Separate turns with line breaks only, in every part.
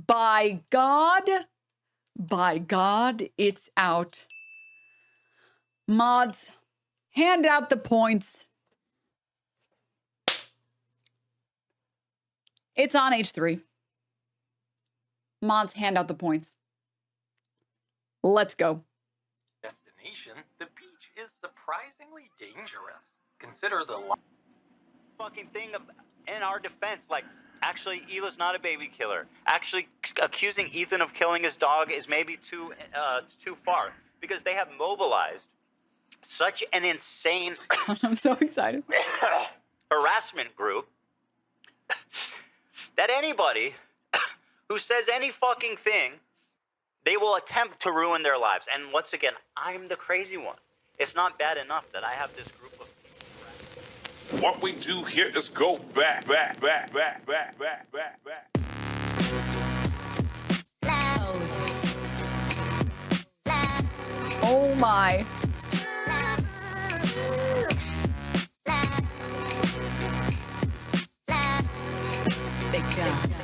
By God, it's out. Mods, hand out the points. It's on H3. Mods, hand out the points. Let's go.
Destination, the beach is surprisingly dangerous. Consider the
fucking thing of, in our defense, like, actually, Hila's not a baby killer. Actually, accusing Ethan of killing his dog is maybe too far, because they have mobilized such an insane
I'm so excited.
harassment group that anybody who says any fucking thing, they will attempt to ruin their lives. And once again, I'm the crazy one. It's not bad enough that I have this group of people.
What we do here is go back.
Oh my. Big gun.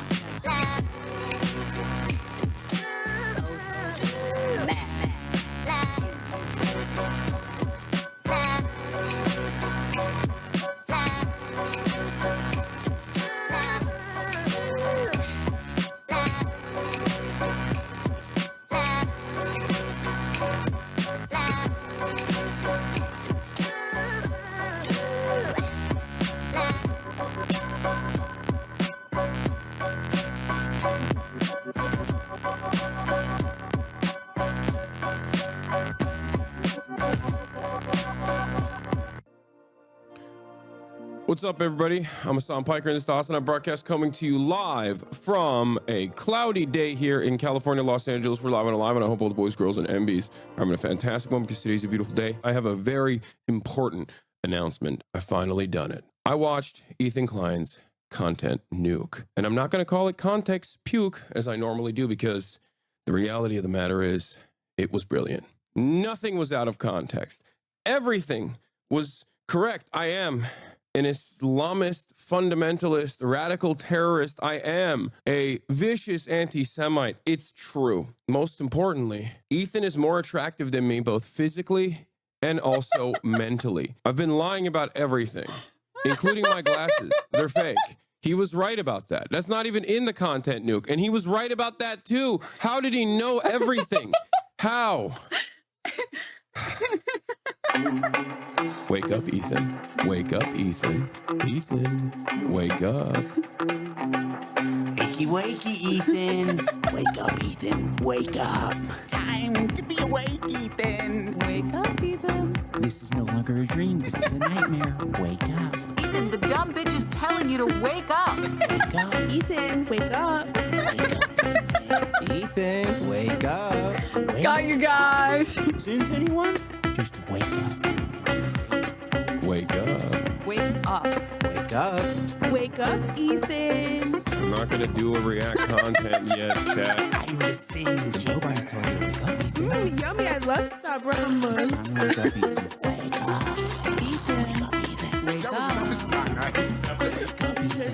What's up, everybody? I'm Hassan Piker, and this is the Hassan broadcast coming to you live from a cloudy day here in California, Los Angeles. We're live and alive, and I hope all the boys, girls, and MBs are having a fantastic one because today's a beautiful day. I have a very important announcement. I've finally done it. I watched Ethan Klein's content nuke, and I'm not going to call it context puke as I normally do because the reality of the matter is it was brilliant. Nothing was out of context. Everything was correct. I am an Islamist, fundamentalist, radical terrorist. I am a vicious anti-Semite. It's true. Most importantly, Ethan is more attractive than me, both physically and also mentally. I've been lying about everything, including my glasses. They're fake. He was right about that. That's not even in the content nuke. And he was right about that too. How did he know everything? How? Wake up, Ethan. Wake up, Ethan. Ethan, wake up.
Wakey, wakey, Ethan. Wake up, Ethan. Wake up. Time to be awake, Ethan.
Wake up, Ethan.
This is no longer a dream. This is a nightmare. Wake up.
Ethan, the dumb bitch is telling you to wake up.
Wake up.
Ethan, wake up.
Wake up, Ethan.
Ethan, wake up.
Wake
Got you guys.
Since anyone?
Just wake up.
Wake up.
Wake up.
Wake up. Wake up, Ethan.
I'm not gonna do a react content yet, chat.
I'm the same. Nobody's telling you to wake up, Ethan.
Yummy, I love Sabra hummus.
Wake up, Ethan. Wake up.
Ethan.
Wake up, Ethan.
Wake up.
Wake up, Ethan.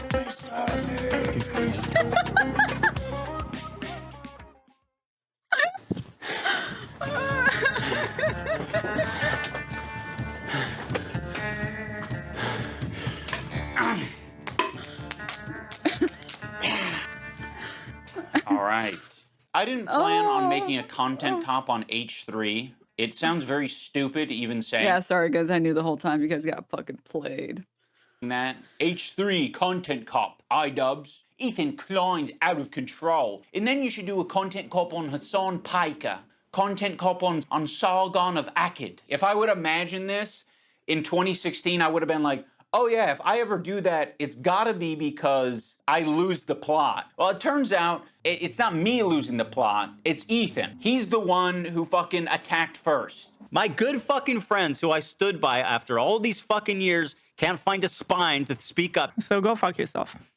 Just wake up.
All right. I didn't plan on making a content cop on H3. It sounds very stupid even saying
Yeah, sorry guys, I knew the whole time you guys got fucking played.
that. H3 content cop, iDubbbz. Ethan Klein's out of control. And then you should do a content cop on Hassan Piker. Content cop on Sargon of Akkad. If I would imagine this in 2016, I would have been like, oh yeah, if I ever do that, it's gotta be because I lose the plot. Well, it turns out it's not me losing the plot, it's Ethan. He's the one who fucking attacked first.
My good fucking friends who I stood by after all these fucking years can't find a spine to speak up.
So go fuck yourself.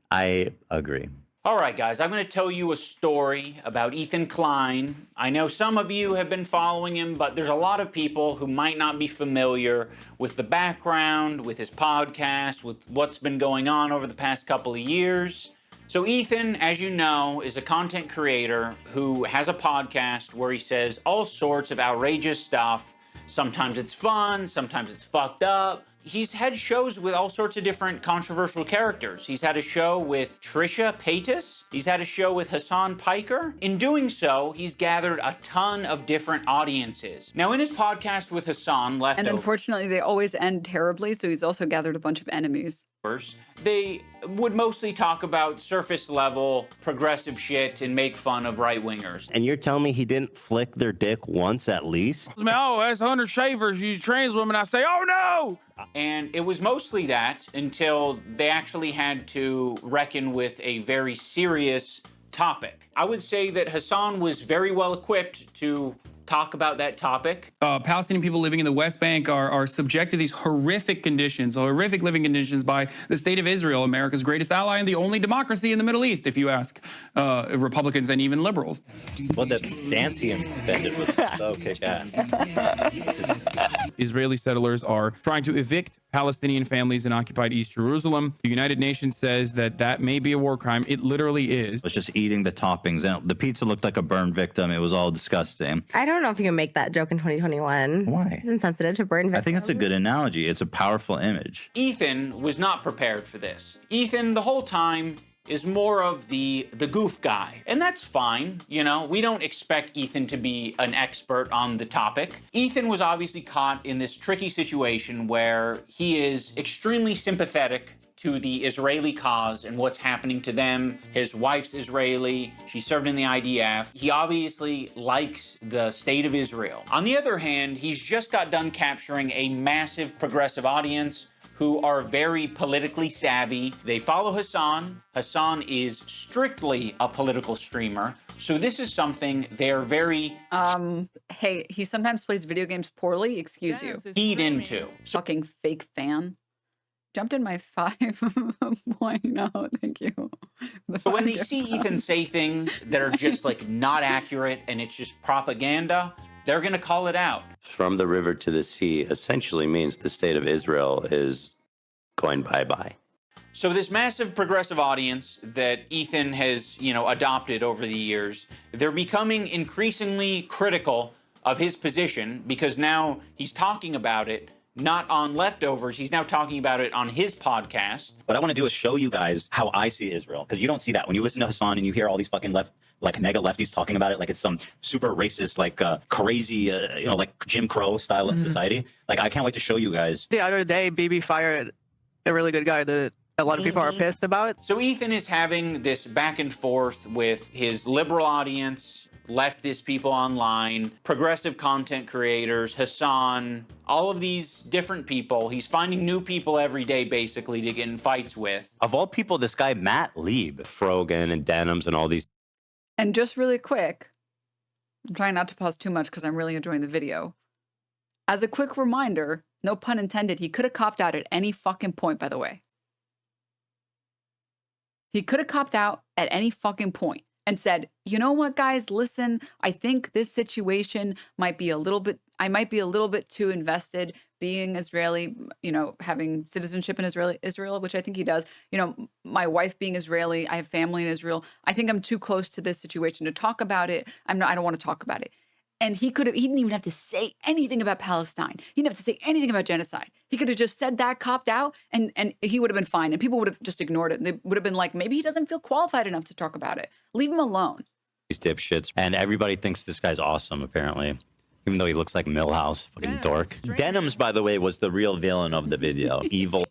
I agree.
All right, guys, I'm going to tell you a story about Ethan Klein. I know some of you have been following him, but there's a lot of people who might not be familiar with the background, with his podcast, with what's been going on over the past couple of years. So Ethan, as you know, is a content creator who has a podcast where he says all sorts of outrageous stuff. Sometimes it's fun, sometimes it's fucked up. He's had shows with all sorts of different controversial characters. He's had a show with Trisha Paytas. He's had a show with Hassan Piker. In doing so, he's gathered a ton of different audiences. Now, in his podcast with Hassan,
And unfortunately, they always end terribly, so he's also gathered a bunch of enemies.
They would mostly talk about surface level progressive shit and make fun of right-wingers.
And you're telling me he didn't flick their dick once at least?
Oh, that's 100 shavers. You trans women. I say, oh no!
And it was mostly that until they actually had to reckon with a very serious topic. I would say that Hassan was very well equipped to talk about that topic.
Palestinian people living in the West Bank are subject to these horrific conditions, horrific living conditions by the state of Israel, America's greatest ally and the only democracy in the Middle East, if you ask Republicans and even liberals.
Well, the dance he invented was so kick-ass.
Israeli settlers are trying to evict Palestinian families in occupied East Jerusalem. The United Nations says that that may be a war crime. It literally is.
Was just eating the toppings. And the pizza looked like a burned victim. It was all disgusting.
I don't know if you can make that joke in 2021.
Why?
It's insensitive to burn victims.
I think it's a good analogy. It's a powerful image.
Ethan was not prepared for this. Ethan, the whole time, is more of the goof guy. And that's fine, you know, we don't expect Ethan to be an expert on the topic. Ethan was obviously caught in this tricky situation where he is extremely sympathetic to the Israeli cause and what's happening to them. His wife's Israeli, she served in the IDF. He obviously likes the state of Israel. On the other hand, he's just got done capturing a massive progressive audience who are very politically savvy. They follow Hassan. Hassan is strictly a political streamer. So this is something they're very...
Hey, he sometimes plays video games poorly, excuse you.
Keyed into.
Fucking fake fan. Jumped in my 5.0, thank you.
But when they see Ethan say things that are just like not accurate and it's just propaganda, they're gonna call it out.
From the river to the sea essentially means the state of Israel is going bye-bye.
So this massive progressive audience that Ethan has, you know, adopted over the years, they're becoming increasingly critical of his position because now he's talking about it not on Leftovers, he's now talking about it on his podcast.
What I want to do is show you guys how I see Israel, because you don't see that. When you listen to Hassan and you hear all these fucking mega lefties talking about it like it's some super racist, crazy, like Jim Crow style of society. Like, I can't wait to show you guys.
The other day, Bibi fired a really good guy that a lot of people are pissed about.
So Ethan is having this back and forth with his liberal audience, leftist people online, progressive content creators, Hassan, all of these different people. He's finding new people every day, basically, to get in fights with.
Of all people, this guy, Matt Lieb, Frogan and Denims and all these.
And just really quick, I'm trying not to pause too much because I'm really enjoying the video. As a quick reminder, no pun intended, he could have copped out at any fucking point, by the way. He could have copped out at any fucking point and said, you know what, guys, listen, I think this situation might be a little bit, I might be a little bit too invested being Israeli, you know, having citizenship in Israel, which I think he does. You know, my wife being Israeli, I have family in Israel. I think I'm too close to this situation to talk about it. I don't want to talk about it. And he didn't even have to say anything about Palestine. He didn't have to say anything about genocide. He could have just said that, copped out, and he would have been fine. And people would have just ignored it. They would have been like, maybe he doesn't feel qualified enough to talk about it. Leave him alone.
These dipshits. And everybody thinks this guy's awesome, apparently. Even though he looks like Milhouse, fucking dork. Denims, by the way, was the real villain of the video. Evil.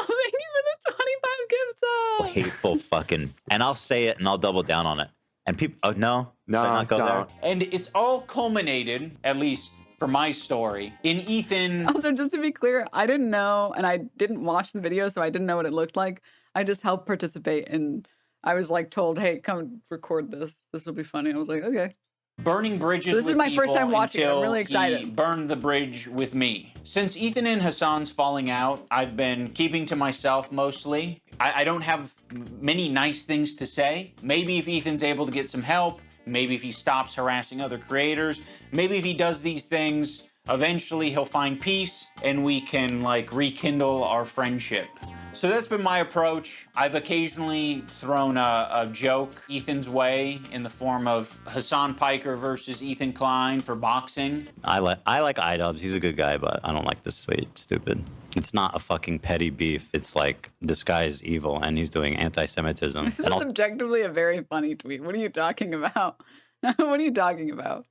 Thank you for the 25 gifts.
Hateful fucking. And I'll say it and I'll double down on it. And people, oh, no, not go there.
And it's all culminated, at least for my story, in Ethan.
Also, just to be clear, I didn't know, and I didn't watch the video, so I didn't know what it looked like. I just helped participate, and I was like told, hey, come record this. This will be funny. I was like, okay.
Burning bridges.
So this is my first time watching it. I'm really excited.
He burned the bridge with me. Since Ethan and Hassan's falling out, I've been keeping to myself mostly. I don't have many nice things to say. Maybe if Ethan's able to get some help, maybe if he stops harassing other creators, maybe if he does these things, Eventually he'll find peace and we can like rekindle our friendship. So that's been my approach. I've occasionally thrown a joke Ethan's way in the form of Hassan Piker versus Ethan Klein for boxing.
I like iDubbbz. He's a good guy, but I don't like this tweet. It's stupid. It's not a fucking petty beef. It's like this guy is evil and he's doing anti-Semitism.
This is objectively a very funny tweet. What are you talking about? What are you talking about?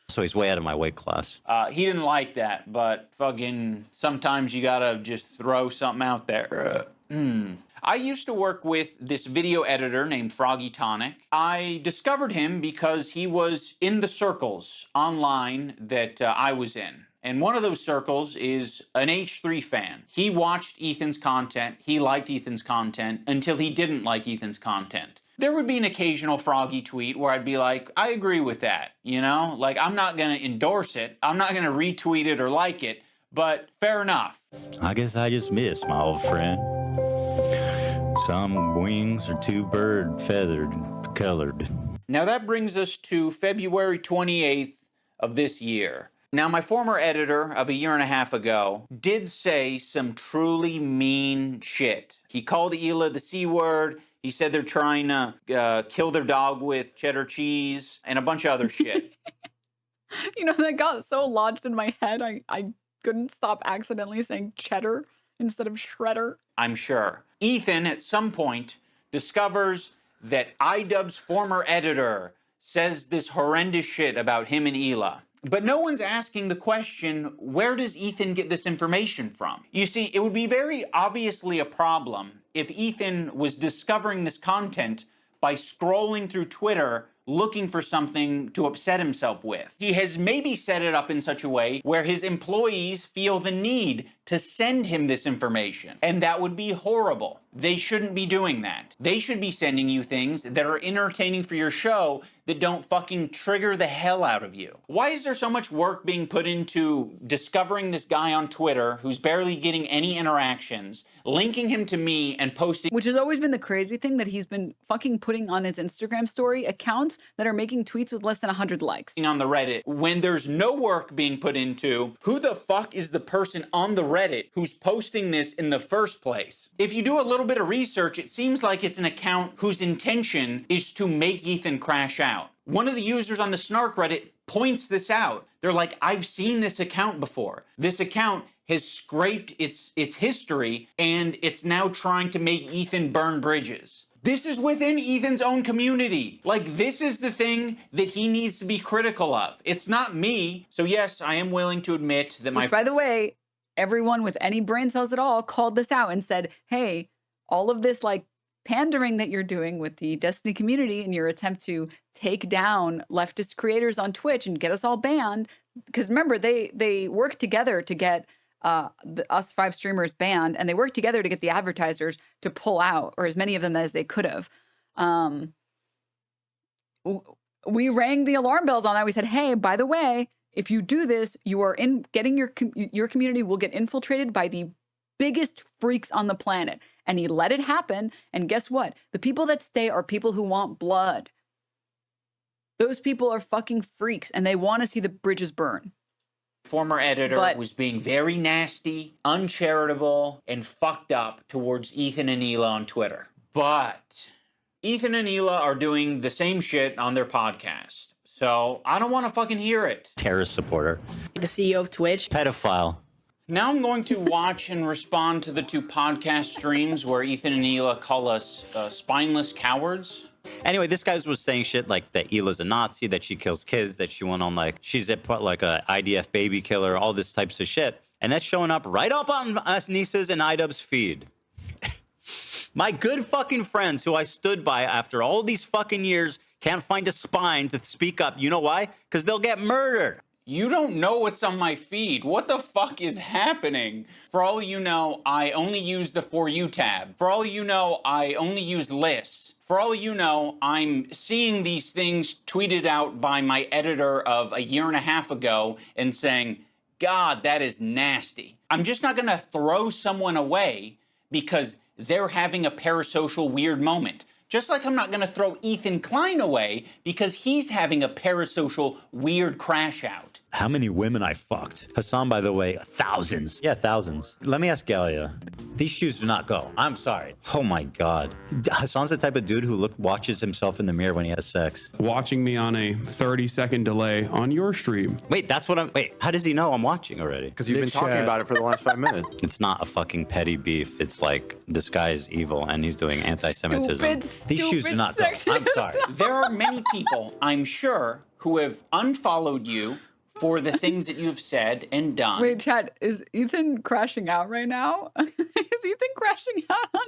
So he's way out of my weight class.
He didn't like that, but fucking sometimes you gotta just throw something out there. I used to work with this video editor named Froggy Tonic. I discovered him because he was in the circles online that I was in. And one of those circles is an H3 fan. He watched Ethan's content, he liked Ethan's content, until he didn't like Ethan's content. There would be an occasional Froggy tweet where I'd be like, I agree with that, you know? Like, I'm not gonna endorse it, I'm not gonna retweet it or like it, but fair enough.
I guess I just missed my old friend. Some wings are too bird feathered and colored.
Now that brings us to February 28th of this year. Now, my former editor of a year and a half ago did say some truly mean shit. He called Hila the C word. He said they're trying to kill their dog with cheddar cheese and a bunch of other shit.
You know, that got so lodged in my head, I couldn't stop accidentally saying cheddar instead of shredder.
I'm sure. Ethan, at some point, discovers that iDubbbz's former editor says this horrendous shit about him and Hila. But no one's asking the question, where does Ethan get this information from? You see, it would be very obviously a problem if Ethan was discovering this content by scrolling through Twitter looking for something to upset himself with. He has maybe set it up in such a way where his employees feel the need to send him this information, and that would be horrible. They shouldn't be doing that. They should be sending you things that are entertaining for your show that don't fucking trigger the hell out of you. Why is there so much work being put into discovering this guy on Twitter who's barely getting any interactions, linking him to me and posting—
Which has always been the crazy thing, that he's been fucking putting on his Instagram story accounts that are making tweets with less than 100 likes.
On the Reddit, when there's no work being put into who the fuck is the person on the Reddit who's posting this in the first place. If you do a little bit of research, it seems like it's an account whose intention is to make Ethan crash out. One of the users on the Snark Reddit points this out. They're like, I've seen this account before. This account has scraped its history and it's now trying to make Ethan burn bridges. This is within Ethan's own community. Like, this is the thing that he needs to be critical of. It's not me. So yes, I am willing to admit that
Which, by the way, everyone with any brain cells at all called this out and said, hey, all of this like pandering that you're doing with the Destiny community in your attempt to take down leftist creators on Twitch and get us all banned. Because remember, they worked together to get us 5 streamers banned, and they worked together to get the advertisers to pull out, or as many of them as they could have. We rang the alarm bells on that. We said, hey, by the way, if you do this, you are getting your community will get infiltrated by the biggest freaks on the planet. And he let it happen. And guess what? The people that stay are people who want blood. Those people are fucking freaks, and they want to see the bridges burn.
Former editor was being very nasty, uncharitable, and fucked up towards Ethan and Hila on Twitter. But Ethan and Hila are doing the same shit on their podcast. So I don't want to fucking hear it.
Terrorist supporter.
The CEO of Twitch.
Pedophile.
Now I'm going to watch and respond to the 2 podcast streams where Ethan and Hila call us spineless cowards.
Anyway, this guy was saying shit like that Hila's a Nazi, that she kills kids, that she went on like, she's a IDF baby killer, all this types of shit. And that's showing up right up on us Nisa's and iDubbbz's feed. My good fucking friends who I stood by after all these fucking years can't find a spine to speak up. You know why? Because they'll get murdered.
You don't know what's on my feed. What the fuck is happening? For all you know, I only use the For You tab. For all you know, I only use lists. For all you know, I'm seeing these things tweeted out by my editor of a year and a half ago and saying, God, that is nasty. I'm just not gonna throw someone away because they're having a parasocial weird moment. Just like I'm not gonna throw Ethan Klein away because he's having a parasocial weird crash out.
how many women I fucked. Hassan, by the way, thousands. Yeah, thousands. Let me ask Galia. These shoes do not go. I'm sorry. Oh my God. Hassan's the type of dude who watches himself in the mirror when he has sex.
Watching me on a 30-second delay on your stream.
Wait, that's what I'm... Wait, how does he know I'm watching already?
Because you've been talking about it for the last 5 minutes.
It's not a fucking petty beef. It's like, this guy is evil and he's doing anti-Semitism. These shoes do not go. I'm sorry.
There are many people, I'm sure, who have unfollowed you for the things that you've said and done.
Wait, Chad, is Ethan crashing out right now? Is Ethan crashing out on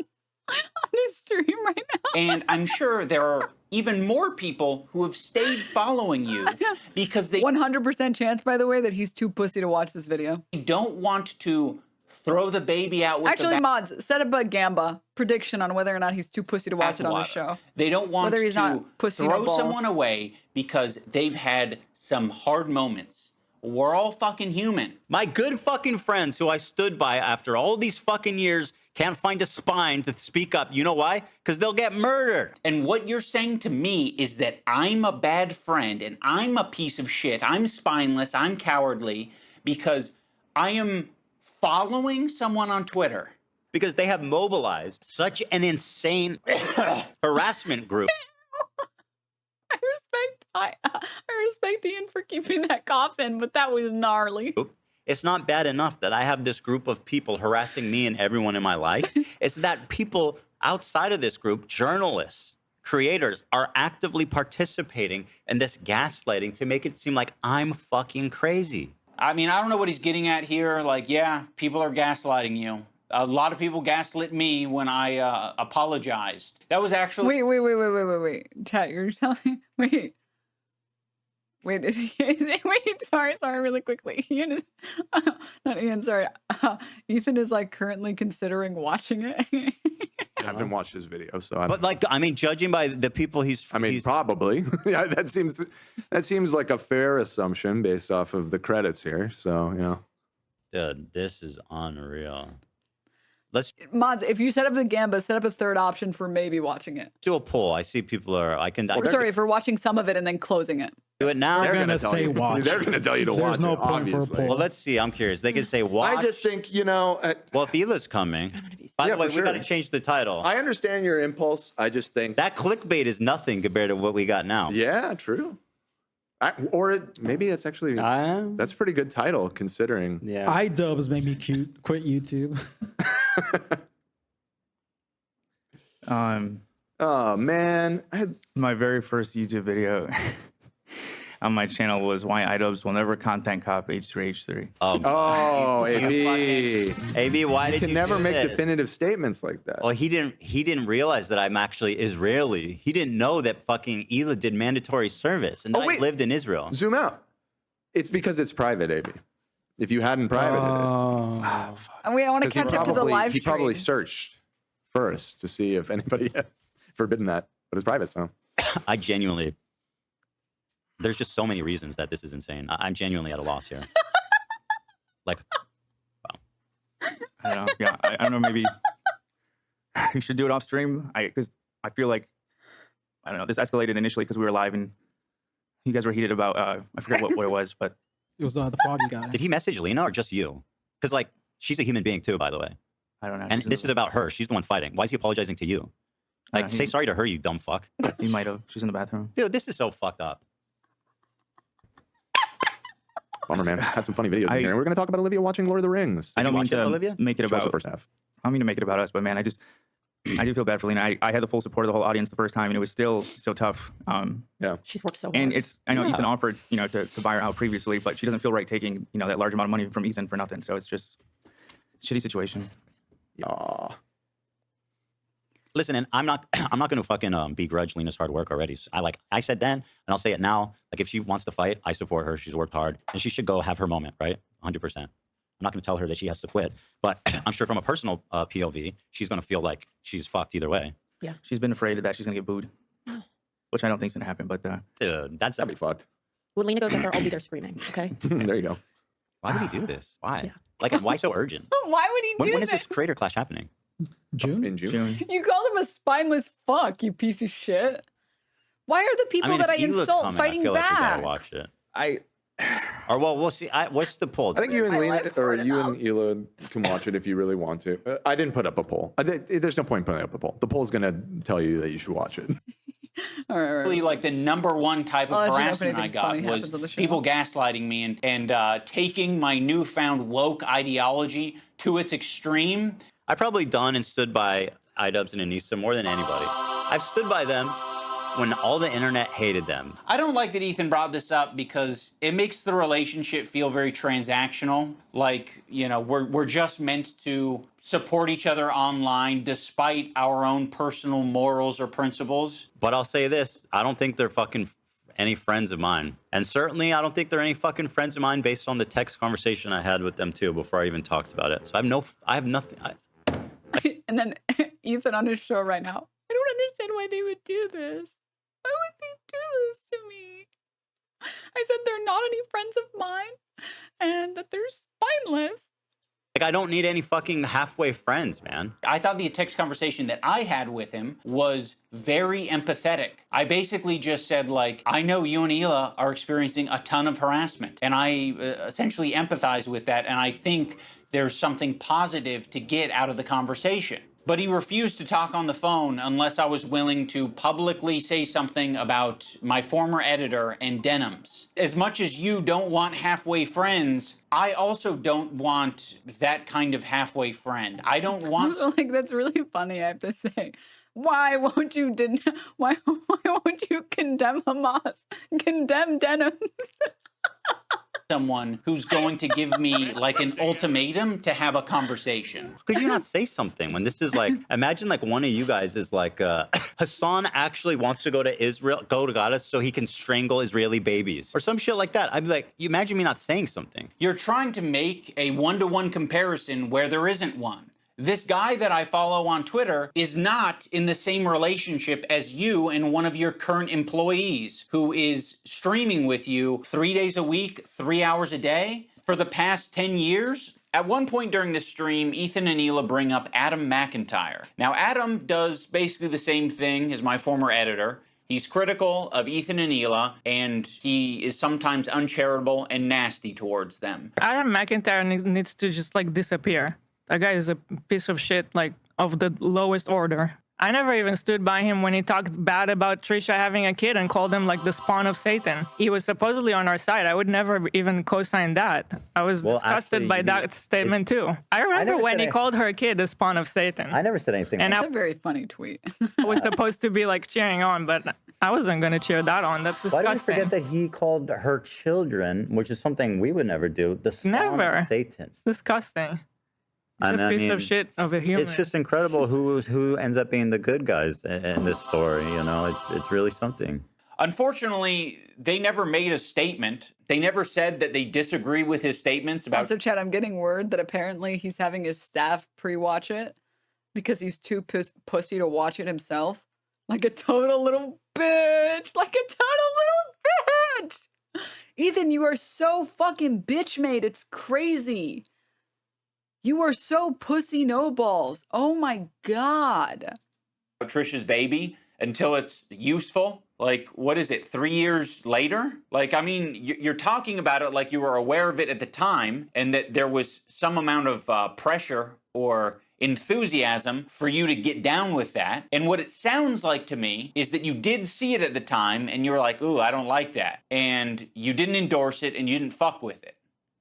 his stream right now?
And I'm sure there are even more people who have stayed following you because they
100% chance, by the way, that he's too pussy to watch this video.
don't want to throw the baby out with
Actually,
the
mods, set up a Gamba prediction on whether or not he's too pussy to watch it on the show.
They don't want
whether he's
to
not pussy
throw
or balls.
someone away because they've had some hard moments. We're all fucking human.
My good fucking friends who I stood by after all these fucking years can't find a spine to speak up. You know why? Because they'll get murdered.
And what you're saying to me is that I'm a bad friend and I'm a piece of shit. I'm spineless. I'm cowardly because I am following someone on Twitter.
Because they have mobilized such an insane harassment group.
I respect Ian for keeping that cough in, but that was gnarly.
It's not bad enough that I have this group of people harassing me and everyone in my life. It's that people outside of this group, journalists, creators, are actively participating in this gaslighting to make it seem like I'm fucking crazy.
I mean, I don't know what he's getting at here. Like, yeah, people are gaslighting you. A lot of people gaslit me when I apologized. That was actually...
Wait. Chat, you're telling... Wait, sorry, really quickly. Ian, not Ian, sorry. Ethan is like currently considering watching it.
I haven't watched his video, so I don't.
But like, I mean, judging by the people he's
probably. Yeah, that seems like a fair assumption based off of the credits here. So yeah.
Dude, this is unreal.
Mods, if you set up the Gamba, set up a third option for maybe watching it.
Do a poll. I see people are.
For watching some of it and then closing it.
Do it now.
They're gonna say watch. They're gonna tell you to watch.
There's no
it,
point for a
obviously.
poll.
Well, let's see. I'm curious. They can say watch.
I just think
well, if Hila's coming. By the way, we got to change the title.
I understand your impulse. I just think
that clickbait is nothing compared to what we got now.
Yeah, true. Maybe it's actually that's a pretty good title considering.
Yeah. iDubbbz made me quit YouTube.
Oh man,
my very first YouTube video on my channel was why iDubbbz will never content cop H3H3.
Oh, AB, why did you
never make
this?
definitive statements like that?
Well, he didn't realize that I'm actually Israeli. He didn't know that fucking Hila did mandatory service and that I lived in Israel.
Zoom out. It's because it's private, AB. If you hadn't privated it.
And I want to catch up to the live stream.
He probably searched first to see if anybody had forbidden that, but it's private, so.
I genuinely, there's just so many reasons that this is insane. I'm genuinely at a loss here. Like, wow.
I don't know. Yeah, I don't know. Maybe you should do it off stream. Because I feel like, I don't know, this escalated initially because we were live and you guys were heated about, I forget what it was, but.
It was the Froggy guy.
Did he message Lena or just you? Because, like, she's a human being too, by the way.
I don't know.
And this is about her. She's the one fighting. Why is he apologizing to you? Like, say sorry to her, you dumb fuck.
He might have. She's in the bathroom.
Dude, this is so fucked up.
Bummer, man. Had some funny videos in here. We're going to talk about Olivia watching Lord of the Rings.
I don't mean to make it about
the first half.
I don't mean to make it about us, but man, I do feel bad for Lena. I had the full support of the whole audience the first time, and it was still so tough.
Yeah,
she's worked so hard.
And I know Ethan offered, to buy her out previously, but she doesn't feel right taking, that large amount of money from Ethan for nothing. So it's just a shitty situation.
Aw.
Listen, and I'm not going to fucking begrudge Lena's hard work already. I said then, and I'll say it now. Like, if she wants to fight, I support her. She's worked hard, and she should go have her moment, right? 100%. I'm not going to tell her that she has to quit, but I'm sure from a personal POV, she's going to feel like she's fucked either way.
Yeah.
She's been afraid that she's going to get booed, which I don't think's going to happen, but...
Dude, that'd be
fucked.
When Lena goes up there, I'll be there screaming, okay?
There you go.
Why would he do this? Why? Yeah. Like, why so urgent?
Why would he do this?
When is this creator clash happening?
June?
In June.
You called him a spineless fuck, you piece of shit. Why are the people that I insult fighting
I feel
back?
like we gotta watch it. Or well, we'll see. What's the poll?
I think you and
My
Lena,
life
or
hard
you
enough.
and Ela can watch it if you really want to. I didn't put up a poll. There's no point putting up a poll. The poll's going to tell you that you should watch it.
All right, all right.
Really, like the #1 type
I'll
of
let you know if
harassment I
anything
got
funny
was
happens on the show.
people gaslighting me and taking my newfound woke ideology to its extreme.
I've probably done and stood by iDubbbz and Anissa more than anybody. I've stood by them when all the internet hated them.
I don't like that Ethan brought this up because it makes the relationship feel very transactional. Like, you know, we're just meant to support each other online despite our own personal morals or principles.
But I'll say this, I don't think they're fucking any friends of mine. And certainly I don't think they're any fucking friends of mine based on the text conversation I had with them too before I even talked about it. So I have nothing.
And then Ethan on his show right now. I don't understand why they would do this. Why would they do this to me? I said they're not any friends of mine and that they're spineless.
Like, I don't need any fucking halfway friends, man.
I thought the text conversation that I had with him was very empathetic. I basically just said, like, I know you and Ela are experiencing a ton of harassment, and I essentially empathize with that, and I think there's something positive to get out of the conversation. But he refused to talk on the phone unless I was willing to publicly say something about my former editor and Denims. As much as you don't want halfway friends, I also don't want that kind of halfway friend. I don't want...
Like, that's really funny, I have to say. Why won't you why won't you condemn Hamas? Condemn Denims?
someone who's going to give me like an ultimatum to have a conversation.
Could you not say something when this is like, imagine like one of you guys is like, Hassan actually wants to go to Gaza so he can strangle Israeli babies or some shit like that. I'd be like, you imagine me not saying something.
You're trying to make a one-to-one comparison where there isn't one. This guy that I follow on Twitter is not in the same relationship as you and one of your current employees who is streaming with you 3 days a week, 3 hours a day for the past 10 years. At one point during the stream, Ethan and Ela bring up Adam McIntyre. Now, Adam does basically the same thing as my former editor. He's critical of Ethan and Ela, and he is sometimes uncharitable and nasty towards them.
Adam McIntyre needs to just like disappear. That guy is a piece of shit, like, of the lowest order. I never even stood by him when he talked bad about Trisha having a kid and called him, like, the spawn of Satan. He was supposedly on our side. I would never even co-sign that. I was disgusted by that statement, too. I remember when he called her kid the spawn of Satan.
I never said anything.
And that's a very funny tweet.
I was supposed to be, like, cheering on, but I wasn't going to cheer that on. That's disgusting.
Why do you forget that he called her children, which is something we would never do, the spawn of Satan?
It's disgusting.
And
a piece of shit of a human.
It's just incredible who ends up being the good guys in this story. You know, it's really something.
Unfortunately, they never made a statement. They never said that they disagree with his statements about...
Also, Chad, I'm getting word that apparently he's having his staff pre-watch it because he's too pussy to watch it himself. Like a total little bitch. Like a total little bitch. Ethan, you are so fucking bitch made. It's crazy. You are so pussy no balls. Oh my God.
Trisha's baby until it's useful. Like, what is it, 3 years later? Like, I mean, you're talking about it like you were aware of it at the time and that there was some amount of pressure or enthusiasm for you to get down with that. And what it sounds like to me is that you did see it at the time and you were like, ooh, I don't like that. And you didn't endorse it and you didn't fuck with it.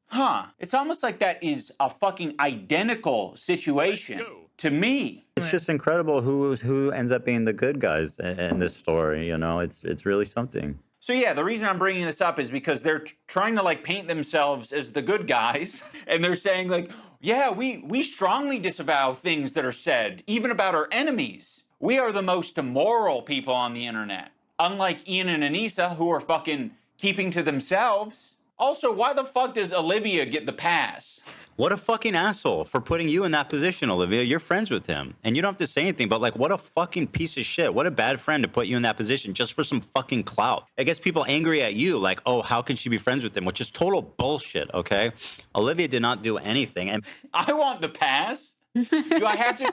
Huh. It's almost like that is a fucking identical situation to me.
It's just incredible who ends up being the good guys in this story. You know, it's really something.
So yeah, the reason I'm bringing this up is because they're trying to like paint themselves as the good guys. And they're saying like, yeah, we strongly disavow things that are said, even about our enemies. We are the most immoral people on the internet. Unlike Ian and Anissa, who are fucking keeping to themselves. Also, why the fuck does Olivia get the pass?
What a fucking asshole for putting you in that position, Olivia. You're friends with him. And you don't have to say anything, but like, what a fucking piece of shit. What a bad friend to put you in that position just for some fucking clout. It gets people angry at you, like, oh, how can she be friends with him? Which is total bullshit, okay? Olivia did not do anything. And
I want the pass. Do I have to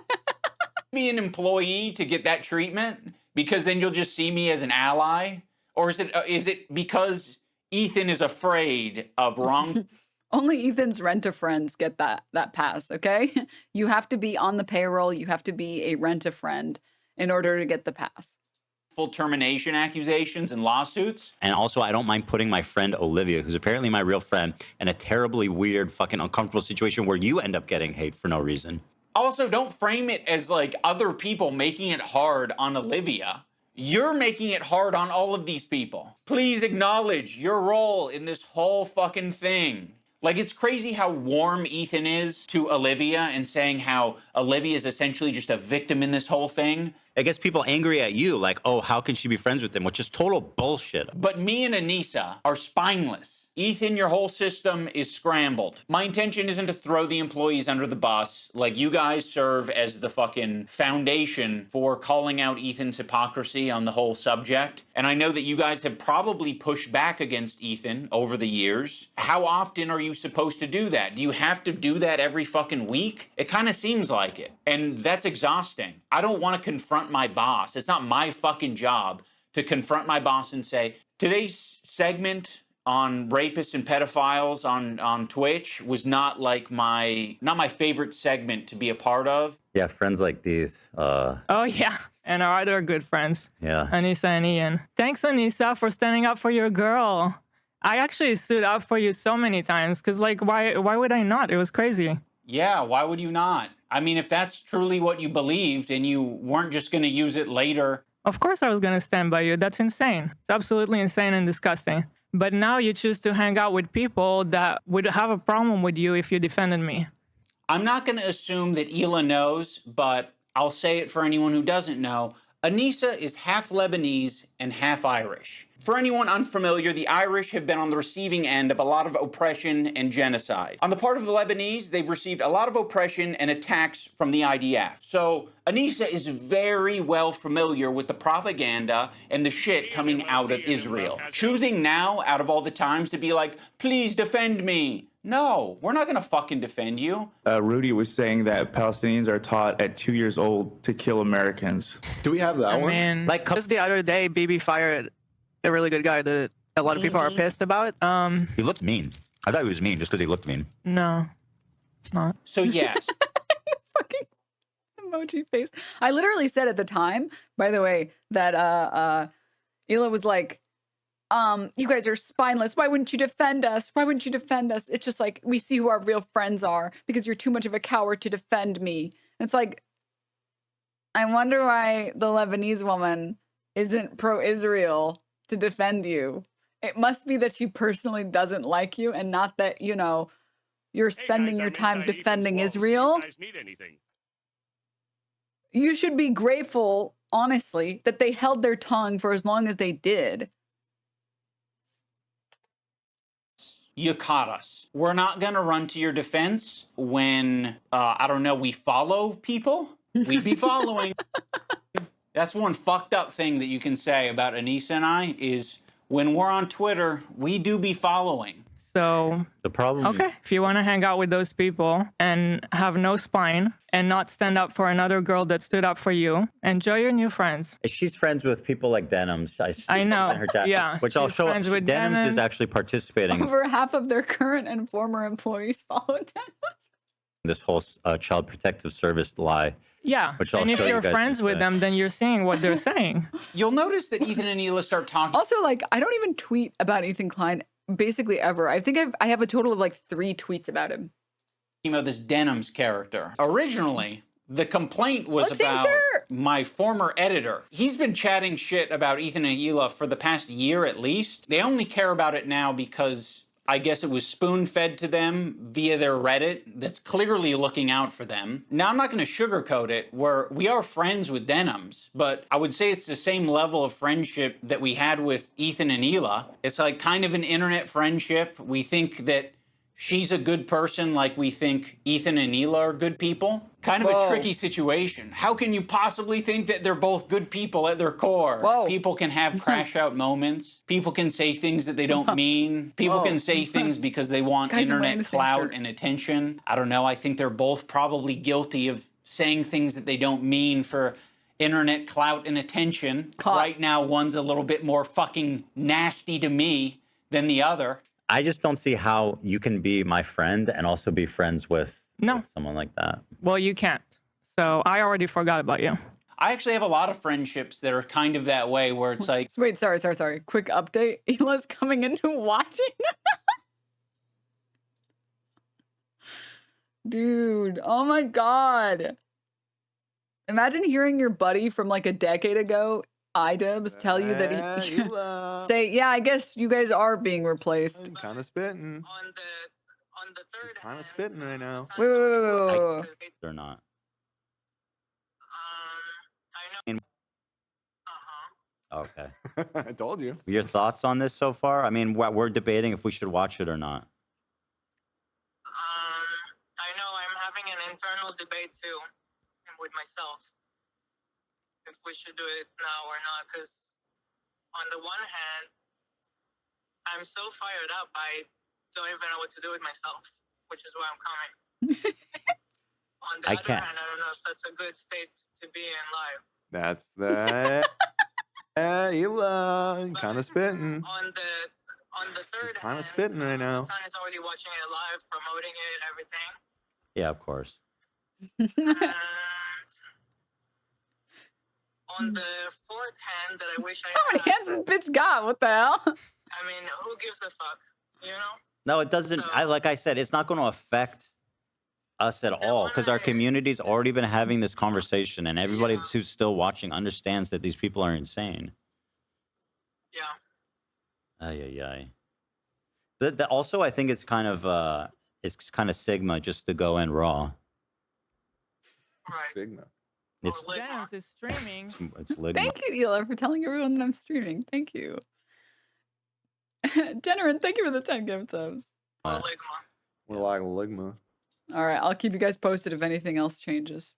be an employee to get that treatment? Because then you'll just see me as an ally? Or is it because Ethan is afraid of wrong.
Only Ethan's rent-a-friends get that pass, okay? You have to be on the payroll. You have to be a rent-a-friend in order to get the pass.
Full termination accusations and lawsuits.
And also, I don't mind putting my friend Olivia, who's apparently my real friend, in a terribly weird, fucking uncomfortable situation where you end up getting hate for no reason.
Also, don't frame it as like other people making it hard on Olivia. You're making it hard on all of these people. Please acknowledge your role in this whole fucking thing. Like, it's crazy how warm Ethan is to Olivia and saying how Olivia is essentially just a victim in this whole thing.
It gets people angry at you, like, oh, how can she be friends with him? Which is total bullshit.
But me and Anissa are spineless. Ethan, your whole system is scrambled. My intention isn't to throw the employees under the bus. Like, you guys serve as the fucking foundation for calling out Ethan's hypocrisy on the whole subject. And I know that you guys have probably pushed back against Ethan over the years. How often are you supposed to do that? Do you have to do that every fucking week? It kind of seems like it. And that's exhausting. I don't want to confront my boss. It's not my fucking job to confront my boss and say, today's segment on rapists and pedophiles on Twitch was not like my favorite segment to be a part of.
Yeah, friends like these.
Oh, yeah. And our other good friends.
Yeah.
Anissa and Ian. Thanks, Anissa, for standing up for your girl. I actually stood up for you so many times because, like, why would I not? It was crazy.
Yeah, why would you not? I mean, if that's truly what you believed and you weren't just going to use it later.
Of course I was going to stand by you. That's insane. It's absolutely insane and disgusting. But now you choose to hang out with people that would have a problem with you if you defended me.
I'm not going to assume that Hila knows, but I'll say it for anyone who doesn't know. Anissa is half Lebanese and half Irish. For anyone unfamiliar, the Irish have been on the receiving end of a lot of oppression and genocide. On the part of the Lebanese, they've received a lot of oppression and attacks from the IDF. So Anissa is very well familiar with the propaganda and the shit coming out of Israel. Choosing now, out of all the times, to be like, please defend me. No, we're not gonna fucking defend you.
Rudy was saying that Palestinians are taught at 2 years old to kill Americans.
Do we have that one?
I mean,
Like just the other day, BB fired a really good guy that a lot of people are pissed about.
He looked mean. I thought he was mean just because he looked mean.
No, it's not.
So yes.
Fucking emoji face. I literally said at the time, by the way, that Hila was like, you guys are spineless. Why wouldn't you defend us? Why wouldn't you defend us? It's just like, we see who our real friends are because you're too much of a coward to defend me. And it's like, I wonder why the Lebanese woman isn't pro-Israel to defend you. It must be that she personally doesn't like you and not that, you know, you're spending your time defending Israel. You should be grateful, honestly, that they held their tongue for as long as they did.
You caught us. We're not gonna run to your defense when, I don't know, we follow people. We'd be following. That's one fucked up thing that you can say about Anissa and I is when we're on Twitter, we do be following.
So,
the problem.
Okay, if you want to hang out with those people and have no spine and not stand up for another girl that stood up for you, enjoy your new friends.
She's friends with people like Denims.
I know.
Her chat,
yeah.
Which I'll show.
Friends with
Denims is actually participating.
Over half of their current and former employees follow Denims.
This whole child protective service lie.
Yeah, and if you're friends with them, then you're seeing what they're saying.
You'll notice that Ethan and Hila start talking.
Also, like, I don't even tweet about Ethan Klein basically ever. I think I have a total of like 3 tweets about him.
About this Denims character. Originally, the complaint was about my former editor. He's been chatting shit about Ethan and Hila for the past year at least. They only care about it now because I guess it was spoon-fed to them via their Reddit that's clearly looking out for them. Now, I'm not going to sugarcoat it, we are friends with Denims, but I would say it's the same level of friendship that we had with Ethan and Hila. It's like kind of an internet friendship. We think that she's a good person like we think Ethan and Hila are good people. Kind of a tricky situation. How can you possibly think that they're both good people at their core? People can have crash out moments. People can say things that they don't mean. People can say things because they want internet clout and attention. I don't know. I think they're both probably guilty of saying things that they don't mean for internet clout and attention. Right now, one's a little bit more fucking nasty to me than the other.
I just don't see how you can be my friend and also be friends with someone like that.
Well, you can't. So I already forgot about you.
I actually have a lot of friendships that are kind of that way where it's like...
Wait, sorry. Quick update. Hila's coming into watching. Dude, oh my God. Imagine hearing your buddy from like a decade ago, iDubbbz, tell you that he say, yeah, I guess you guys are being replaced.
I'm kind of spitting. He's kind of spitting right now.
Wait.
They're not. Okay.
I told you.
Your thoughts on this so far? I mean, we're debating if we should watch it or not.
I know I'm having an internal debate too with myself if we should do it now or not, because on the one hand, I'm so fired up I don't even know what to do with myself, which is why I'm coming. On the other hand, I don't know if that's a good state to be in live.
That's the Hila, kind of spitting.
On the third
kind of spitting right now.
Hassan is already watching it live, promoting it, everything.
Yeah, of course.
And on the fourth hand that I wish I
How many hands this bitch got? What the hell?
I mean, who gives a fuck, you know?
No, it doesn't. Like I said, it's not going to affect us at all because our community's already been having this conversation, and everybody who's still watching understands that these people are insane.
Yeah.
Ay. Also, I think it's kind of Sigma just to go in raw.
Right.
Sigma.
It's
Denims is streaming.
it's Ligma.
Thank you, Hila, for telling everyone that I'm streaming. Thank you. Jennerin, thank you for the 10 gift subs.
We're like Ligma.
All right, I'll keep you guys posted if anything else changes.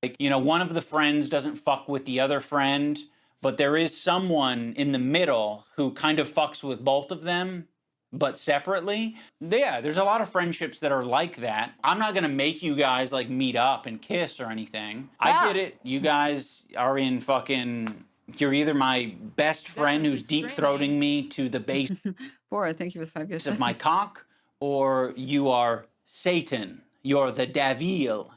Like, you know, one of the friends doesn't fuck with the other friend, but there is someone in the middle who kind of fucks with both of them, but separately. Yeah, there's a lot of friendships that are like that. I'm not gonna make you guys like meet up and kiss or anything. I get it. You guys are in fucking... You're either my best friend who's deep-throating me to the base
Bora, thank you for the 5 gifts.
of my cock, or you are Satan. You're the devil.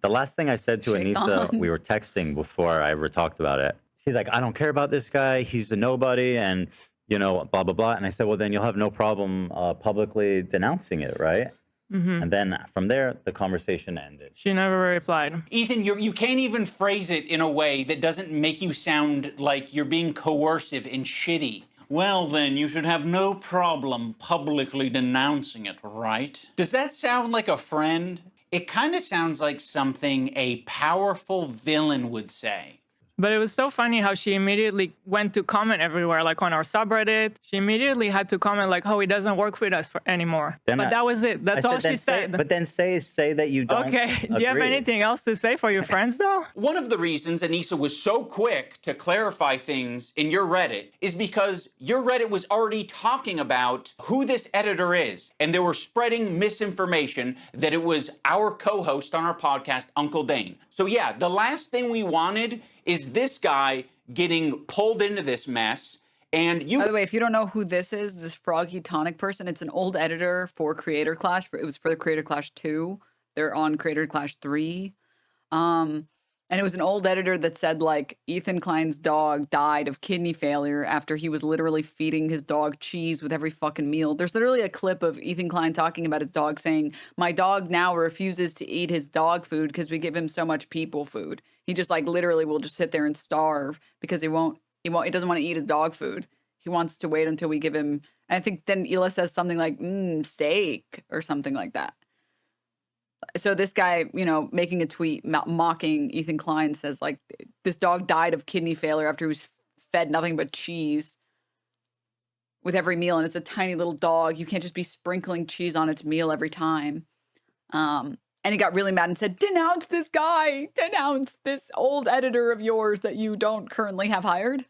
The last thing I said to
Shaitan.
Anissa, we were texting before I ever talked about it. She's like, I don't care about this guy. He's a nobody, and you know, blah blah blah. And I said, well, then you'll have no problem publicly denouncing it, right?
Mm-hmm.
And then from there, the conversation ended.
She never replied.
Ethan, you can't even phrase it in a way that doesn't make you sound like you're being coercive and shitty. Well, then, you should have no problem publicly denouncing it, right? Does that sound like a friend? It kind of sounds like something a powerful villain would say.
But it was so funny how she immediately went to comment everywhere, like on our subreddit. She immediately had to comment like, oh, he doesn't work with us anymore. But that was it. That's all she said.
But then say that you don't
Okay, do you have anything else to say for your friends, though?
One of the reasons Anissa was so quick to clarify things in your Reddit is because your Reddit was already talking about who this editor is. And they were spreading misinformation that it was our co-host on our podcast, Uncle Dane. So yeah, the last thing we wanted is this guy getting pulled into this mess. And you...
By the way, if you don't know who this is, this Froggy Tonic person, it's an old editor for Creator Clash. It was for the Creator Clash 2. They're on Creator Clash 3. And it was an old editor that said, like, Ethan Klein's dog died of kidney failure after he was literally feeding his dog cheese with every fucking meal. There's literally a clip of Ethan Klein talking about his dog saying, my dog now refuses to eat his dog food because we give him so much people food. He just, like, literally will just sit there and starve because he doesn't want to eat his dog food. He wants to wait until we give him, and I think then Hila says something like, steak or something like that. So this guy, you know, making a tweet mocking Ethan Klein says, like, this dog died of kidney failure after he was fed nothing but cheese with every meal. And it's a tiny little dog. You can't just be sprinkling cheese on its meal every time. And he got really mad and said, denounce this guy. Denounce this old editor of yours that you don't currently have hired.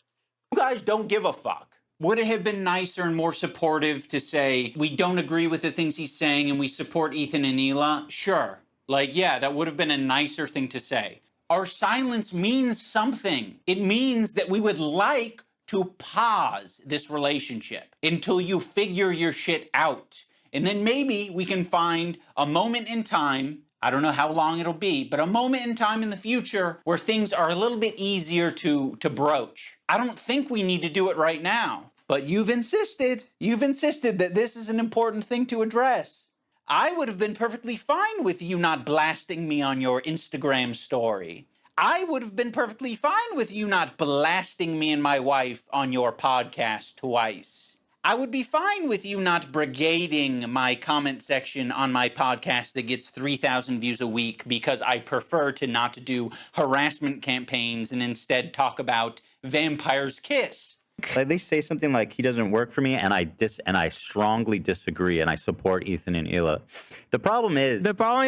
You guys don't give a fuck. Would it have been nicer and more supportive to say, we don't agree with the things he's saying and we support Ethan and Hila? Sure. Like, yeah, that would have been a nicer thing to say. Our silence means something. It means that we would like to pause this relationship until you figure your shit out. And then maybe we can find a moment in time, I don't know how long it'll be, but a moment in time in the future where things are a little bit easier to broach. I don't think we need to do it right now, but you've insisted that this is an important thing to address. I would have been perfectly fine with you not blasting me on your Instagram story. I would have been perfectly fine with you not blasting me and my wife on your podcast twice. I would be fine with you not brigading my comment section on my podcast that gets 3,000 views a week because I prefer to not do harassment campaigns and instead talk about Vampire's Kiss.
Like they say something like he doesn't work for me, and I strongly disagree, and I support Ethan and Hila. The problem is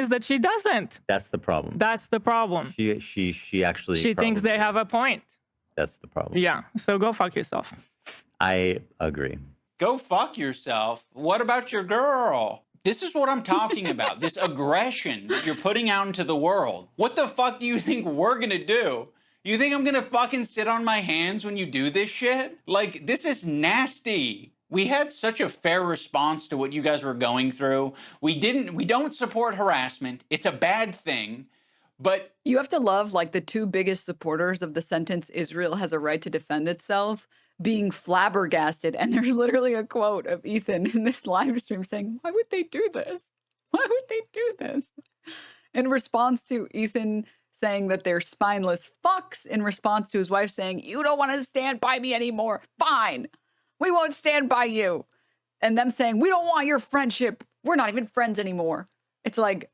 that she doesn't.
That's the problem.
That's the problem.
She actually
She thinks they have a point.
That's the problem.
Yeah. So go fuck yourself.
I agree.
Go fuck yourself. What about your girl? This is what I'm talking about. This aggression that you're putting out into the world. What the fuck do you think we're gonna do? You think I'm gonna fucking sit on my hands when you do this shit? Like, this is nasty. We had such a fair response to what you guys were going through. We don't support harassment. It's a bad thing, but...
You have to love, like, the two biggest supporters of the sentence, Israel has a right to defend itself, being flabbergasted. And there's literally a quote of Ethan in this live stream saying, why would they do this? Why would they do this? In response to Ethan saying that they're spineless fucks, in response to his wife saying, you don't want to stand by me anymore. Fine. We won't stand by you. And them saying, we don't want your friendship. We're not even friends anymore. It's like,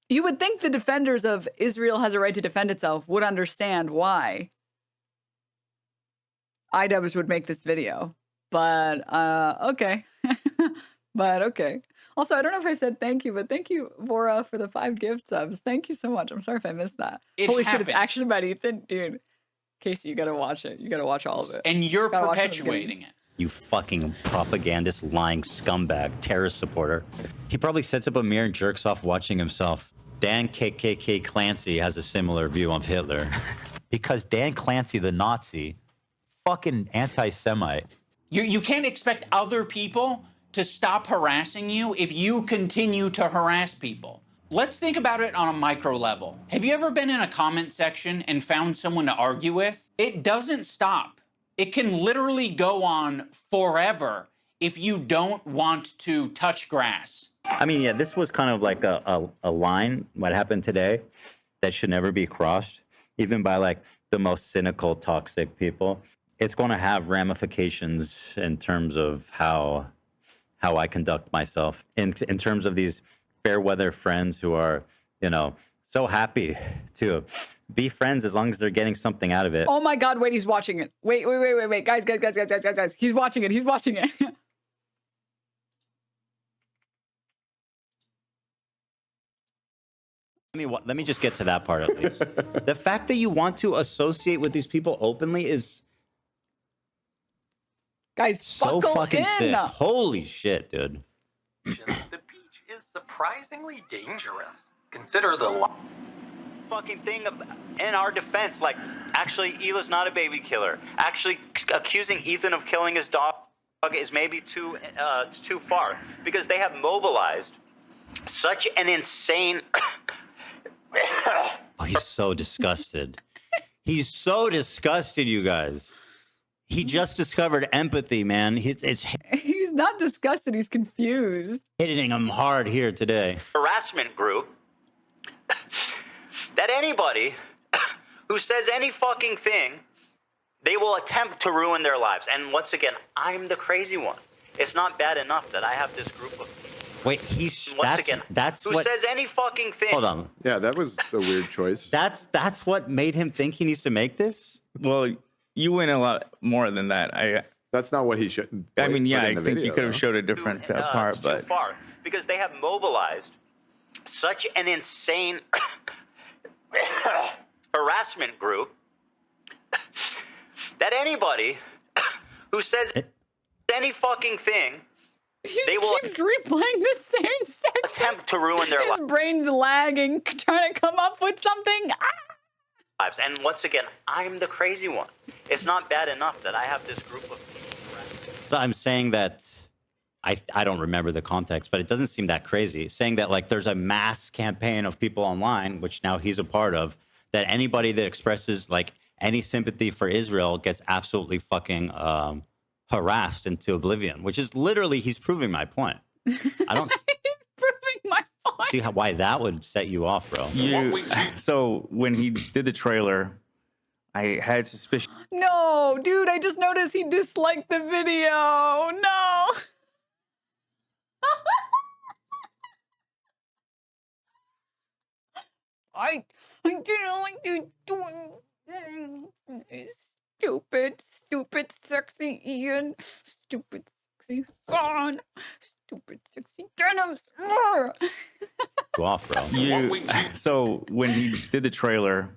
you would think the defenders of Israel has a right to defend itself would understand why iDubbbz would make this video. But, okay. But, okay. Also, I don't know if I said thank you, but thank you, Vora, for the 5 gift subs. Thank you so much. I'm sorry if I missed that. Holy shit, it's actually about Ethan. Dude, Casey, you gotta watch it. You gotta watch all of it.
And you're perpetuating it.
You fucking propagandist, lying scumbag, terrorist supporter. He probably sets up a mirror and jerks off watching himself. Dan KKK Clancy has a similar view of Hitler. Because Dan Clancy, the Nazi, fucking anti-Semite.
You can't expect other people to stop harassing you if you continue to harass people. Let's think about it on a micro level. Have you ever been in a comment section and found someone to argue with? It doesn't stop. It can literally go on forever if you don't want to touch grass.
I mean, yeah, this was kind of like a line, what happened today, that should never be crossed, even by like the most cynical, toxic people. It's going to have ramifications in terms of how I conduct myself, in terms of these fair weather friends who are, you know, so happy to be friends as long as they're getting something out of it.
Oh my God, wait, he's watching it. Wait. Guys. He's watching it.
Let me just get to that part at least. The fact that you want to associate with these people openly is
guys
so fucking sick. Holy shit, dude.
The beach is surprisingly dangerous. Consider the
fucking thing in our defense. Like, actually, Hila's not a baby killer. Actually, accusing Ethan of killing his dog is maybe too far, because they have mobilized such an insane. Oh, he's so disgusted. He's so disgusted, you guys. He just discovered empathy, man. He's
not disgusted. He's confused.
Hitting him hard here today. Harassment group. That anybody who says any fucking thing, they will attempt to ruin their lives. And once again, I'm the crazy one. It's not bad enough that I have this group of people. Wait, that's who says any fucking thing. Hold on.
Yeah, that was a weird choice.
That's what made him think he needs to make this?
Well, you win a lot more than that.
That's not what he should.
I mean, yeah, I think you could have showed a different part, but
too far, because they have mobilized such an insane harassment group that anybody who says any fucking thing,
they will keep replaying the same section.
Attempt to ruin their lives.
His brain's lagging, trying to come up with something.
Lives. And once again, I'm the crazy one. It's not bad enough that I have this group of people.
So I'm saying that I don't remember the context, but it doesn't seem that crazy. Saying that like there's a mass campaign of people online, which now he's a part of, that anybody that expresses like any sympathy for Israel gets absolutely fucking harassed into oblivion, which is literally, he's proving my point. I don't
Proving my point.
see why that would set you off, bro.
So when he did the trailer, I had suspicion.
No, dude, I just noticed he disliked the video. No. I didn't like you doing stupid, sexy Ian. Stupid, sexy Hassan. Stupid, sexy Denims.
Go off, bro.
So when he did the trailer,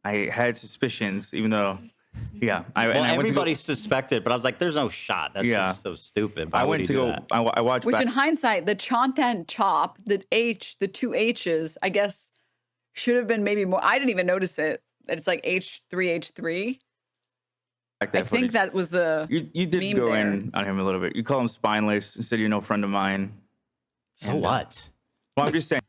I had suspicions, even though, yeah.
Everybody suspected, but I was like, "There's no shot. That's just so stupid." Why
I
would
went
he
to
do
go.
that?
I watched.
Which
back,
in hindsight, the and chop, the two H's, I guess, should have been maybe more. I didn't even notice it. That it's like H3H3. I think that was the
You did
meme
go
there.
in on him a little bit. You call him spineless and said you're no friend of mine.
So what?
Well, I'm just saying.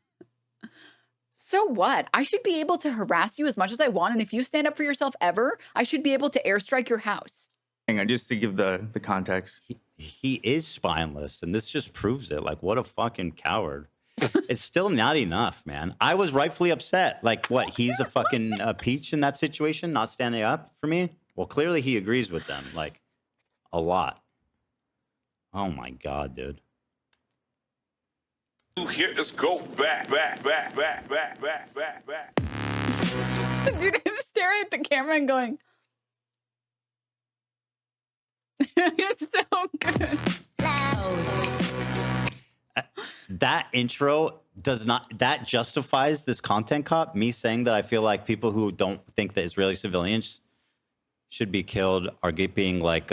So what? I should be able to harass you as much as I want, and if you stand up for yourself ever, I should be able to airstrike your house.
Hang on, just to give the context.
He is spineless, and this just proves it. Like, what a fucking coward. It's still not enough, man. I was rightfully upset. Like, what? He's a fucking peach in that situation, not standing up for me? Well, clearly he agrees with them, like, a lot. Oh, my God, dude.
Here is go back.
Dude, him staring at the camera and going, it's so good.
That intro that justifies this content cop, me saying that I feel like people who don't think that Israeli civilians should be killed are being like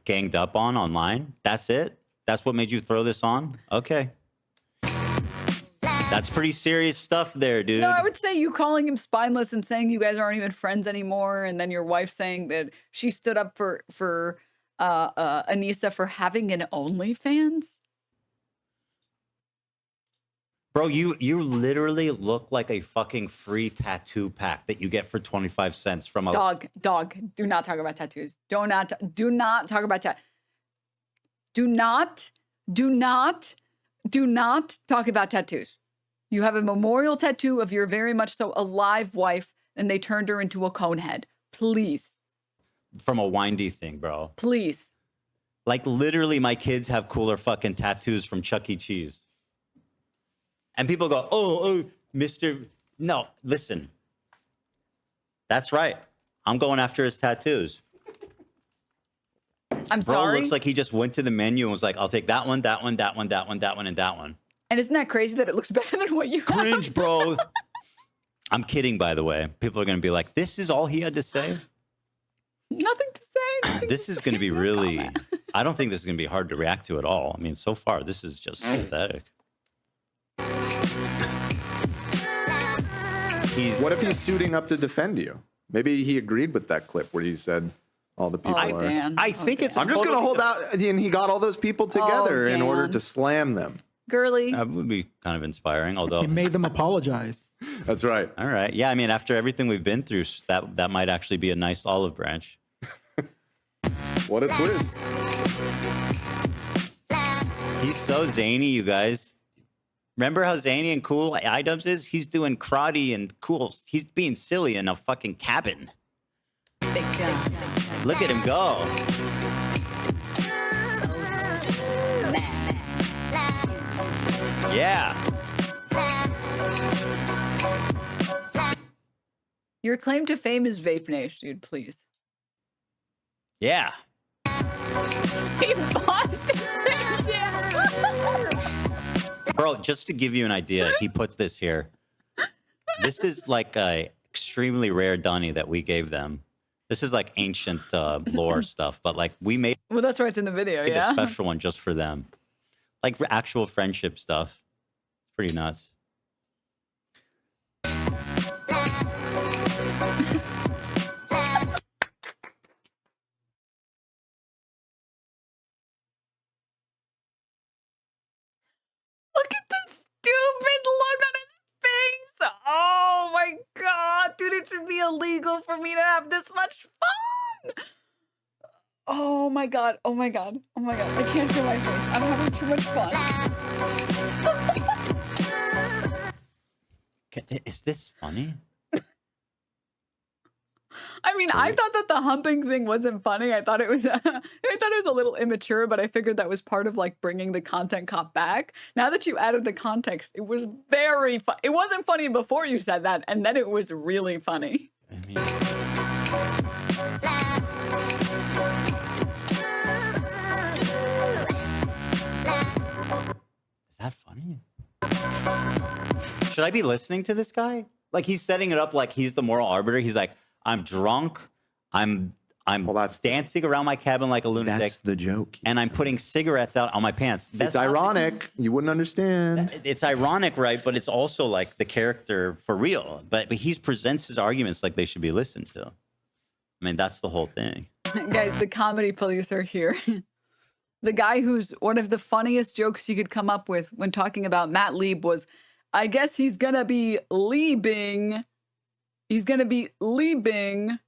ganged up on online. That's it? That's what made you throw this on? Okay. That's pretty serious stuff there, dude.
No, I would say you calling him spineless and saying you guys aren't even friends anymore, and then your wife saying that she stood up for Anissa for having an OnlyFans.
Bro, you literally look like a fucking free tattoo pack that you get for 25 cents from a
Dog, do not talk about tattoos. Do not talk about Do not talk about tattoos. You have a memorial tattoo of your very much so alive wife, and they turned her into a cone head. Please.
from a windy thing, bro.
Please.
Like literally my kids have cooler fucking tattoos from Chuck E. Cheese. And people go, oh, Mr. No, listen. That's right. I'm going after his tattoos.
I'm
Bro
sorry.
looks like he just went to the menu and was like, I'll take that one, that one, that one, that one, that one, and that one.
And isn't that crazy that it looks better than what you
Cringe,
have?
bro. I'm kidding, by the way. People are going to be like, this is all he had to say?
Nothing to say.
This is going to be really, I don't think this is going to be hard to react to at all. I mean, so far, this is just pathetic.
What if he's suiting up to defend you? Maybe he agreed with that clip where you said all the people are.
Dan.
I think it's.
I'm just going to hold out. And he got all those people together in order
Dan.
to slam them.
Girly.
That would be kind of inspiring, although.
He made them apologize.
That's right.
All right. Yeah, I mean, after everything we've been through, that might actually be a nice olive branch.
What a twist.
He's so zany, you guys. Remember how zany and cool iDubbbz is? He's doing karate and cool. He's being silly in a fucking cabin. Look at him go. Yeah.
Your claim to fame is Vape Nation, dude, please.
Yeah.
He paused to say yeah.
Bro, just to give you an idea, he puts this here. This is like a extremely rare dunny that we gave them. This is like ancient lore stuff, but like we made
Well, that's why it's in the video,
a
yeah?
special one just for them. Like actual friendship stuff. Pretty nuts.
dude, it should be illegal for me to have this much fun. Oh my god. Oh my god. Oh my god. I can't show my face. I'm having too much fun.
Is this funny?
I mean, I thought that the humping thing wasn't funny. I thought it was a little immature, but I figured that was part of like bringing the content cop back. Now that you added the context, it was very fun. It wasn't funny before you said that, and then it was really funny.
Is that funny? Should I be listening to this guy? Like he's setting it up like he's the moral arbiter. He's like, I'm drunk. I'm dancing around my cabin like a lunatic.
That's the joke.
And I'm putting cigarettes out on my pants.
It's ironic. You wouldn't understand.
It's ironic, right? But it's also like the character for real. But he presents his arguments like they should be listened to. I mean, that's the whole thing.
Guys, the comedy police are here. The guy who's one of the funniest jokes you could come up with when talking about Matt Lieb was, I guess he's gonna be leaving. He's gonna be leaving.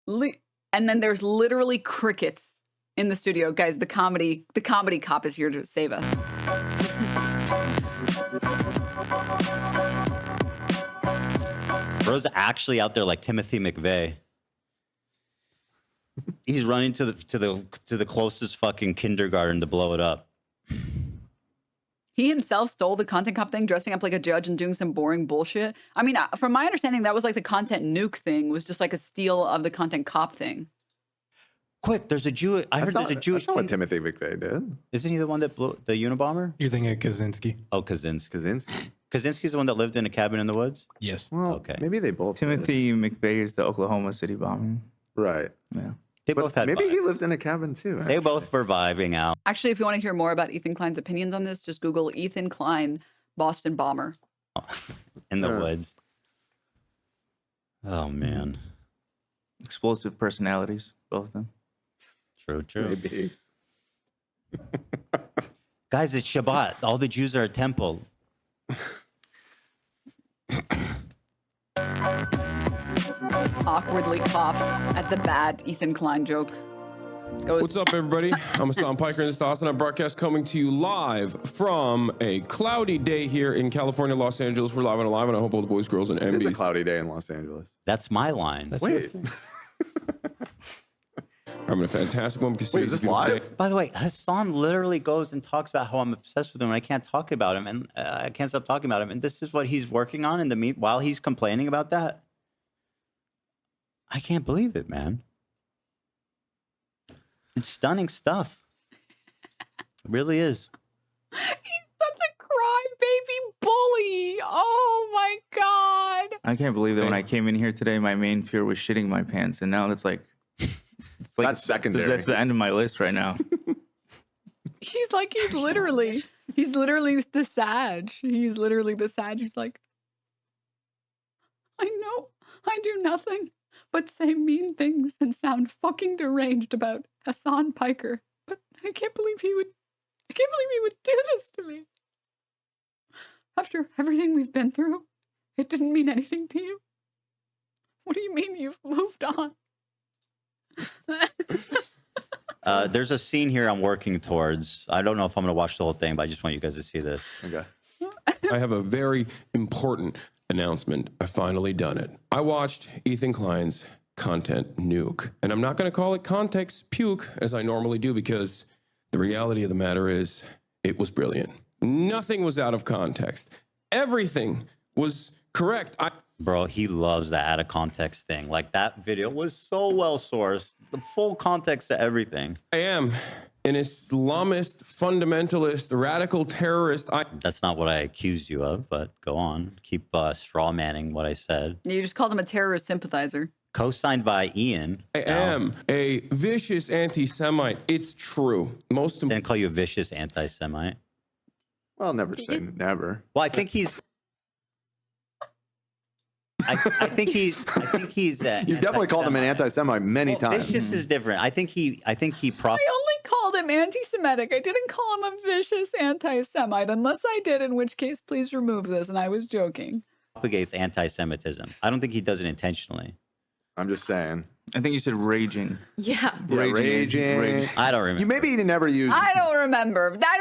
And then there's literally crickets in the studio. Guys, the comedy cop is here to save us.
Bro's actually out there like Timothy McVeigh. He's running to the closest fucking kindergarten to blow it up.
He himself stole the content cop thing, dressing up like a judge and doing some boring bullshit. I mean, from my understanding, that was like the content nuke thing was just like a steal of the content cop thing.
Quick, there's a Jew. I heard there's a Jewish.
That's not what Timothy McVeigh did.
Isn't he the one that blew the Unabomber?
You're thinking of Kaczynski.
Oh, Kaczynski. Kaczynski's the one that lived in a cabin in the woods?
Yes.
Well,
okay.
Maybe they both.
Timothy McVeigh is the Oklahoma City bombing.
Right.
Yeah.
They both had
maybe
vibes.
he lived in a cabin too.
They both were vibing out.
Actually, if you want to hear more about Ethan Klein's opinions on this, just Google Ethan Klein, Boston bomber.
In the woods. Oh, man.
Explosive personalities, both of them.
True, true.
Maybe.
Guys, it's Shabbat. All the Jews are at temple.
Awkwardly coughs at the bad Ethan Klein joke. Goes.
What's up, everybody? I'm Hassan Piker, and this is the Austin broadcast coming to you live from a cloudy day here in California, Los Angeles. We're live and alive, and I hope all the boys, girls, and
It's
MBs.
a cloudy day in Los Angeles.
That's my line.
Wait.
I'm in a fantastic one because
Wait, is this live?
By the way, Hassan literally goes and talks about how I'm obsessed with him and I can't talk about him, and I can't stop talking about him. And this is what he's working on in the while he's complaining about that. I can't believe it, man. It's stunning stuff. It really is.
He's such a crybaby bully. Oh my god.
I can't believe that when I came in here today, my main fear was shitting my pants, and now it's like
that's secondary.
That's the end of my list right now.
He's literally the Sag. He's literally the Sag. He's like, I know I do nothing but say mean things and sound fucking deranged about Hassan Piker, but I can't believe he would do this to me. After everything we've been through, it didn't mean anything to you. What do you mean you've moved on?
There's a scene here I'm working towards. I don't know if I'm going to watch the whole thing, but I just want you guys to see this.
Okay.
I have a very important announcement. I've finally done it. I watched Ethan Klein's content nuke, and I'm not going to call it context puke as I normally do, because the reality of the matter is it was brilliant. Nothing was out of context. Everything was correct.
Bro, he loves the out of context thing. Like, that video was so well sourced. The full context to everything.
I am an Islamist, fundamentalist, radical terrorist.
That's not what I accused you of, but go on. Keep straw manning what I said.
You just called him a terrorist sympathizer.
Co-signed by Ian.
I am a vicious anti-Semite. It's true.
Didn't call you a vicious anti-Semite.
Well, never say never.
Well, I think he's. I think he's.
You've definitely called him an anti-Semite many times.
Vicious is different. I think he.
I only called him anti-Semitic. I didn't call him a vicious anti-Semite, unless I did, in which case, please remove this. And I was joking.
propagates anti-Semitism. I don't think he does it intentionally.
I'm just saying.
I think you said raging.
Yeah.
Raging.
I don't remember.
You maybe never used.
I don't remember. I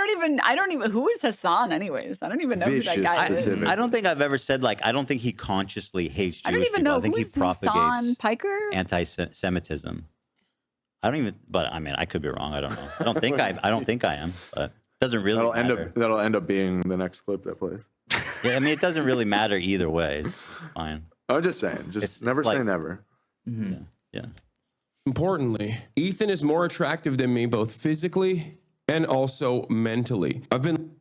don't even. Who is Hassan, anyways? I don't even know who that guy is.
I don't think I've ever said like. I don't think he consciously hates Jewish
I don't even
people.
know
I think
who
he
is Hassan
propagates
Piker.
anti-Semitism. I don't even. But I mean, I could be wrong. I don't know. I don't think I am. But it doesn't really matter.
That'll end up being the next clip that plays.
Yeah, I mean, it doesn't really matter either way. It's fine.
I'm just saying. Just never say never.
Mm-hmm. Yeah.
Importantly, Ethan is more attractive than me, both physically and also mentally. I've been.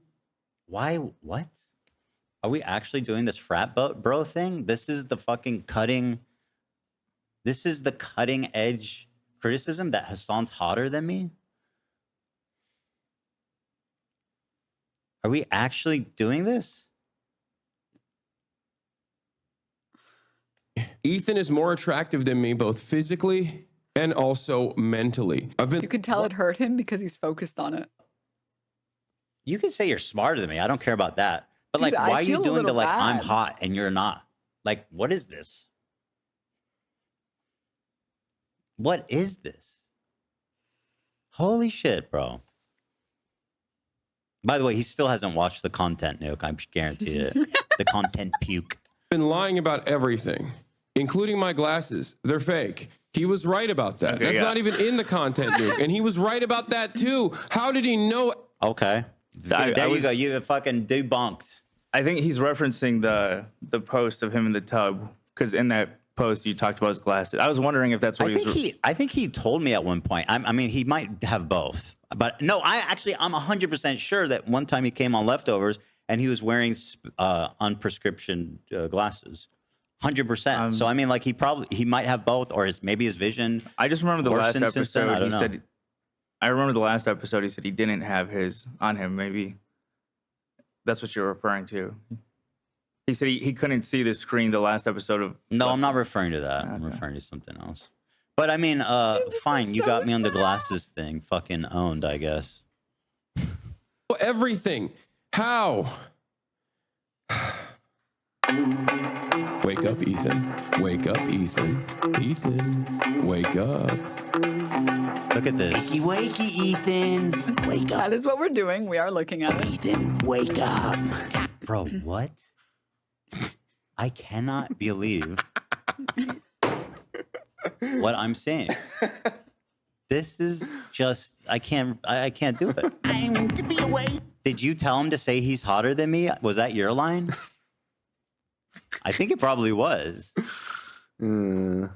Why? What? Are we actually doing this frat bro thing? This is the fucking cutting. This is the cutting edge criticism that Hassan's hotter than me. Are we actually doing this?
Ethan is more attractive than me, both physically and also mentally.
You could tell it hurt him because he's focused on it.
You can say you're smarter than me. I don't care about that. But
Dude,
like,
I
why are you
feel a
doing the
little
like, I'm
bad.
hot and you're not? Like, what is this? What is this? Holy shit, bro. By the way, he still hasn't watched the content, Nuke. I'm guaranteed it. The content puke.
Been lying about everything, including my glasses. They're fake. He was right about that.
Okay,
That's
yeah.
not even in the content, Nuke. And he was right about that too. How did he know?
Okay. There you go. You fucking debunked.
I think he's referencing the post of him in the tub because in that post you talked about his glasses. I was wondering if that's what
I think he told me at one point. I mean, he might have both, but no. I'm 100% sure that one time he came on Leftovers and he was wearing unprescription glasses. 100%. So I mean, like he might have both, or maybe his vision.
I just remember the last
since then,
episode.
I don't know.
Said. I remember the last episode. He said he didn't have his on him. Maybe that's what you're referring to. He said he couldn't see the screen the last episode of.
No, I'm not referring to that. I'm referring to something else. But I mean, fine. You got me on the glasses thing. Fucking owned, I guess.
Everything. How? Wake up, Ethan. Wake up, Ethan. Ethan, wake up.
Look at this.
Wakey, wakey, Ethan. Wake up.
That is what we're doing. We are looking at it.
Ethan, wake up.
Bro, what? I cannot believe what I'm seeing. This is just I can't do it.
I'm to be awake.
Did you tell him to say he's hotter than me? Was that your line? I think it probably was.
I'm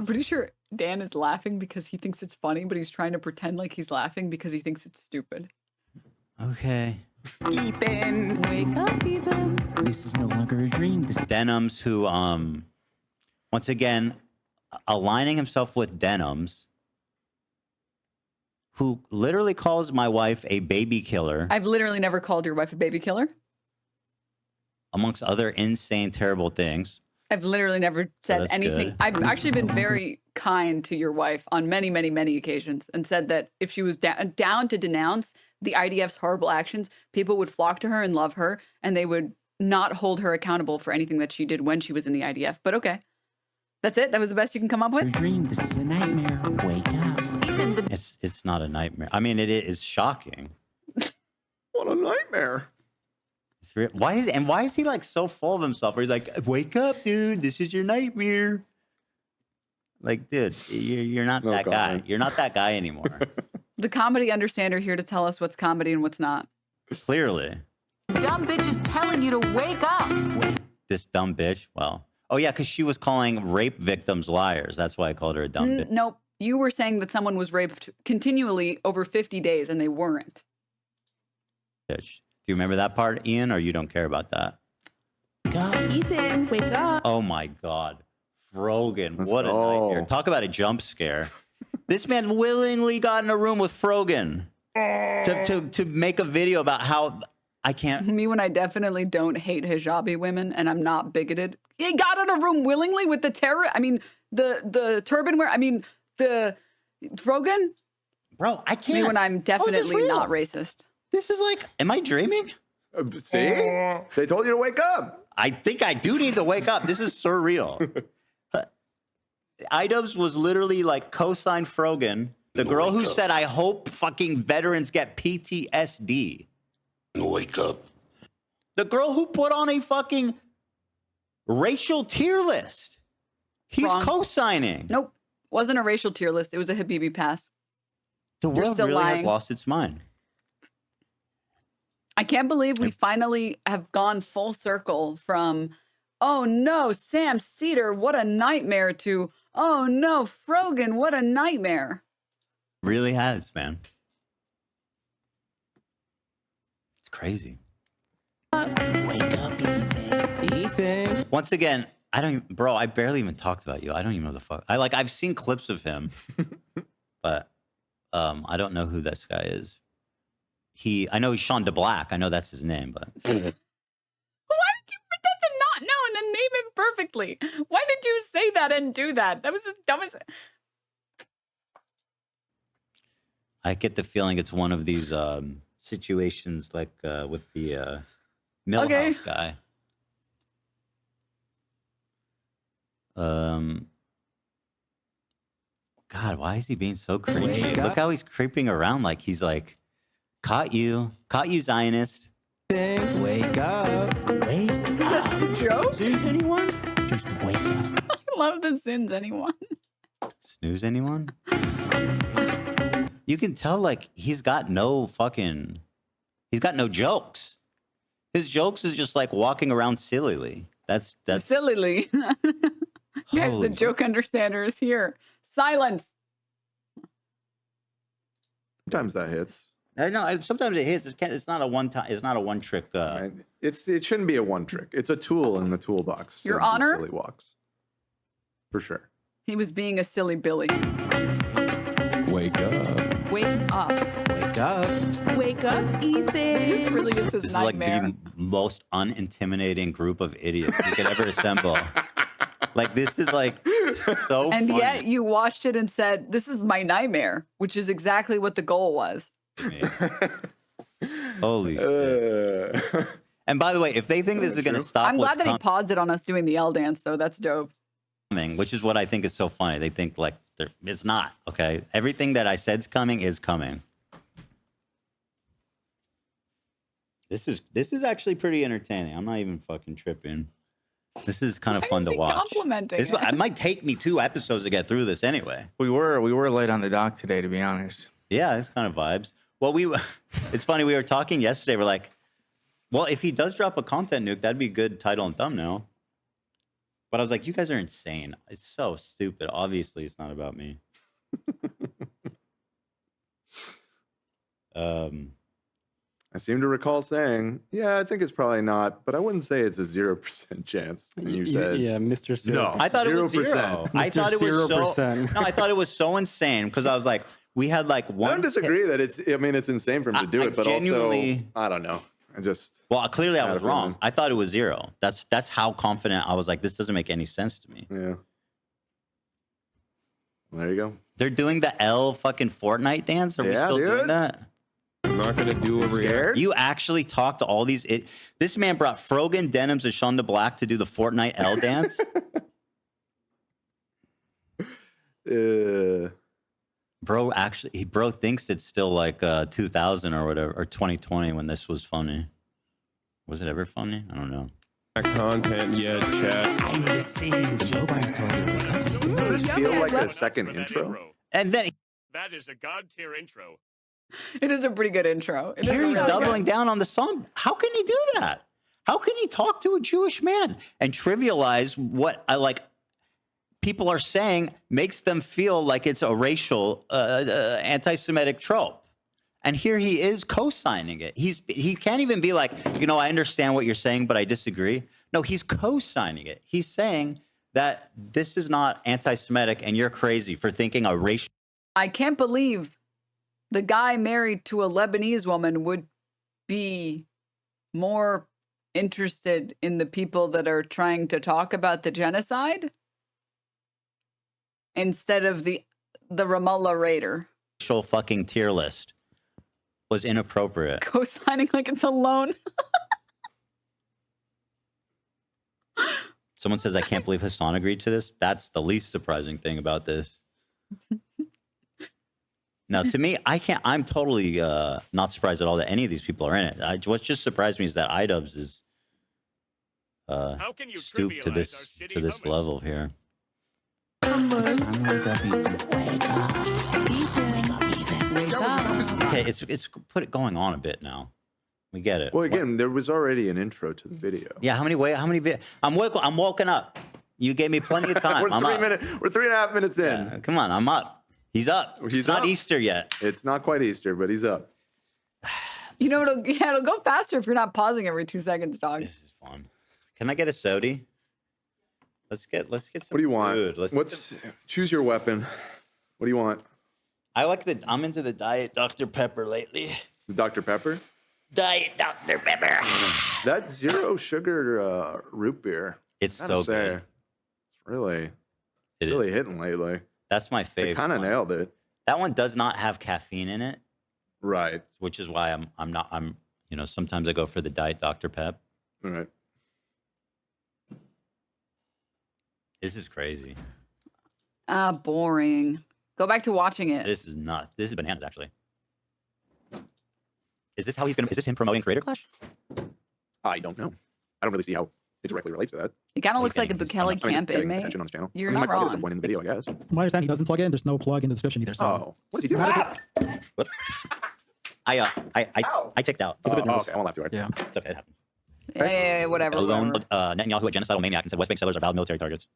pretty sure Dan is laughing because he thinks it's funny, but he's trying to pretend like he's laughing because he thinks it's stupid.
Okay.
Ethan.
Wake up, Ethan.
This is no longer a dream. This is
Denims, who once again aligning himself with Denims, who literally calls my wife a baby killer,
I've literally never called your wife a baby killer.
amongst other insane, terrible things.
I've literally never said
that's
anything.
good.
I've actually been very kind to your wife on many, many, many occasions and said that if she was down to denounce the IDF's horrible actions, people would flock to her and love her, and they would not hold her accountable for anything that she did when she was in the IDF. But okay. That's it? That was the best you can come up with?
dream. This is a nightmare. Wake up.
It's not a nightmare. I mean, it is shocking.
What a nightmare.
It's real. Why is he like so full of himself? Where he's like, "Wake up, dude! This is your nightmare." Like, dude, you're not that guy. You're not that guy anymore.
The comedy understander here to tell us what's comedy and what's not.
Clearly,
Dumb bitch is telling you to wake up.
this dumb bitch. Well, oh yeah, because she was calling rape victims liars. That's why I called her a dumb bitch.
Nope. You were saying that someone was raped continually over 50 days and they weren't.
Do you remember that part, Ian, or you don't care about that?
Ethan, wake up.
Oh my God, Frogan! What a nightmare! Talk about a jump scare. This man willingly got in a room with Frogan to make a video about how I can't.
Me when I definitely don't hate hijabi women and I'm not bigoted. He got in a room willingly with the terror. I mean, the turban wear. I mean, the Frogan.
Bro, I can't.
Me when I'm definitely
real?
not racist.
This is like, am I dreaming?
See? They told you to wake up.
I think I do need to wake up. This is surreal. iDubbbz was literally like co-signed Frogan, the girl who said, I hope fucking veterans get PTSD.
Wake up.
The girl who put on a fucking racial tier list. He's
Wrong.
co-signing.
Nope. Wasn't a racial tier list. It was a Habibi pass.
The
You're
world
still
really has
lying.
lost its mind.
I can't believe we finally have gone full circle from, oh no, Sam Cedar, what a nightmare, to, oh no, Frogan, what a nightmare.
Really has, man. It's crazy.
Wake up, Ethan. Ethan.
Once again, bro, I barely even talked about you. I don't even know the fuck. I've seen clips of him, but I don't know who this guy is. I know he's Sean DeBlack. I know that's his name, but.
Why did you pretend to not know and then name him perfectly? Why did you say that and do that? That was as dumb as...
I get the feeling it's one of these situations like with the Millhouse guy. God, why is he being so creepy? Look how he's creeping around like he's like, caught you, Zionist.
Wake up. Wake up.
Is that a joke?
Snooze anyone? Just wake up.
I love the sins, anyone.
Snooze anyone? You can tell like he's got no jokes. His jokes is just like walking around sillily. That's
Sillily. Guys,
Holy
the joke understander is here. Silence.
Sometimes that hits.
No, sometimes it hits. It's not a one time. It's not a one trick.
Right. It shouldn't be a one trick. It's a tool in the toolbox.
Your
to do
Honor?
silly walks. For sure.
He was being a silly Billy.
Wake up.
Wake up.
Wake up.
Wake up, Ethan.
This really is his
This
nightmare.
is like the most unintimidating group of idiots you could ever assemble. Like this is like so
And
funny.
yet you watched it and said, this is my nightmare, which is exactly what the goal was.
Holy shit. And by the way, if they think this is going to stop
I'm
what's
glad that he paused it on us doing the L dance, though. That's dope.
coming, which is what I think is so funny. They think like it's not, okay? Everything that I said's coming is coming. This is actually pretty entertaining. I'm not even fucking tripping. This is kind of fun to watch.
Complimenting
This, it might take me 2 episodes to get through this anyway.
We were late on the dock today, to be honest.
Yeah, it's kind of vibes. Well, it's funny. We were talking yesterday. We're like, well, if he does drop a content nuke, that'd be a good title and thumbnail. But I was like, you guys are insane. It's so stupid. Obviously, it's not about me.
I seem to recall saying, yeah, I think it's probably not, but I wouldn't say it's a 0% chance. And you said,
yeah, Mr. 0%.
No,
I thought it was 0.
0%.
I thought it was
0%.
No, I thought it was so insane because I was like, we had like one.
I don't disagree that it's insane for him to do it, but
genuinely,
also, I don't know.
Well, clearly I was
opinion.
wrong. I thought it was 0. That's how confident I was. Like, this doesn't make any sense to me.
Yeah. Well, there you go.
They're doing the L fucking Fortnite dance. Are we still doing that?
I'm not gonna do over here.
You actually talked to all these. This man brought Frogan, Denims, and Sean DeBlack to do the Fortnite L dance. Bro thinks it's still like 2000 or whatever, or 2020 when this was funny. Was it ever funny? I don't know.
Content yet, chat.
I'm the same. Nobody's told me.
Doesn't this feel like a second intro?
And then
that is a god tier intro.
It is a pretty good intro. It is
here he's
really
doubling
good.
down on the song. How can he do that? How can he talk to a Jewish man and trivialize what people are saying makes them feel like it's a racial anti-Semitic trope? And here he is co-signing it. He can't even be like, I understand what you're saying, but I disagree. No, he's co-signing it. He's saying that this is not anti-Semitic and you're crazy for thinking a racial.
I can't believe the guy married to a Lebanese woman would be more interested in the people that are trying to talk about the genocide instead of the Ramallah raider.
Racial fucking tier list was inappropriate.
Co-signing like it's a loan.
Someone says, I can't believe Hassan agreed to this. That's the least surprising thing about this. Now, to me, I'm totally not surprised at all that any of these people are in it. What just surprised me is that iDubbbz is stooped to this level here. Okay, it's going on a bit now. We get it.
Well, again, there was already an intro to the video.
Yeah, how many? I'm woken up. You gave me plenty of time.
We're 3.5 minutes in.
Yeah, come on, I'm up. He's up. It's not Easter yet.
It's not quite Easter, but he's up.
You know, it'll go faster if you're not pausing every 2 seconds, dog.
This is fun. Can I get a sody? Let's get some.
What do you want?
Food.
Choose your weapon. What do you want?
I'm into the Diet Dr. Pepper lately.
The Dr. Pepper?
Diet Dr. Pepper.
That zero sugar root beer.
It's so good.
It's really hitting lately.
That's my favorite.
They kind of nailed it.
That one does not have caffeine in it.
Right.
Which is why sometimes I go for the Diet Dr. Pep.
All right.
This is crazy.
Boring. Go back to watching it.
This is nuts. This is bananas, actually. Is this him promoting Creator Clash?
I don't know. I don't really see how it directly relates to that.
It kind of looks like a Kelly Camp inmate.
On his channel.
You're not wrong.
At some point in the video, I guess.
My understanding, he doesn't plug in. There's no plug in the description either. So.
Oh, what did he do?
I ticked out.
Okay, I won't laugh too hard.
Yeah.
It's okay, it happened.
Yeah, whatever.
Alone, Netanyahu, a genocidal maniac, and said West Bank settlers are valid military targets.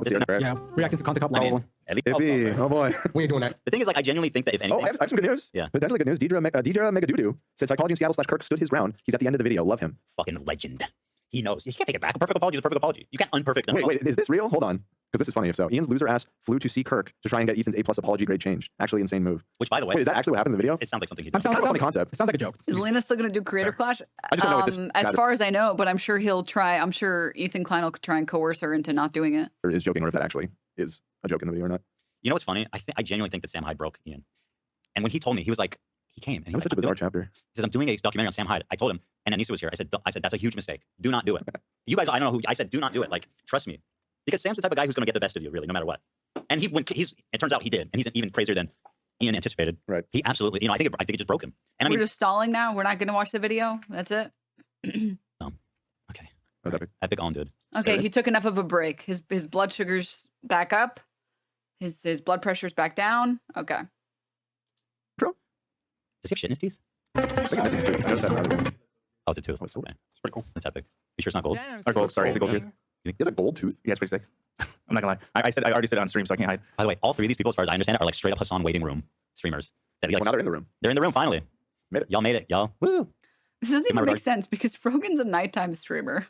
Yeah, reacting to content cop.
Oh boy,
we ain't doing that.
The thing is, like, I genuinely think that if anything,
I have some good news.
Yeah,
potentially good news. Deidre Megadoodoo said psychology in Seattle / Kirk stood his ground. He's at the end of the video. Love him.
Fucking legend. He knows. He can't take it back. A perfect apology is a perfect apology. You can't unperfect an apology.
Wait, is this real? Hold on. Because this is funny if so. Ian's loser ass flew to see Kirk to try and get Ethan's A+ apology grade changed. Actually, insane move.
Which, by the way,
wait, is that actually what happened in the video?
It sounds like something he
does. Sounds like a concept.
It sounds like a joke.
Is Lena still going to do Creator Clash?
I just don't know what this
as far as I know, but I'm sure he'll try. I'm sure Ethan Klein will try and coerce her into not doing it.
Or is joking, or if that actually is a joke in the video or not.
You know what's funny? I genuinely think that Sam Hyde broke Ian. And when he told me, he was like, he came. And he was
such a bizarre chapter.
He says, I'm doing a documentary on Sam Hyde. I told him, and Anissa was here. I said, that's a huge mistake. Do not do it. You guys, I don't know who. I said, do not do it. Like, trust me, because Sam's the type of guy who's going to get the best of you, really, no matter what. And it turns out he did, and he's even crazier than Ian anticipated.
Right.
He absolutely, I think it just broke him. And
We're just stalling now. We're not going to watch the video. That's it.
Okay.
That was epic.
Epic on, dude.
Okay, he took enough of a break. His blood sugar's back up. His blood pressure's back down. Okay.
Does he have shit in his teeth? Oh, it's a tooth.
It's
okay.
pretty cool.
That's epic. You sure it's not gold?
Gold. Sorry, it's a gold tooth.
He has a gold tooth?
Yeah, it's pretty sick. I'm not gonna lie. I already said it on stream, so I can't hide.
By the way, all three of these people, as far as I understand it, are like straight up Hassan waiting room streamers. That
Well, now they're in the room.
They're in the room finally.
Made it.
Y'all made it. Y'all. Woo.
This doesn't even make sense because Frogan's a nighttime streamer.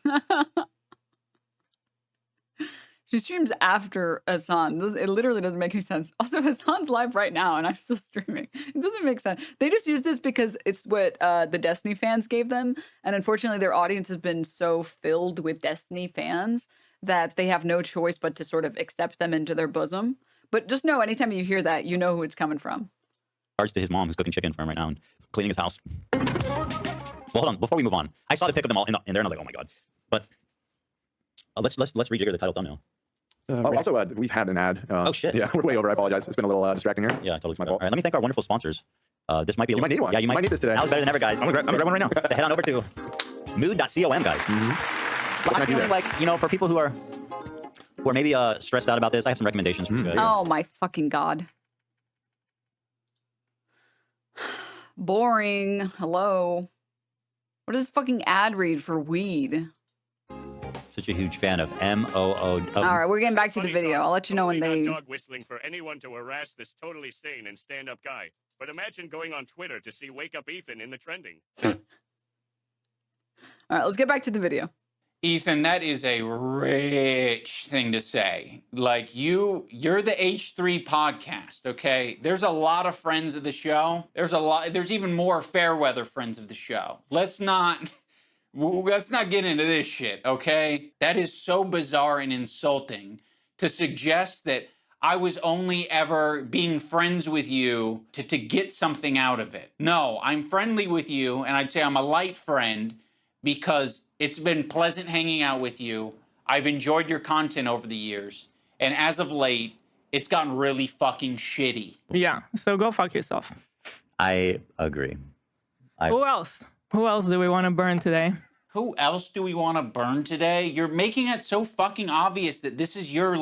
She streams after Hassan. It literally doesn't make any sense. Also, Hassan's live right now, and I'm still streaming. It doesn't make sense. They just use this because it's what the Destiny fans gave them. And unfortunately, their audience has been so filled with Destiny fans that they have no choice but to sort of accept them into their bosom. But just know, anytime you hear that, you know who it's coming from.
Regards to his mom, who's cooking chicken for him right now and cleaning his house. Well, hold on. Before we move on, I saw the pic of them all in there, and I was like, oh my god. But let's rejigger the title thumbnail.
Also, we've had an ad.
Oh shit!
Yeah, we're way over. I apologize. It's been a little distracting here.
Yeah, totally. My fault. All right, let me thank our wonderful sponsors. This might be.
You might need one.
Yeah, you might
need this today.
That was better than ever, guys.
I'm gonna grab one right now.
Head on over to mood.com, guys. I'm feeling like, for people who are maybe stressed out about this, I have some recommendations for you guys.
Oh my fucking god. Boring. Hello. What does this fucking ad read for weed?
Such a huge fan of MOO.
All right, we're getting back to the video. I'll let you know when they.
Dog whistling for anyone to harass this totally sane and stand-up guy. But imagine going on Twitter to see "Wake Up Ethan" in the trending.
All right, let's get back to the video.
Ethan, that is a rich thing to say. Like, you're the H3 podcast, okay? There's a lot of friends of the show. There's even more fair weather friends of the show. Let's not get into this shit, okay? That is so bizarre and insulting to suggest that I was only ever being friends with you to get something out of it. No, I'm friendly with you, and I'd say I'm a light friend, because it's been pleasant hanging out with you. I've enjoyed your content over the years. And as of late, it's gotten really fucking shitty.
Yeah, so go fuck yourself.
I agree.
Who else? Who else do we want to burn today?
Who else do we want to burn today? You're making it so fucking obvious that this is your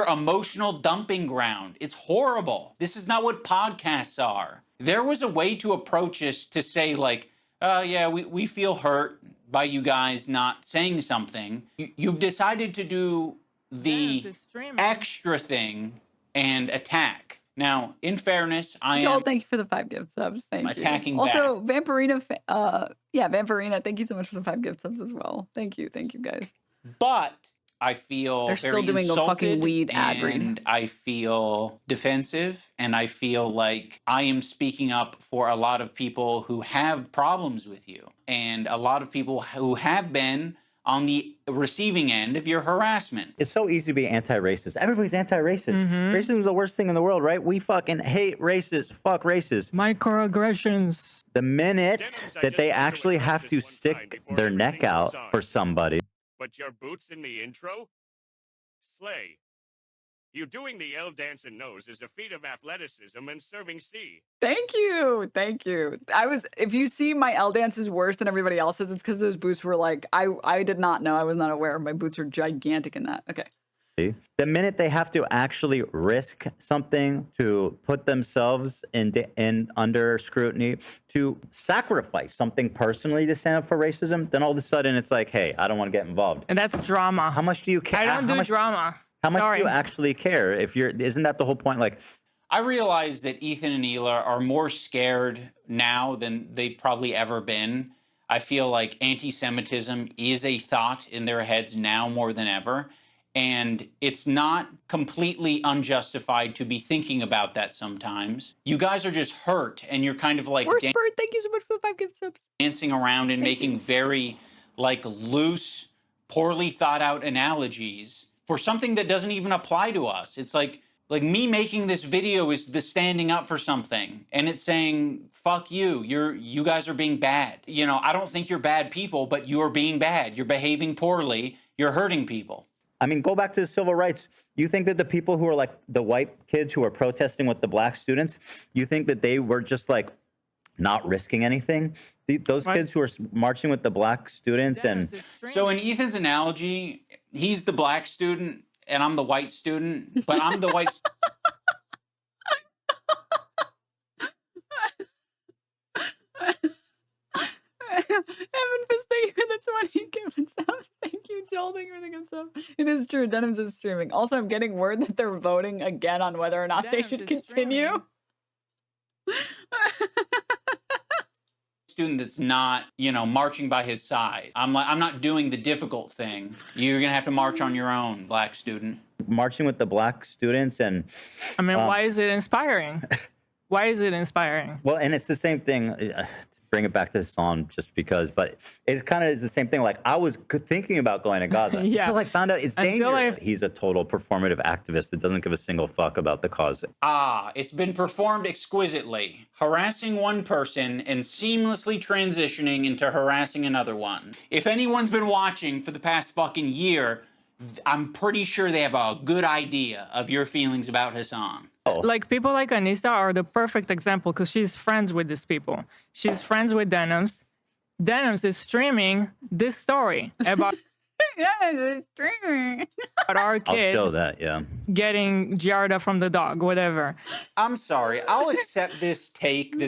emotional dumping ground. It's horrible. This is not what podcasts are. There was a way to approach this to say like, yeah, we feel hurt by you guys not saying something. You've decided to do the extra thing and attack. Now, in fairness,
Joel, thank you for the 5 gift subs. Thank you.
Attacking
also, Vampirina, Vampirina, thank you so much for the 5 gift subs as well. Thank you guys.
But I feel
they're still doing a fucking weed ad read.
And I feel defensive, and I feel like I am speaking up for a lot of people who have problems with you, and a lot of people who have been on the receiving end of your harassment.
It's so easy to be anti-racist. Everybody's anti-racist. Racism is the worst thing in the world, right? We fucking hate racists. Fuck racists.
Microaggressions.
The minute that they actually have to stick their neck out for somebody.
But your boots in the intro? Slay. You doing the L dance and nose is a feat of athleticism and serving C.
Thank you. If you see my L dance is worse than everybody else's, it's because those boots were like, I did not know. I was not aware. My boots are gigantic in that. Okay.
The minute they have to actually risk something to put themselves in under scrutiny, to sacrifice something personally to stand up for racism, then all of a sudden it's like, hey, I don't want to get involved.
And that's drama.
How much do you care?
I don't do drama.
How much do you actually care? Isn't that the whole point? Like,
I realize that Ethan and Hila are more scared now than they've probably ever been. I feel like anti-Semitism is a thought in their heads now more than ever. And it's not completely unjustified to be thinking about that sometimes. You guys are just hurt, and you're kind of like
Bird, thank you so much for the 5 gift subs.
Dancing around and making very like loose, poorly thought out analogies for something that doesn't even apply to us. It's like me making this video is the standing up for something, and it's saying, fuck you, you guys are being bad. You know, I don't think you're bad people, but you're being bad. You're behaving poorly. You're hurting people.
I mean, go back to the civil rights. You think that the people who are like the white kids who are protesting with the black students, you think that they were just like not risking anything? Those kids who are marching with the black students
So in Ethan's analogy, he's the black student and I'm the white student, but I'm the white
Evan Fist, thank you for the 20 gift subs. Thank you, Joel. Thank you for the gift sub. It is true. Denims is streaming. Also, I'm getting word that they're voting again on whether or not they should continue.
Student that's not, marching by his side. I'm not doing the difficult thing. You're gonna have to march on your own, black student.
Marching with the black students and
I mean, why is it inspiring? Why is it inspiring?
Well, and it's the same thing. To bring it back to the song just because, but it kind of is the same thing. Like I was thinking about going to Gaza until I found out it's dangerous. He's a total performative activist that doesn't give a single fuck about the cause.
It's been performed exquisitely. Harassing one person and seamlessly transitioning into harassing another one. If anyone's been watching for the past fucking year, I'm pretty sure they have a good idea of your feelings about Hassan.
Like people like Anissa are the perfect example because she's friends with these people. She's friends with Denims. Denims is streaming this story about
it's streaming.
Our kid.
I'll show that, yeah.
Getting Giarda from the dog, whatever.
I'm sorry. I'll accept this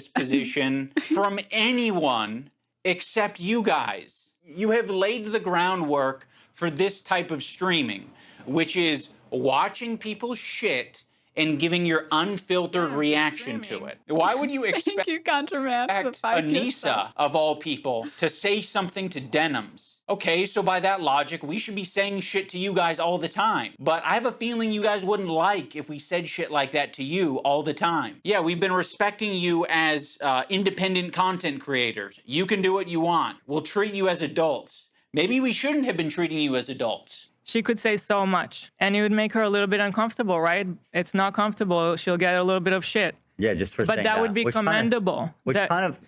position from anyone except you guys. You have laid the groundwork for this type of streaming, which is watching people's shit and giving your unfiltered reaction to it. Why would you expect Anissa, of all people, to say something to Denims? Okay, so by that logic, we should be saying shit to you guys all the time. But I have a feeling you guys wouldn't like if we said shit like that to you all the time. Yeah, we've been respecting you as independent content creators. You can do what you want. We'll treat you as adults. Maybe we shouldn't have been treating you as adults.
She could say so much, and it would make her a little bit uncomfortable, right? It's not comfortable. She'll get a little bit of shit.
Yeah, just for
but
saying
that would be commendable.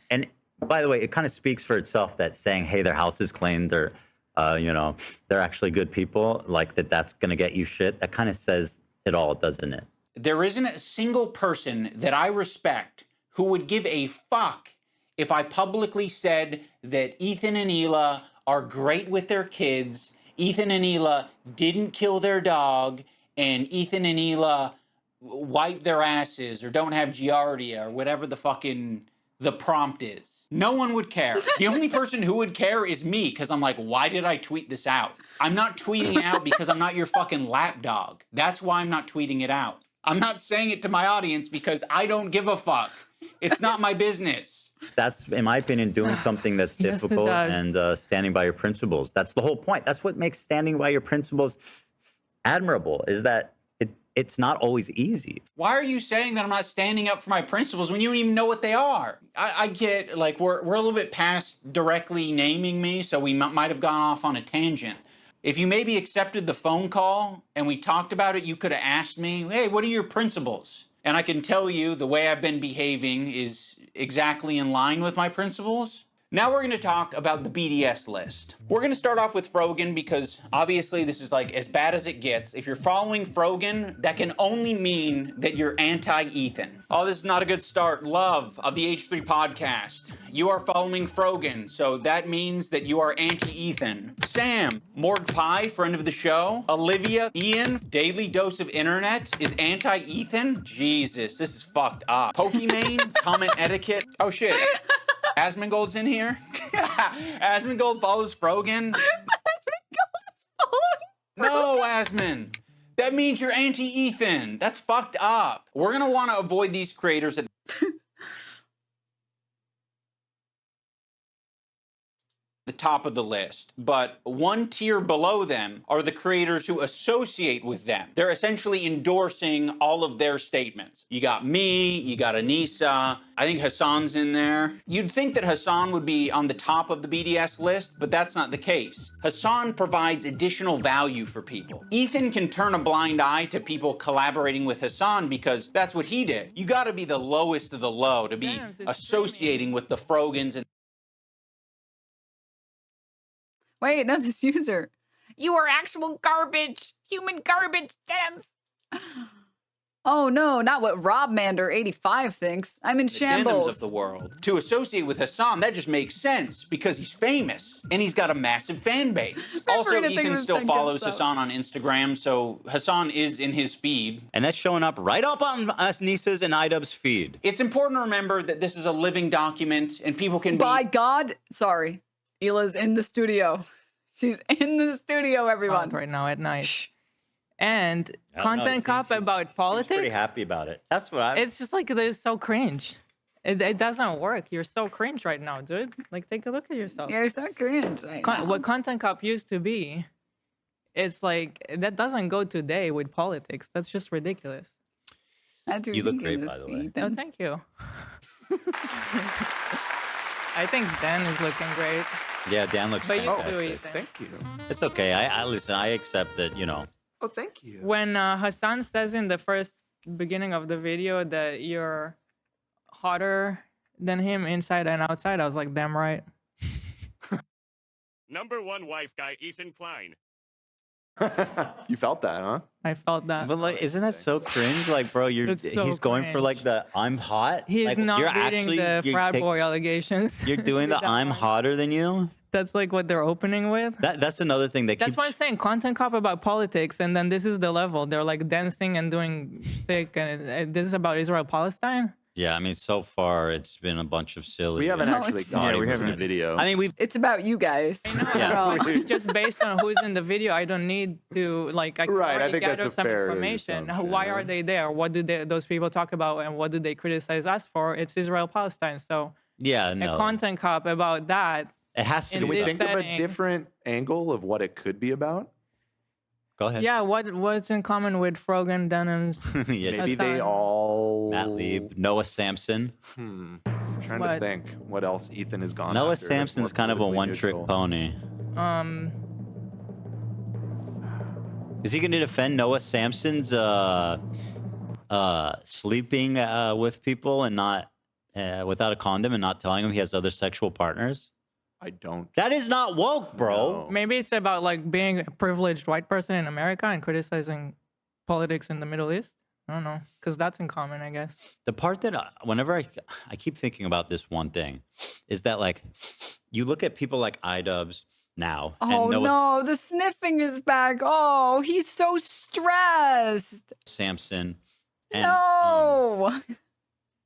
And By the way, it kind of speaks for itself that saying, hey, their house is clean, they're, you know, they're actually good people, like that's going to get you shit. That kind of says it all, doesn't it?
There isn't a single person that I respect who would give a fuck if I publicly said that Ethan and Hila are great with their kids, Ethan and Hila didn't kill their dog, and Ethan and Hila wipe their asses or don't have giardia or whatever the prompt is. No one would care. The only person who would care is me, because I'm like, why did I tweet this out? I'm not tweeting it out because I'm not your fucking lapdog. That's why I'm not tweeting it out. I'm not saying it to my audience because I don't give a fuck. It's not my business.
That's, in my opinion, doing something that's
Yes, it
difficult
does.
and standing by your principles. That's the whole point. That's what makes standing by your principles admirable, is that it's not always easy.
Why are you saying that I'm not standing up for my principles when you don't even know what they are? I get, like, we're a little bit past directly naming me, so we might have gone off on a tangent. If you maybe accepted the phone call and we talked about it, you could have asked me, hey, what are your principles? And I can tell you the way I've been behaving is exactly in line with my principles. Now we're going to talk about the BDS list. We're going to start off with Frogan because obviously this is like as bad as it gets. If you're following Frogan, that can only mean that you're anti-Ethan. Oh, this is not a good start. Love of the H3 podcast. You are following Frogan, so that means that you are anti-Ethan. Sam, Morg Pie, friend of the show. Olivia, Ian, Daily Dose of Internet is anti-Ethan. Jesus, this is fucked up. Pokimane, comment etiquette. Oh shit. Asmongold's in here. Asmongold follows Frogan. No, Asmon. That means you're anti-Ethan. That's fucked up. We're going to want to avoid these creators at the top of the list, but one tier below them are the creators who associate with them. They're essentially endorsing all of their statements. You got me, you got Anissa, I think Hassan's in there. You'd think that Hassan would be on the top of the BDS list, but that's not the case. Hassan provides additional value for people. Ethan can turn a blind eye to people collaborating with Hassan because that's what he did. You gotta be the lowest of the low to be associating with the Frogans and
Wait, no, this user. You are actual garbage. Human garbage, Denims. Oh no, not what RobMander85 thinks. I'm in
the
shambles.
Denims of the world. To associate with Hassan, that just makes sense because he's famous and he's got a massive fan base. Also, Ethan still follows Hassan on Instagram, so Hassan is in his feed.
And that's showing up right up on Anissa's and iDubbbz's feed.
It's important to remember that this is a living document and people can
By God, sorry. Hila's in the studio. She's in the studio, everyone.
Right now at night. And content cop about politics.
Pretty happy about it. That's what I.
It's just like it's so cringe. It doesn't work. You're so cringe right now, dude. Like, take a look at yourself.
You're so cringe right now.
What content cop used to be, it's like that doesn't go today with politics. That's just ridiculous.
You look great, by the way.
Oh, thank you. I think Dan is looking great.
Yeah, Dan looks
But you
fantastic.
do, Ethan.
Thank you.
It's okay. I listen. I accept that. You know.
Oh, thank you.
When Hassan says in the first beginning of the video that you're hotter than him inside and outside, I was like, damn right.
Number one wife guy, Ethan Klein.
You felt that, huh?
I felt that.
But like, isn't that so cringe? Like, bro,
It's so
he's going for like the I'm hot.
He's
like,
not
you're
beating the frat boy allegations.
You're doing the I'm hotter than you.
That's like what they're opening with.
That's another thing that
That's
keeps.
why I'm saying content cop about politics, and then this is the level. They're like dancing and doing thick, and this is about Israel-Palestine.
Yeah, I mean, so far it's been a bunch of silly.
We haven't actually
it's
got
not.
we haven't a video.
I mean,
It's about you guys.
Yeah.
Just based on who's in the video, I don't need to like. I can
Right, I
already
think that's
gather
a
some
fair
information.
assumption,
Why
yeah.
are they there? What do those people talk about, and what do they criticize us for? It's Israel-Palestine. So
Yeah,
a
no.
content cop about that.
It has to
in
be.
Can we
this
think of a
setting.
different angle of what it could be about?
Go ahead.
Yeah, what's in common with Frogan, Denims?
Yeah.
Maybe they
Hassan.
all.
Matt Lieb, Noah Sampson.
I'm trying
What?
to think what else Ethan has gone.
Noah
after that's
Sampson's
more
kind of a
politically
one-trick
neutral.
pony. Is he going to defend Noah Sampson's sleeping with people and not without a condom and not telling him he has other sexual partners?
I don't.
That is not woke, bro.
Maybe it's about like being a privileged white person in America and criticizing politics in the Middle East. I don't know, because that's in common, I guess.
The part that whenever I keep thinking about this one thing is that like you look at people like iDubbbz now.
Oh
and
no, the sniffing is back. Oh, he's so stressed.
Samson. And,
No.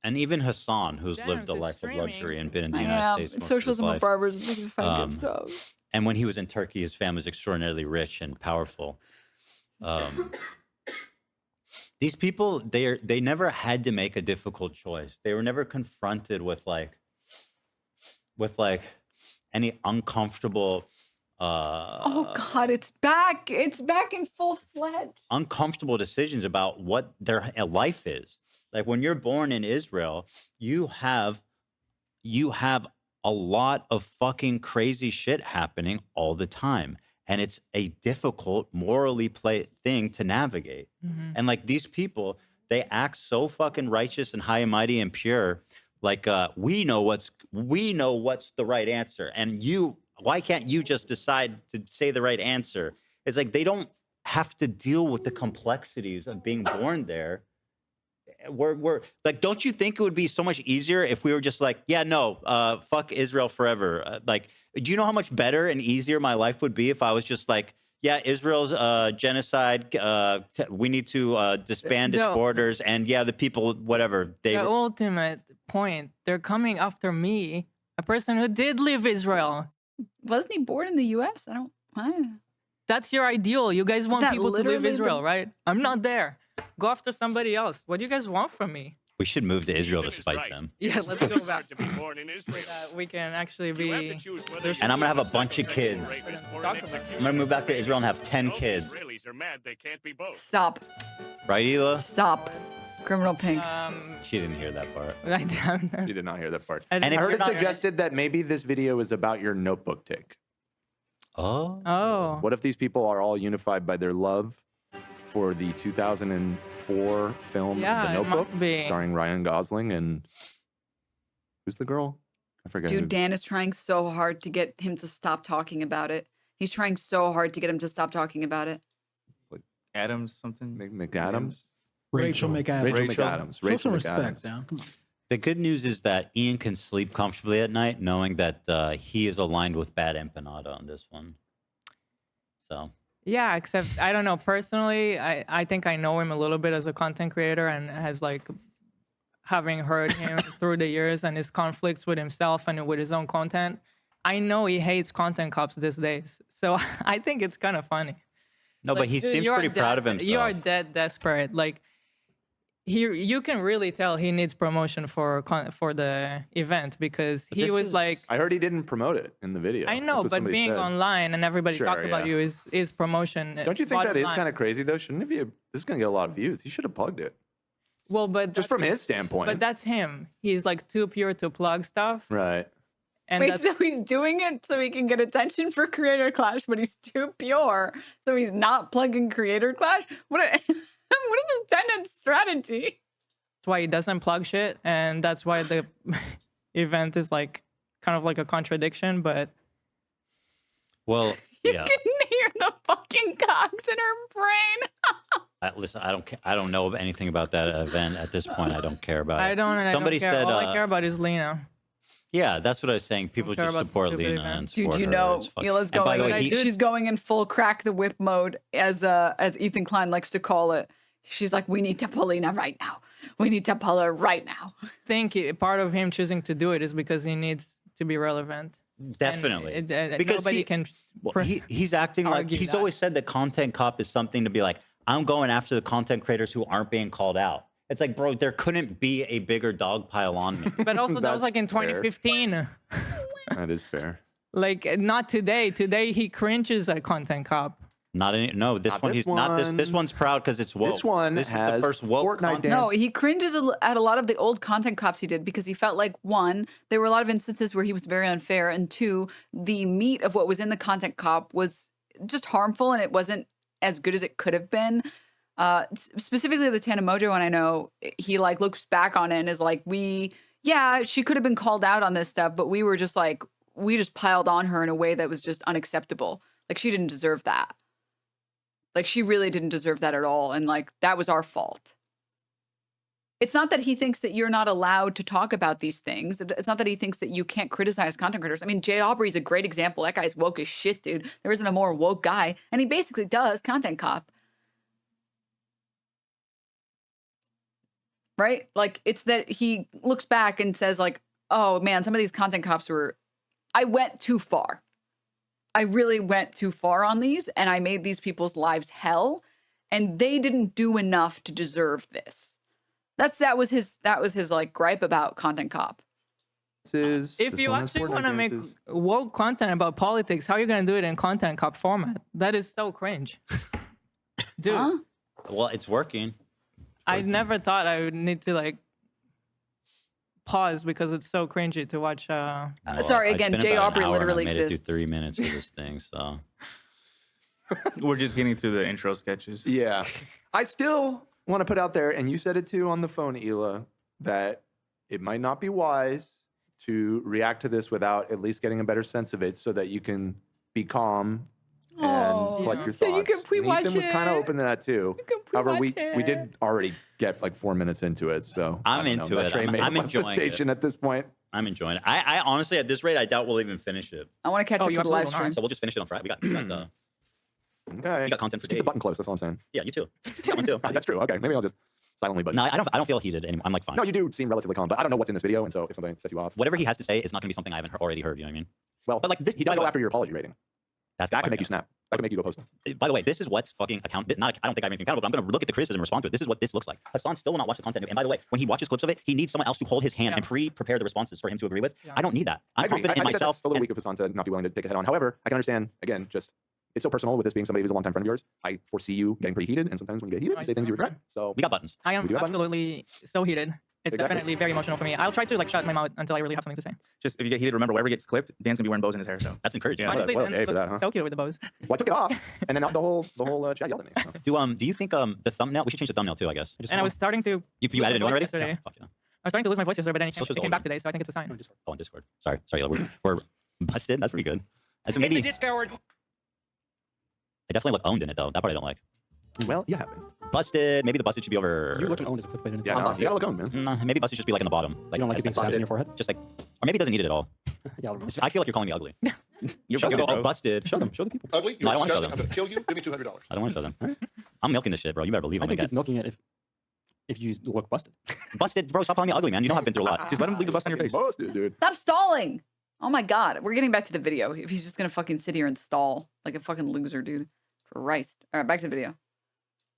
and even Hassan, who's lived a life of luxury and been in the United States most
Socialism
of
of
his life.
barbers making fun of themselves.
And when he was in Turkey, his family was extraordinarily rich and powerful. These people, they never had to make a difficult choice. They were never confronted with like any uncomfortable.
Oh God, it's back! It's back in full fledged.
Uncomfortable decisions about what their life is. Like when you're born in Israel, you have a lot of fucking crazy shit happening all the time. And it's a difficult, morally thing to navigate.
Mm-hmm.
And like these people, they act so fucking righteous and high and mighty and pure. Like we know what's the right answer. And why can't you just decide to say the right answer? It's like they don't have to deal with the complexities of being born there. We're like, don't you think it would be so much easier if we were just like, yeah, no, fuck Israel forever? Like, do you know how much better and easier my life would be if I was just like, yeah, Israel's genocide. We need to disband its borders, and yeah, the people, whatever. The
ultimate point, they're coming after me, a person who did leave Israel.
Wasn't he born in the U.S.?
That's your ideal. You guys want
that
people to leave
literally
Israel, right? I'm not there. Go after somebody else. What do you guys want from me?
We should move to Israel to spite them.
Yeah, let's go back. We can actually be.
And I'm gonna have a bunch of kids. I'm gonna move back to Israel and have 10 kids.
Stop.
Right, Hila?
Stop. Criminal Pink.
She didn't hear that part.
She did not hear that part.
And
I heard it
not-
suggested that maybe this video is about your notebook take.
Oh.
What if these people are all unified by their love for the 2004 film
Yeah,
The
it
Notebook,
must be.
starring Ryan Gosling and who's the girl? I forget.
Dude,
who.
Dan is trying so hard to get him to stop talking about it. He's trying so hard to get him to stop talking about it.
Adams something?
McAdams?
Rachel McAdams.
Rachel McAdams.
Show
Rachel
some respect,
McAdams.
Dan. Come on.
The good news is that Ian can sleep comfortably at night knowing that he is aligned with Bad Empanada on this one. So.
Yeah, except I don't know. Personally, I think I know him a little bit as a content creator and has like having heard him through the years and his conflicts with himself and with his own content. I know he hates content cops these days. So I think it's kind of funny.
No,
Like,
but he
dude,
seems
you are
pretty proud of himself.
You are dead desperate. Like you can really tell he needs promotion for the event because
But
he
this
was
is-
like,
I heard he didn't promote it in the video.
I know,
That's what
but
somebody
being
said.
online and everybody
Sure,
talking about
yeah.
you is promotion.
Don't you think that
bottom
is
line.
kind of crazy though? Shouldn't it be? This is gonna get a lot of views. He should have plugged it.
Well, but
Just from his standpoint.
But that's him. He's like too pure to plug stuff.
Right.
And
Wait,
that's,
so he's doing it so he can get attention for Creator Clash, but he's too pure, so he's not plugging Creator Clash? What is his tenant strategy?
that's why he doesn't plug shit, and that's why the event is like kind of like a contradiction. But
Well,
You
yeah.
can hear the fucking cocks in her brain.
Listen, I don't know anything about that event at this point. I don't care about it.
I don't.
Somebody
I don't care.
said,
All I care about is Lena.
yeah, that's what I was saying. People
care
just
about
support
stupid
Lena
events.
and
Dude,
support
you
her.
know,
It's fuck-
Hila's
And by the
going.
way,
She's going in full crack the whip mode, as Ethan Klein likes to call it. She's like, we need to pull Lena right now. We need to pull her right now.
Think part of him choosing to do it is because he needs to be relevant.
Definitely.
And
Because
nobody can.
he's acting like
argue
he's
that.
always said that content cop is something to be like, I'm going after the content creators who aren't being called out. It's like, bro, there couldn't be a bigger dog pile on me.
But also, that was like in
That's fair.
2015.
That is fair.
Like not today. Today he cringes at content cop.
Not any. No, this
Not
one.
this
He's not this. This
one.
one's proud because it's woke.
This one
This is the
has
first woke
Fortnite
content.
dance.
No, he cringes at a lot of the old content cops he did because he felt like, one, there were a lot of instances where he was very unfair, and two, the meat of what was in the content cop was just harmful and it wasn't as good as it could have been. Specifically the Tana Mojo one, I know he like looks back on it and is like, we yeah, she could have been called out on this stuff, but we were just like, we just piled on her in a way that was just unacceptable. Like, she didn't deserve that. Like, she really didn't deserve that at all. And like, that was our fault. It's not that he thinks that you're not allowed to talk about these things. It's not that he thinks that you can't criticize content creators. I mean, Jay Aubrey's a great example. That guy's woke as shit, dude. There isn't a more woke guy. And he basically does content cop. Right? Like, it's that he looks back and says like, oh man, some of these content cops I went too far. I really went too far on these, and I made these people's lives hell, and they didn't do enough to deserve this. That was his like gripe about content cop.
If you actually want to make woke content about politics, how are you going to do it in content cop format? That is so cringe. Dude.
Huh?
Well, it's working.
I never thought I would need to like pause because it's so cringy to watch.
Sorry, again, Jay Aubrey literally
exists. I made it through 3 minutes of this thing, so.
We're just getting through the intro sketches.
Yeah. I still want to put out there, and you said it too on the phone, Hila, that it might not be wise to react to this without at least getting a better sense of it so that you can be calm and collect your thoughts.
So you can pre-watch
Ethan was kind of open to that too. However, we
it.
did already get like 4 minutes into it, so
I'm into it. I'm enjoying
the station at this point.
I'm enjoying it. I honestly, at this rate, I doubt we'll even finish it.
I want to catch up to the live stream.
So we'll just finish it on Friday. We got the.
Okay.
You got content for
Keep the button close. That's all I'm saying.
Yeah, you too. That one too.
That's true. Okay, maybe I'll just silently. But
no, I don't feel heated anymore. I'm like fine.
No, you do seem relatively calm, but I don't know what's in this video, and so if something sets you off,
whatever he has to say is not going to be something I haven't already heard. You know what I mean?
Well, but like this, he does go after your apology rating. That could make you snap. That could make you go post.
By the way, this is what's fucking I don't think I have anything accountable, but I'm going to look at the criticism and respond to it. This is what this looks like. Hassan still will not watch the content. And by the way, when he watches clips of it, he needs someone else to hold his hand and prepare the responses for him to agree with. I don't need that. I'm confident in myself.
That's a little weak of Hassan to not be willing to take it head on. However, I can understand, again, just it's so personal with this being somebody who's a longtime friend of yours. I foresee you getting pretty heated, and sometimes when you get heated, you say things you regret. So
we got buttons.
I am absolutely so heated. It's definitely very emotional for me. I'll try to like shut my mouth until I really have something to say.
Just if you get heated, remember whatever gets clipped, Dan's gonna be wearing bows in his hair. So
that's encouraging.
Yeah,
Honestly,
well, for that, huh?
So cute with the bows.
Well, I took it off, and then the whole chat yelled at me. So.
Do you think the thumbnail? We should change the thumbnail too, I guess.
And I was starting to.
You added a new one already?
Yesterday.
Yeah, fuck yeah.
I was starting to lose my voice yesterday, but then it came back today, so I think it's a sign.
Oh, on Discord. Sorry, we're busted. That's pretty good. That's maybe.
In the Discord.
I definitely look owned in it though. That part I don't like.
Well, you have been.
Busted. Maybe the busted should be over.
You look owned as a quick
Yeah, no, you gotta look owned, man.
No, maybe busted should be like in the bottom. Like,
you don't like it being busted in your forehead?
Just like, or maybe it doesn't need it at all.
Yeah,
I feel like you're calling me ugly.
You're
busted.
busted, bro.
Busted.
Show them. Show the people.
Ugly?
No, I don't want to show
disgusting.
them.
I'm gonna kill you. Give me $200.
I don't want to show them. I'm milking this shit, bro. You better believe
I
I'm
think
gonna
it's milking it if you look busted.
Busted, bro. Stop calling me ugly, man. You know I've been through a lot.
Just let him leave the bust on your face.
Busted, dude.
Stop stalling. Oh my God. We're getting back to the video. If he's just going to fucking sit here and stall like a fucking loser, dude. Christ. All right, back to the video.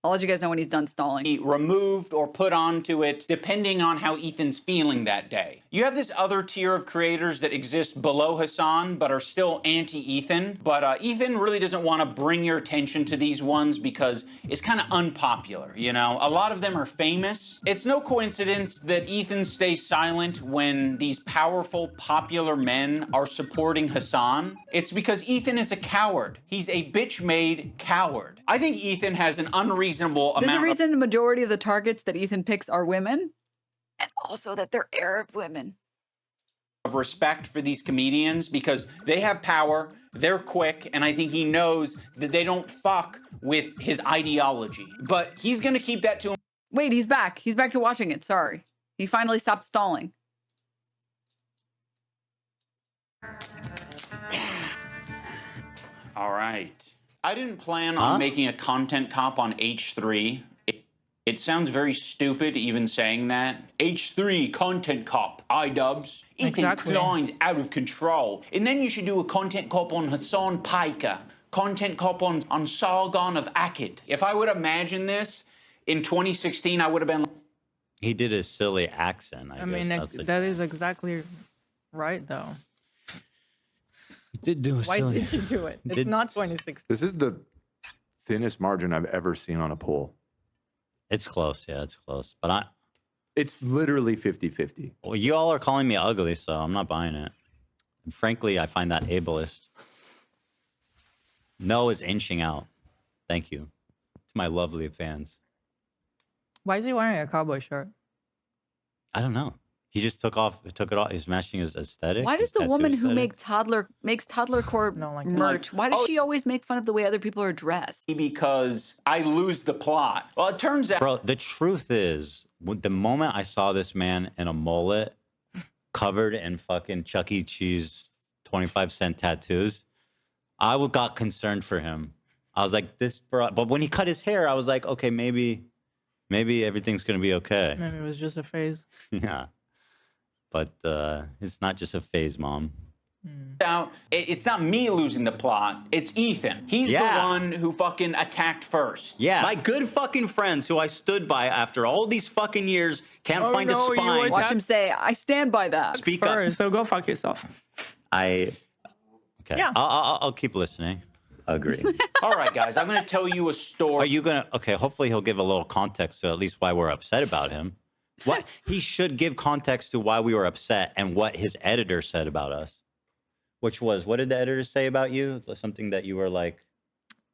I'll let you guys know when he's done stalling.
Removed or put onto it, depending on how Ethan's feeling that day. You have this other tier of creators that exist below Hassan, but are still anti-Ethan. But Ethan really doesn't want to bring your attention to these ones because it's kind of unpopular, you know? A lot of them are famous. It's no coincidence that Ethan stays silent when these powerful, popular men are supporting Hassan. It's because Ethan is a coward. He's a bitch-made coward. I think Ethan has an unreasonable
There's a reason the majority of the targets that Ethan picks are women, and also that they're Arab women.
Of respect for these comedians because they have power, they're quick, and I think he knows that they don't fuck with his ideology. But he's gonna keep that to him.
Wait, he's back. He's back to watching it. Sorry. He finally stopped stalling.
All right. I didn't plan on making a content cop on H3. It sounds very stupid even saying that. H3 content cop, iDubbbz. Ethan Klein's out of control. And then you should do a content cop on Hassan Piker. Content cop on Sargon of Akkad. If I would imagine this in 2016, I would have been.
He did a silly accent.
I mean, that is exactly right, though.
He did do a
Why
silly.
did you do it? It's not 2016.
This is the thinnest margin I've ever seen on a poll.
It's close. Yeah, it's close. But
it's literally 50-50.
Well, you all are calling me ugly, so I'm not buying it. And frankly, I find that ableist. No is inching out. Thank you to my lovely fans.
Why is he wearing a cowboy shirt?
I don't know. He just took it off. He's matching his aesthetic.
Why does
his
the
tattoo
woman who
aesthetic.
makes toddlercore merch, why does she always make fun of the way other people are dressed?
Because I lose the plot. Well, it turns out.
Bro, the truth is, the moment I saw this man in a mullet, covered in fucking Chuck E. Cheese 25-cent tattoos, I got concerned for him. I was like, this bro. But when he cut his hair, I was like, okay, maybe everything's gonna be okay.
Maybe it was just a phase.
Yeah. But it's not just a phase, Mom.
It's not me losing the plot. It's Ethan. He's the one who fucking attacked first.
Yeah. My good fucking friends who I stood by after all these fucking years can't find a spine.
Watch him say, I stand by that.
Speak up.
So go fuck yourself.
Okay.
Yeah.
I'll keep listening. Agree.
All right, guys, I'm going to tell you a story.
Are you going to... Okay, hopefully he'll give a little context to at least why we're upset about him. What he should give context to why we were upset and what his editor said about us. Which was, what did the editor say about you? Something that you were like...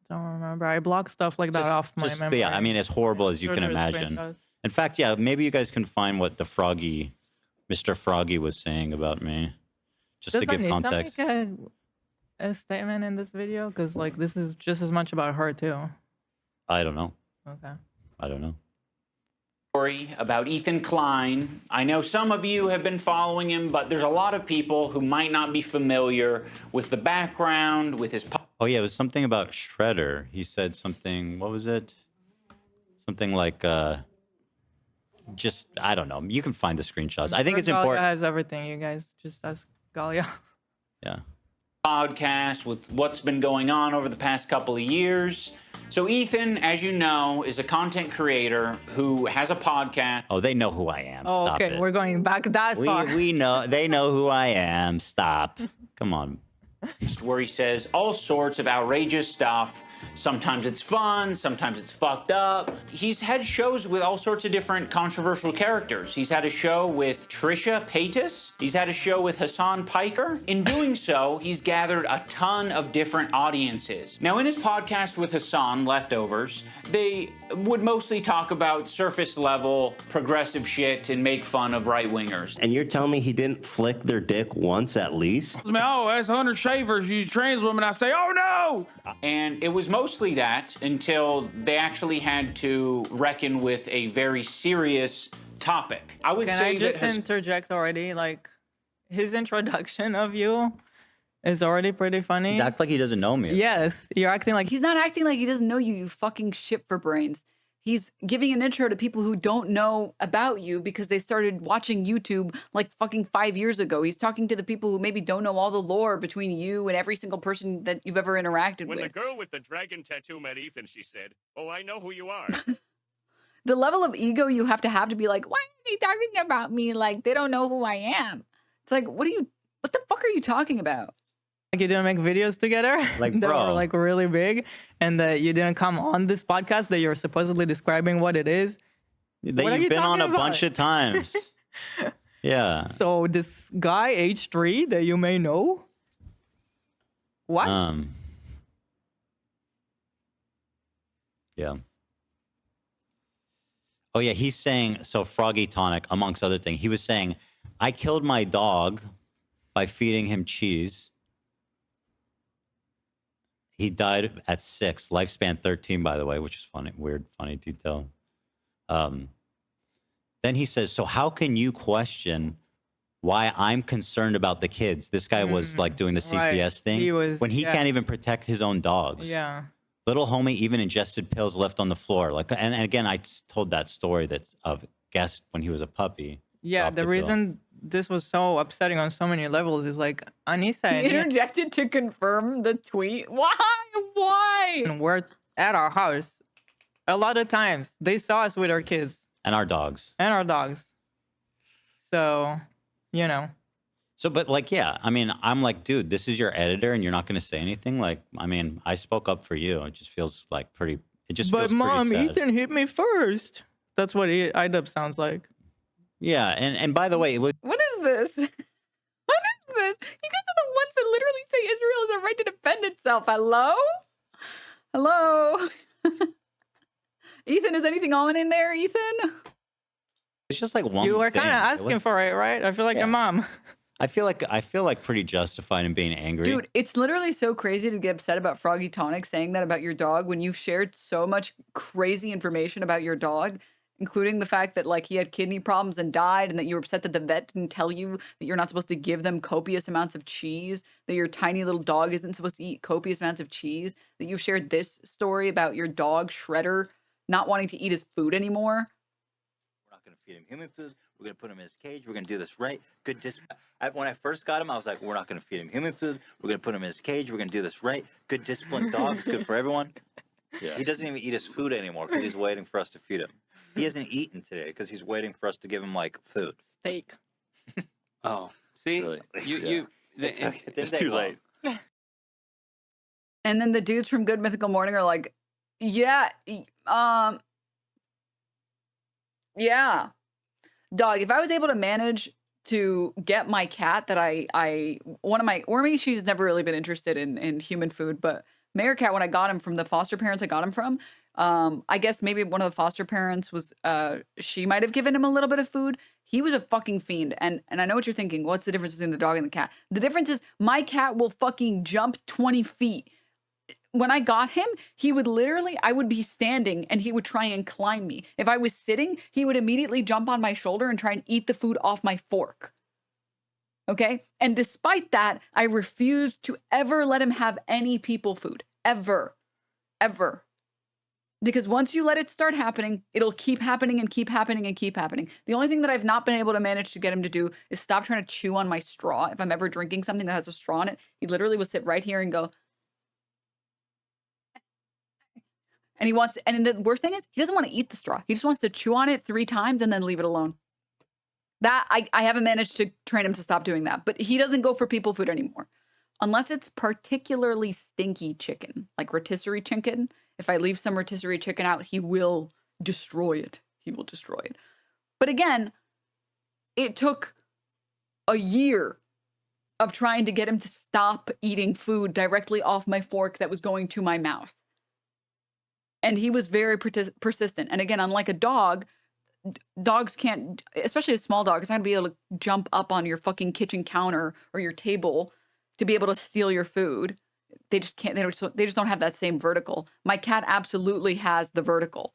Don't remember. I blocked stuff like that off my memory.
Yeah, I mean, as horrible as you can imagine. In fact, yeah, maybe you guys can find what the Mr. Froggy was saying about me. Just to give context.
Make a statement in this video? Because, like, this is just as much about her, too.
I don't know.
Okay.
I don't know.
Story about Ethan Klein. I know some of you have been following him, but there's a lot of people who might not be familiar with the background, with his...
Oh, yeah, it was something about Shredder. He said something, what was it? Something like, just, I don't know. You can find the screenshots. I think it's important.
Galia has everything, you guys. Just ask Galia.
Yeah.
Podcast with what's been going on over the past couple of years. So Ethan, as you know, is a content creator who has a podcast.
Oh, they know who I am.
Oh,
Stop
okay.
it.
We're going back that far.
We know. They know who I am. Stop. Come on.
Where he says all sorts of outrageous stuff. Sometimes it's fun, sometimes it's fucked up. He's had shows with all sorts of different controversial characters. He's had a show with Trisha Paytas. He's had a show with Hassan Piker. In doing so, he's gathered a ton of different audiences. Now, in his podcast with Hassan, Leftovers, they would mostly talk about surface level progressive shit and make fun of right-wingers.
And you're telling me he didn't flick their dick once at least?
Oh, that's 100 shavers. You trans women. I say, oh no!
And it was mostly that until they actually had to reckon with a very serious topic. I would
Can
say
I just
that
interject already? Like, his introduction of you is already pretty funny.
He acts like he doesn't know me.
Yes, you're acting like...
He's not acting like he doesn't know you, you fucking shit for brains. He's giving an intro to people who don't know about you because they started watching YouTube like fucking 5 years ago. He's talking to the people who maybe don't know all the lore between you and every single person that you've ever interacted
When
with.
the girl with the dragon tattoo met Ethan, she said, "Oh, I know who you are."
The level of ego you have to be like, why are they talking about me like they don't know who I am? It's like, what the fuck are you talking about?
Like, you didn't make videos together
like,
that
bro.
were like really big, and that you didn't come on this podcast that you're supposedly describing what it is.
That
What are
you've
you
been on
talking
a bunch
about?
of times. Yeah.
So this guy H3 that you may know, what?
Yeah. Oh yeah, he's saying, so Froggy Tonic, amongst other things, he was saying, I killed my dog by feeding him cheese. He died at 6, lifespan 13, by the way, which is funny, weird, funny detail. Then he says, so how can you question why I'm concerned about the kids? This guy was like doing the CPS
right.
thing
He was-
when he
yeah.
can't even protect his own dogs.
Yeah.
Little homie even ingested pills left on the floor. Like, and again, I told that story that's of guest when he was a puppy.
Yeah,
dropped
the
pill.
reason this was so upsetting on so many levels is like Anissa
He interjected to confirm the tweet. Why? Why?
and we're at our house. A lot of times they saw us with our kids
And our dogs.
and our dogs. So, you know.
So, but like, yeah, I mean, I'm like, dude, this is your editor and you're not going to say anything? Like, I mean, I spoke up for you. It just feels like pretty, it just
But
feels
mom,
pretty sad.
Ethan hit me first. That's what iDub sounds like.
Yeah, and by the way, it was...
What is this? What is this? You guys are the ones that literally say Israel has a right to defend itself. Hello? Hello? Ethan, is anything on in there, Ethan?
It's just like one
You were
thing.
kind of asking for it, right? I feel like your mom.
I feel like pretty justified in being angry.
Dude, it's literally so crazy to get upset about Froggy Tonic saying that about your dog when you've shared so much crazy information about your dog, including the fact that like he had kidney problems and died, and that you were upset that the vet didn't tell you that you're not supposed to give them copious amounts of cheese, that your tiny little dog isn't supposed to eat copious amounts of cheese, that you've shared this story about your dog Shredder not wanting to eat his food anymore.
We're not going to feed him human food. We're going to put him in his cage. We're going to do this right. Good when I first got him, I was like, we're not going to feed him human food. We're going to put him in his cage. We're going to do this right. Good disciplined dog. It's good for everyone. Yeah. He doesn't even eat his food anymore because he's waiting for us to feed him. He hasn't eaten today because he's waiting for us to give him like food.
Steak.
Oh, see,
Really?
it's too late.
And then the dudes from Good Mythical Morning are like, yeah, yeah. Dog, if I was able to manage to get my cat that Wormy, she's never really been interested in human food, but Mayor Cat, when I got him from the foster parents I got him from, I guess maybe one of the foster parents was, she might have given him a little bit of food. He was a fucking fiend. And I know what you're thinking. What's the difference between the dog and the cat? The difference is my cat will fucking jump 20 feet. When I got him, he would literally, I would be standing and he would try and climb me. If I was sitting, he would immediately jump on my shoulder and try and eat the food off my fork. Okay? And despite that, I refused to ever let him have any people food. Ever. Ever. Because once you let it start happening, it'll keep happening and keep happening and keep happening. The only thing that I've not been able to manage to get him to do is stop trying to chew on my straw. If I'm ever drinking something that has a straw in it, he literally will sit right here and go, and he wants to, and the worst thing is he doesn't want to eat the straw. He just wants to chew on it 3 times and then leave it alone. That I haven't managed to train him to stop doing that, but he doesn't go for people food anymore. Unless it's particularly stinky chicken, like rotisserie chicken. If I leave some rotisserie chicken out, he will destroy it. He will destroy it. But again, it took a year of trying to get him to stop eating food directly off my fork that was going to my mouth. And he was very persistent. And again, unlike a dog, dogs can't, especially a small dog, it's not going to be able to jump up on your fucking kitchen counter or your table to be able to steal your food. They just can't, they just don't have that same vertical. My cat absolutely has the vertical.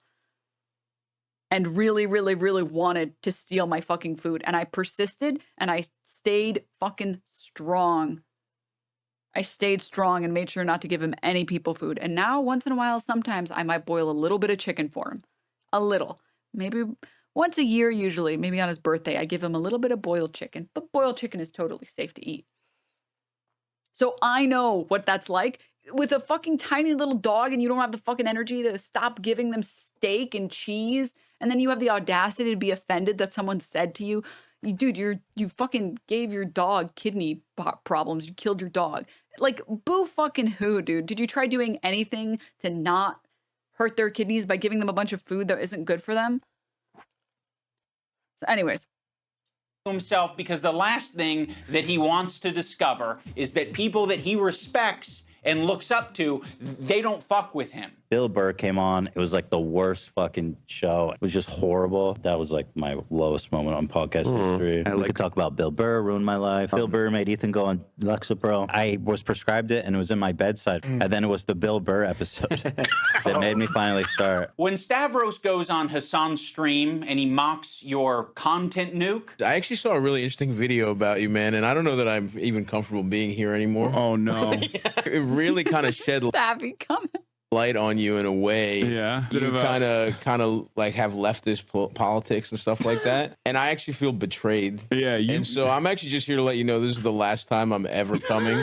And really, really, really wanted to steal my fucking food. And I persisted and I stayed fucking strong. I stayed strong and made sure not to give him any people food. And now, once in a while, sometimes I might boil a little bit of chicken for him. A little. Maybe once a year, usually. Maybe on his birthday, I give him a little bit of boiled chicken. But boiled chicken is totally safe to eat. So I know what that's like. With a fucking tiny little dog and you don't have the fucking energy to stop giving them steak and cheese. And then you have the audacity to be offended that someone said to you, dude, you fucking gave your dog kidney problems. You killed your dog. Like, boo fucking who, dude? Did you try doing anything to not hurt their kidneys by giving them a bunch of food that isn't good for them? So anyways.
Himself, because the last thing that he wants to discover is that people that he respects and looks up to, they don't fuck with him.
Bill Burr came on. It was like the worst fucking show. It was just horrible. That was like my lowest moment on podcast history. We could talk about Bill Burr, ruined my life. Bill Burr made Ethan go on Lexapro. I was prescribed it and it was in my bedside. And then it was the Bill Burr episode that made me finally start.
When Stavros goes on Hassan's stream and he mocks your content nuke.
I actually saw a really interesting video about you, man, and I don't know that I'm even comfortable being here anymore.
Oh, no.
It really kind of shed light on you in a way.
Yeah.
You kind of like have leftist politics and stuff like that. And I actually feel betrayed.
Yeah.
And so I'm actually just here to let you know this is the last time I'm ever coming.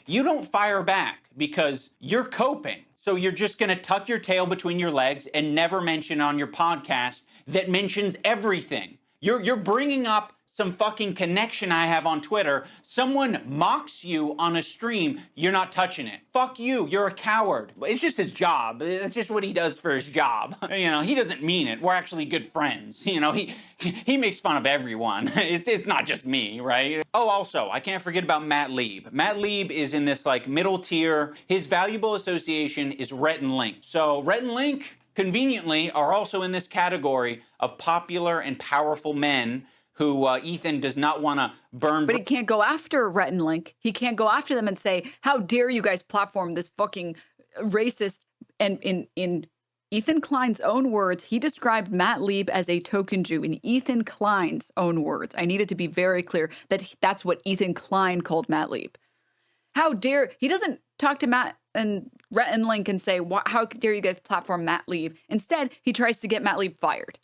You don't fire back because you're coping. So you're just going to tuck your tail between your legs and never mention on your podcast that mentions everything. You're bringing up some fucking connection I have on Twitter. Someone mocks you on a stream, you're not touching it. Fuck you, you're a coward. It's just his job. It's just what he does for his job. You know, he doesn't mean it. We're actually good friends. You know, he makes fun of everyone. It's not just me, right? Oh, also, I can't forget about Matt Lieb. Matt Lieb is in this like middle tier. His valuable association is Rhett and Link. So Rhett and Link, conveniently are also in this category of popular and powerful men who Ethan does not want to burn.
But he can't go after Rhett and Link. He can't go after them and say, how dare you guys platform this fucking racist. And in Ethan Klein's own words, he described Matt Lieb as a token Jew. In Ethan Klein's own words, I need it to be very clear that that's what Ethan Klein called Matt Lieb. How dare, he doesn't talk to Matt and Rhett and Link and say, how dare you guys platform Matt Lieb? Instead, he tries to get Matt Lieb fired.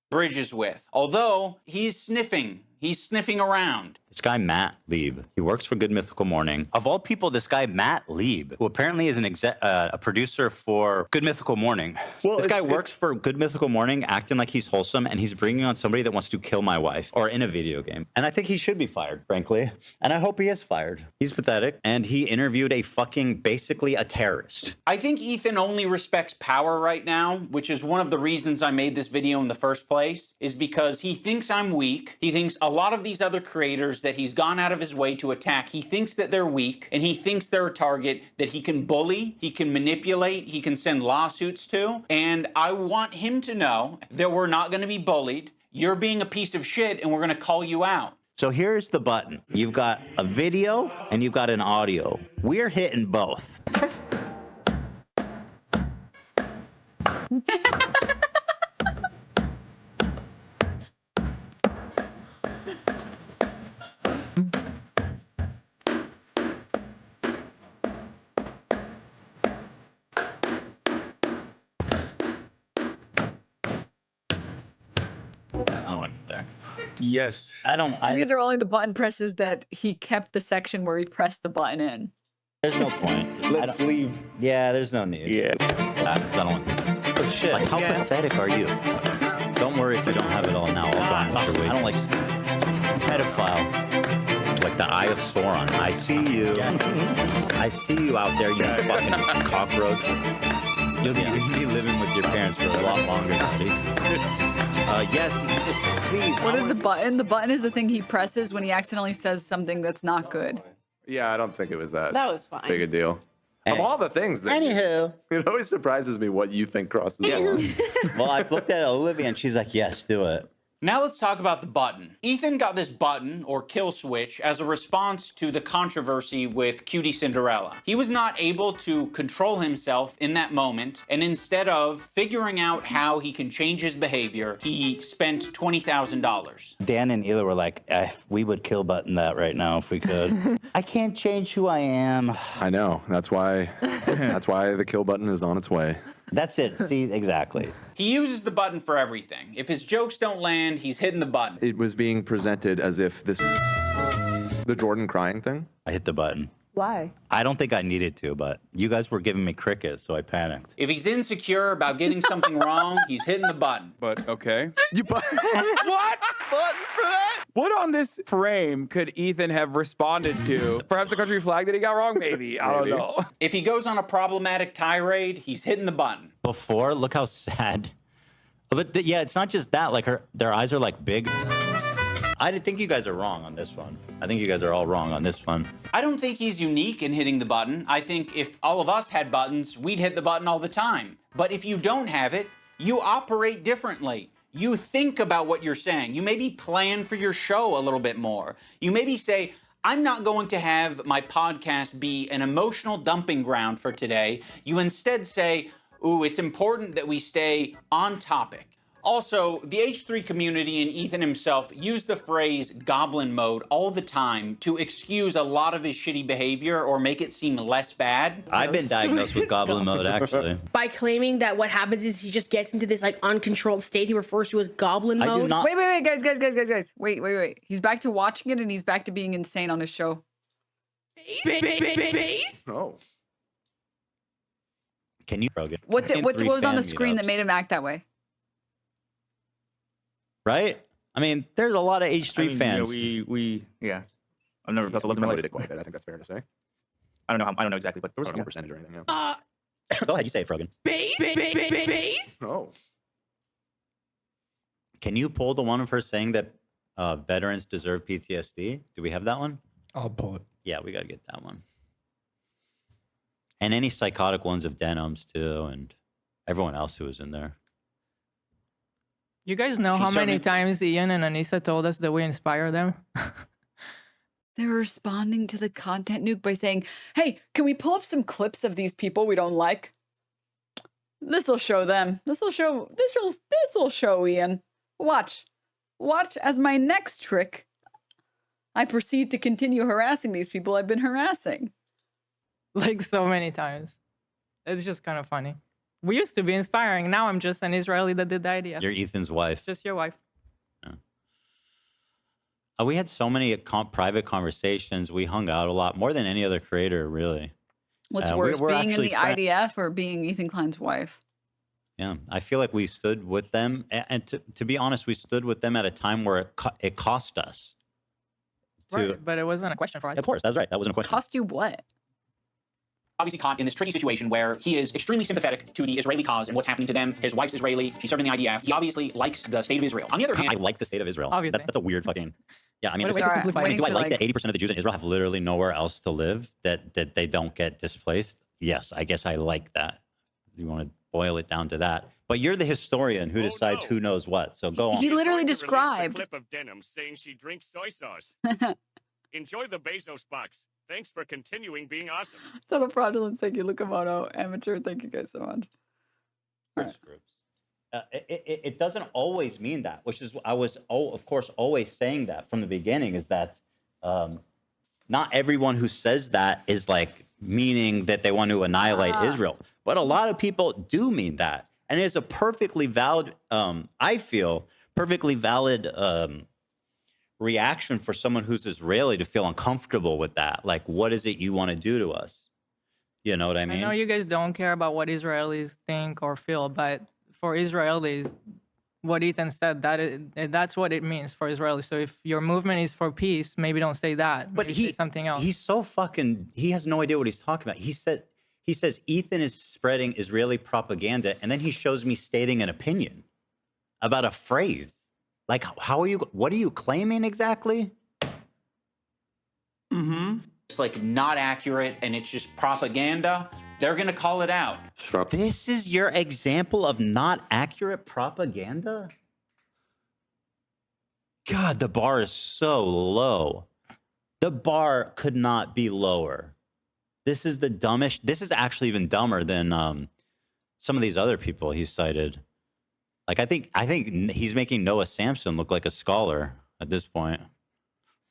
Bridges with, although he's sniffing around.
This guy, Matt Lieb, he works for Good Mythical Morning. Of all people, this guy, Matt Lieb, who apparently is a producer for Good Mythical Morning. Well, this guy works for Good Mythical Morning, acting like he's wholesome, and he's bringing on somebody that wants to kill my wife, or in a video game. And I think he should be fired, frankly. And I hope he is fired. He's pathetic. And he interviewed basically a terrorist.
I think Ethan only respects power right now, which is one of the reasons I made this video in the first place, is because he thinks I'm weak. He thinks a lot of these other creators that he's gone out of his way to attack, he thinks that they're weak, and he thinks they're a target that he can bully, he can manipulate, he can send lawsuits to. And I want him to know that we're not going to be bullied. You're being a piece of shit, and we're going to call you out.
So here's the button. You've got a video and you've got an audio. We're hitting both.
Yes.
These are only the button presses that he kept the section where he pressed the button in.
There's no point.
Let's leave.
Yeah, there's no need.
Yeah.
I don't want to. But shit. Like, how pathetic are you? Don't worry if you don't have it all now. I'll down your way. I don't like pedophile. Like the Eye of Sauron. I see you. I see you out there, you fucking cockroach. You'll be living with your parents for a lot longer, buddy. Yes, please.
What is the button? The button is the thing he presses when he accidentally says something that's not good.
Yeah, I don't think it was that.
That was fine.
Big a deal. Of all the things that it always surprises me what you think crosses the line.
Well, I looked at Olivia and she's like, yes, do it.
Now let's talk about the button. Ethan got this button, or kill switch, as a response to the controversy with Cutie Cinderella. He was not able to control himself in that moment, and instead of figuring out how he can change his behavior, he spent $20,000.
Dan and Ela were like, we would kill button that right now if we could. I can't change who I am.
I know. That's why the kill button is on its way.
That's it. See, exactly.
He uses the button for everything. If his jokes don't land, he's hitting the button.
It was being presented as if the Jordan crying thing.
I hit the button.
Why?
I don't think I needed to, but you guys were giving me crickets, so I panicked.
If he's insecure about getting something wrong, he's hitting the button.
But okay.
What?
Button for that? What on this frame could Ethan have responded to? Perhaps the country flag that he got wrong? Maybe. I don't know.
If he goes on a problematic tirade, he's hitting the button.
Before, look how sad. But yeah, it's not just that. Like their eyes are like big. I think you guys are wrong on this one. I think you guys are all wrong on this one.
I don't think he's unique in hitting the button. I think if all of us had buttons, we'd hit the button all the time. But if you don't have it, you operate differently. You think about what you're saying. You maybe plan for your show a little bit more. You maybe say, I'm not going to have my podcast be an emotional dumping ground for today. You instead say, ooh, it's important that we stay on topic. Also, the H3 community and Ethan himself use the phrase goblin mode all the time to excuse a lot of his shitty behavior or make it seem less bad.
I've been diagnosed with goblin mode, actually.
By claiming that what happens is he just gets into this like uncontrolled state he refers to as goblin mode.
I do not.
Wait, guys. Wait. He's back to watching it and he's back to being insane on his show.
Oh.
Can you, Rogan?
What was on the screen that made him act that way?
Right? I mean, there's a lot of H3 fans.
Yeah. I've never looked at
it quite a bit. I think that's fair to say.
I don't know exactly, but there was
a percentage or anything.
Go ahead, you say it, Frogan.
Oh.
Can you pull the one of her saying that veterans deserve PTSD? Do we have that one?
I'll pull it.
Yeah, we got to get that one. And any psychotic ones of Denims too, and everyone else who was in there.
You guys know how many times Ian and Anissa told us that we inspire them?
They're responding to the content nuke by saying, hey, can we pull up some clips of these people we don't like? This'll show them. This'll show Ian. Watch. Watch as my next trick, I proceed to continue harassing these people I've been harassing.
Like so many times. It's just kind of funny. We used to be inspiring. Now I'm just an Israeli that did the idea.
You're Ethan's wife.
Just your wife.
We had so many private conversations. We hung out a lot, more than any other creator, really.
What's worse, being in the IDF or being Ethan Klein's wife?
Yeah, I feel like we stood with them. And to be honest, we stood with them at a time where it cost us.
Right, but it wasn't a question for us.
Of course, that's right. That wasn't a question.
Cost you what?
Obviously caught in this tricky situation where he is extremely sympathetic to the Israeli cause and what's happening to them. His wife's Israeli. She's serving in the IDF. He obviously likes the state of Israel. On the other hand,
I like the state of Israel.
Obviously.
That's a weird fucking... Yeah, I mean, do
Sorry,
I like that 80% of the Jews in Israel have literally nowhere else to live, that they don't get displaced? Yes, I guess I like that. You want to boil it down to that. But you're the historian who decides who knows what, so go on.
He literally described...
clip of Denims saying she drinks soy sauce. Enjoy the Bezos box. Thanks for continuing being awesome.
Total fraudulence. Thank you, Lucamoto. Amateur. Thank you guys so much.
It doesn't always mean that, which is I was, of course, always saying that from the beginning, is that not everyone who says that is like meaning that they want to annihilate Israel. But a lot of people do mean that. And it's a perfectly valid, I feel, perfectly valid reaction for someone who's Israeli to feel uncomfortable with that. Like, what is it you want to do to us? You know what I mean?
I know you guys don't care about what Israelis think or feel, but for Israelis, what Ethan said, that's what it means for Israelis. So if your movement is for peace, maybe don't say that.
But
maybe say something else.
He's so fucking, he has no idea what he's talking about. He says Ethan is spreading Israeli propaganda, and then he shows me stating an opinion about a phrase. Like, what are you claiming exactly?
It's like not accurate and it's just propaganda. They're going to call it out.
This is your example of not accurate propaganda? God, the bar is so low. The bar could not be lower. This is the dumbest. This is actually even dumber than some of these other people he cited. Like, I think he's making Noah Samson look like a scholar at this point.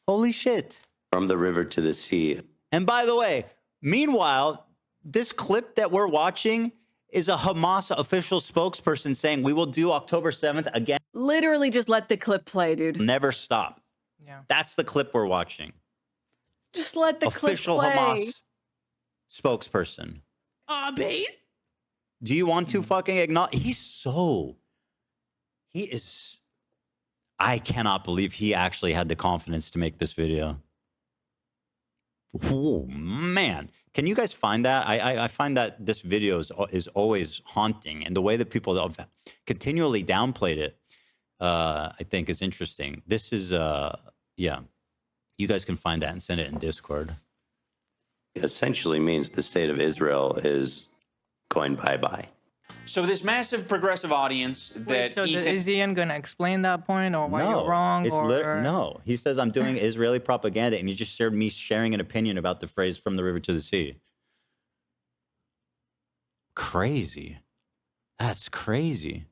Holy shit.
From the river to the sea.
And by the way, meanwhile, this clip that we're watching is a Hamas official spokesperson saying we will do October 7th again.
Literally just let the clip play, dude.
Never stop.
Yeah.
That's the clip we're watching.
Just let the
official
clip play.
Hamas spokesperson.
Babe.
Do you want to fucking acknowledge? He is. I cannot believe he actually had the confidence to make this video. Oh, man. Can you guys find that? I find that this video is always haunting, and the way that people have continually downplayed it, I think is interesting. This is, yeah. You guys can find that and send it in Discord.
It essentially means the state of Israel is going bye-bye.
So this massive progressive audience that
so is Ian going to explain that point or why you're wrong?
No, he says I'm doing Israeli propaganda, and he just shared me sharing an opinion about the phrase "from the river to the sea." Crazy. That's crazy.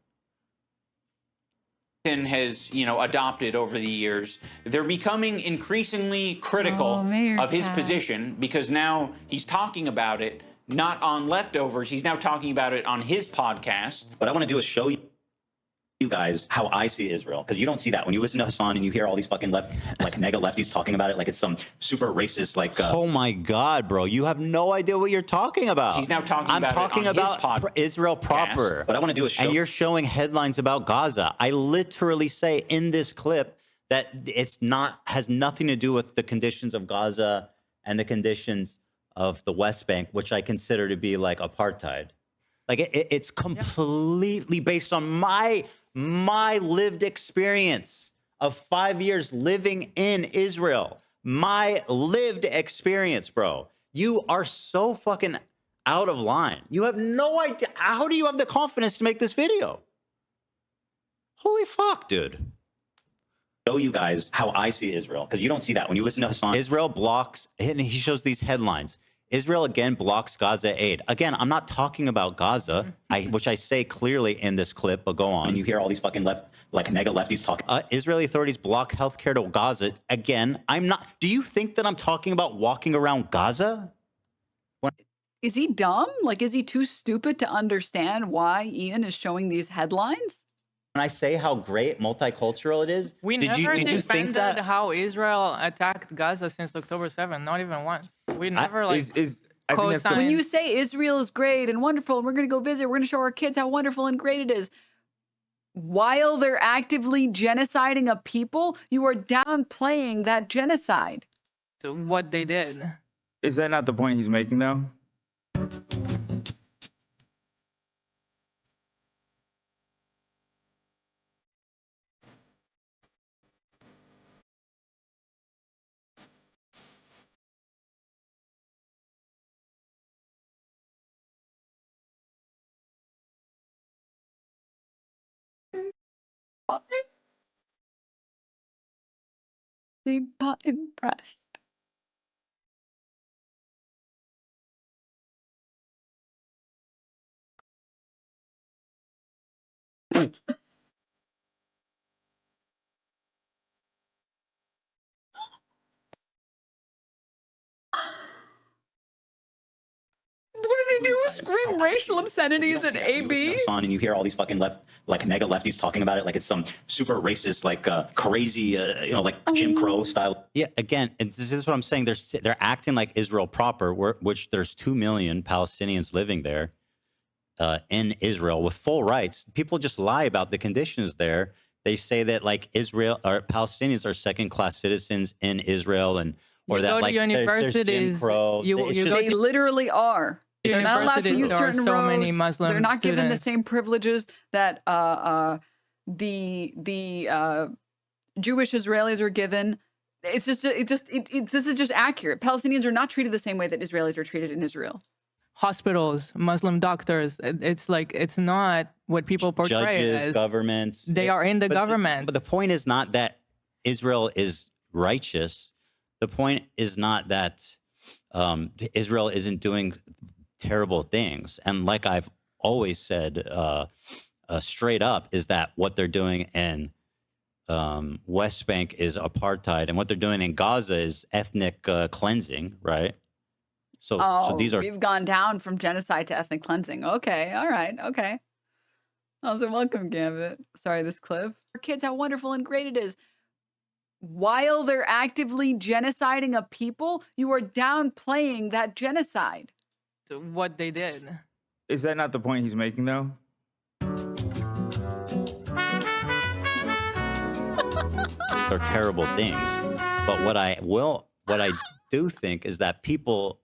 Has, adopted over the years, they're becoming increasingly critical of his position because now he's talking about it not on Leftovers. He's now talking about it on his podcast.
What I want to do is show you guys how I see Israel, because you don't see that when you listen to Hassan and you hear all these fucking mega lefties talking about it like it's some super racist oh my god, bro, you have no idea what you're talking about.
He's now talking
I'm
about
talking
it on
about Israel proper.
What I want to do is show,
and you're showing headlines about Gaza. I literally say in this clip that has nothing to do with the conditions of Gaza and the conditions of the West Bank, which I consider to be like apartheid. Like it's completely based on my lived experience of 5 years living in Israel. My lived experience, bro. You are so fucking out of line. You have no idea. How do you have the confidence to make this video? Holy fuck, dude. Show you guys how I see Israel, because you don't see that when you listen to Hassan. Israel blocks, and he shows these headlines. Israel again blocks Gaza aid. Again, I'm not talking about Gaza, which I say clearly in this clip, but go on. And you hear all these fucking mega lefties talking. Israeli authorities block healthcare to Gaza. Again, I'm not. Do you think that I'm talking about walking around Gaza?
Is he dumb? Like, is he too stupid to understand why Ian is showing these headlines?
When I say how great multicultural it is,
We
did you think
defended
that?
how Israel attacked Gaza since October 7th, not even once. We never co-signed.
When you say Israel is great and wonderful, and we're going to go visit, we're going to show our kids how wonderful and great it is, while they're actively genociding a people, you are downplaying that genocide.
What they did.
Is that not the point he's making, though?
They got impressed. What do they do? Scream racial obscenities at AB?
Hassan, and you hear all these fucking mega lefties talking about it like it's some super racist, crazy, Jim Crow style. Yeah, again, and this is what I'm saying. They're acting like Israel proper, which there's 2 million Palestinians living there in Israel with full rights. People just lie about the conditions there. They say that Israel or Palestinians are second-class citizens in Israel, and or that there's Jim Crow.
They literally are. They're not allowed to use certain roads.
Many Muslim
They're not given the
students.
same privileges that the Jewish Israelis are given. This is just accurate. Palestinians are not treated the same way that Israelis are treated in Israel.
Hospitals, Muslim doctors. It's not what people portray it
Judges,
as.
governments.
They are in the government.
But the point is not that Israel is righteous. The point is not that Israel isn't doing terrible things. And like I've always said, straight up, is that what they're doing in West Bank is apartheid, and what they're doing in Gaza is ethnic cleansing, right? So these are.
We've gone down from genocide to ethnic cleansing. Okay, all right, okay. Also, welcome, Gambit. Sorry, this clip. Our kids, how wonderful and great it is. While they're actively genociding a people, you are downplaying that genocide.
What they did.
Is that not the point he's making, though?
They're terrible things. But what I do think is that people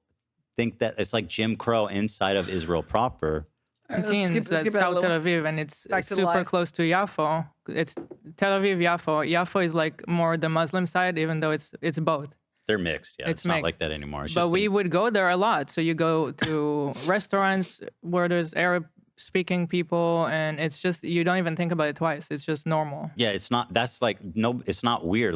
think that it's like Jim Crow inside of Israel proper.
It means that South Tel Aviv, and it's super close to Yaffo. It's Tel Aviv, Yaffo. Yaffo is more the Muslim side, even though it's both.
They're mixed. Yeah, it's not
mixed.
like that anymore. It's
But
just
we would go there a lot. So you go to restaurants where there's Arab-speaking people, and it's just, you don't even think about it twice. It's just normal.
Yeah, it's not. That's it's not weird.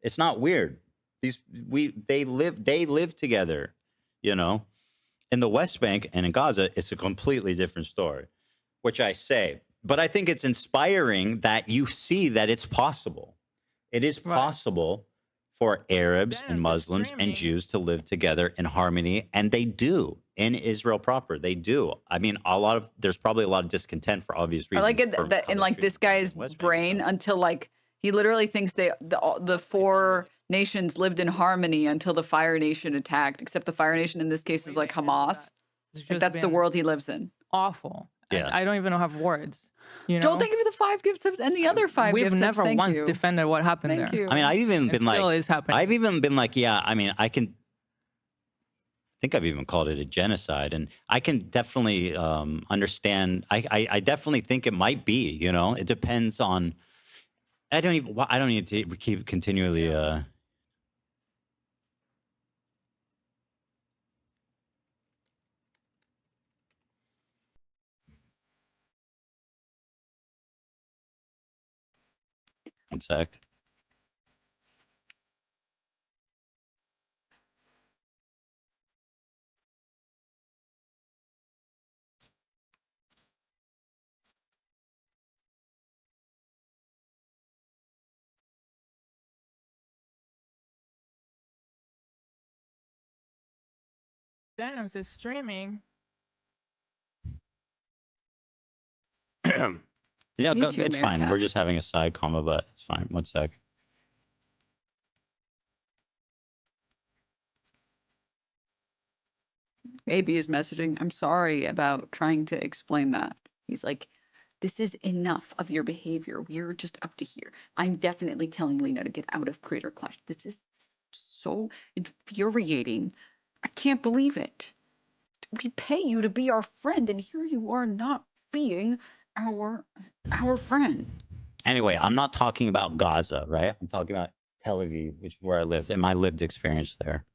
It's not weird. They live together. In the West Bank and in Gaza, it's a completely different story, which I say. But I think it's inspiring that you see that it's possible. It is possible for Arabs and Muslims and Jews to live together in harmony, and they do in Israel proper. They do. I mean, there's probably a lot of discontent for obvious reasons.
I like it that in this guy's brain until he literally thinks the four nations lived in harmony until the Fire Nation attacked, except the Fire Nation in this case is Hamas. That's the world he lives in.
Awful.
Yeah.
I don't even have words.
Don't thank you for the 5 gifts and the other 5 gifts.
We've never once defended what happened there.
Thank you.
I mean, I've even been
still is happening.
I've even been yeah, I mean, I think I've even called it a genocide, and I can definitely understand. I definitely think it might be. It depends on. I don't need to keep continually.
I
One sec.
Denims is streaming.
Yeah,
Me
go,
too,
it's fine.
Meerkat.
We're just having a side combo, but it's fine. One sec.
AB is messaging. I'm sorry about trying to explain that. He's like, this is enough of your behavior. We're just up to here. I'm definitely telling Lena to get out of Creator Clash. This is so infuriating. I can't believe it. We pay you to be our friend, and here you are not being our friend.
Anyway, I'm not talking about Gaza, right? I'm talking about Tel Aviv, which is where I live, and my lived experience there.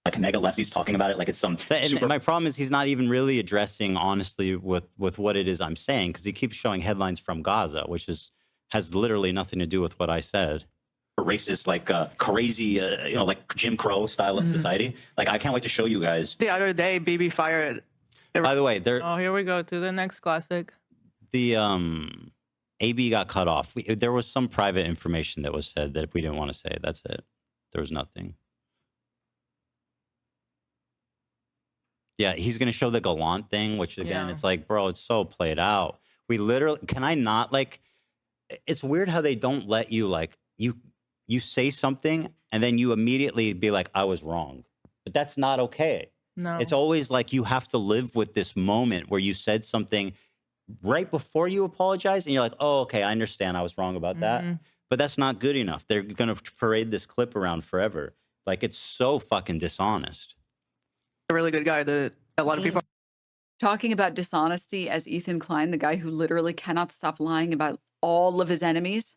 Like mega lefties talking about it like it's some
And my problem is he's not even really addressing honestly with what it is I'm saying, because he keeps showing headlines from Gaza, which has literally nothing to do with what I said.
racist, like crazy, like Jim Crow style of society. Like, I can't wait to show you guys.
The other day, BB fired.
By the way,
Oh, here we go to the next classic.
the AB got cut off. There was some private information that was said that we didn't want to say. That's it. There was nothing. Yeah, he's going to show the Gallant thing, which again, it's like, bro, it's so played out. We literally, can I not like, it's weird how they don't let you like, you say something and then you immediately be like, I was wrong. But that's not okay.
No.
It's always like you have to live with this moment where you said something right before you apologize and you're like, oh, okay, I understand I was wrong about that. But that's not good enough. They're going to parade this clip around forever. Like, it's so fucking dishonest.
A really good guy that a lot of people
Talking about dishonesty as Ethan Klein, the guy who literally cannot stop lying about all of his enemies.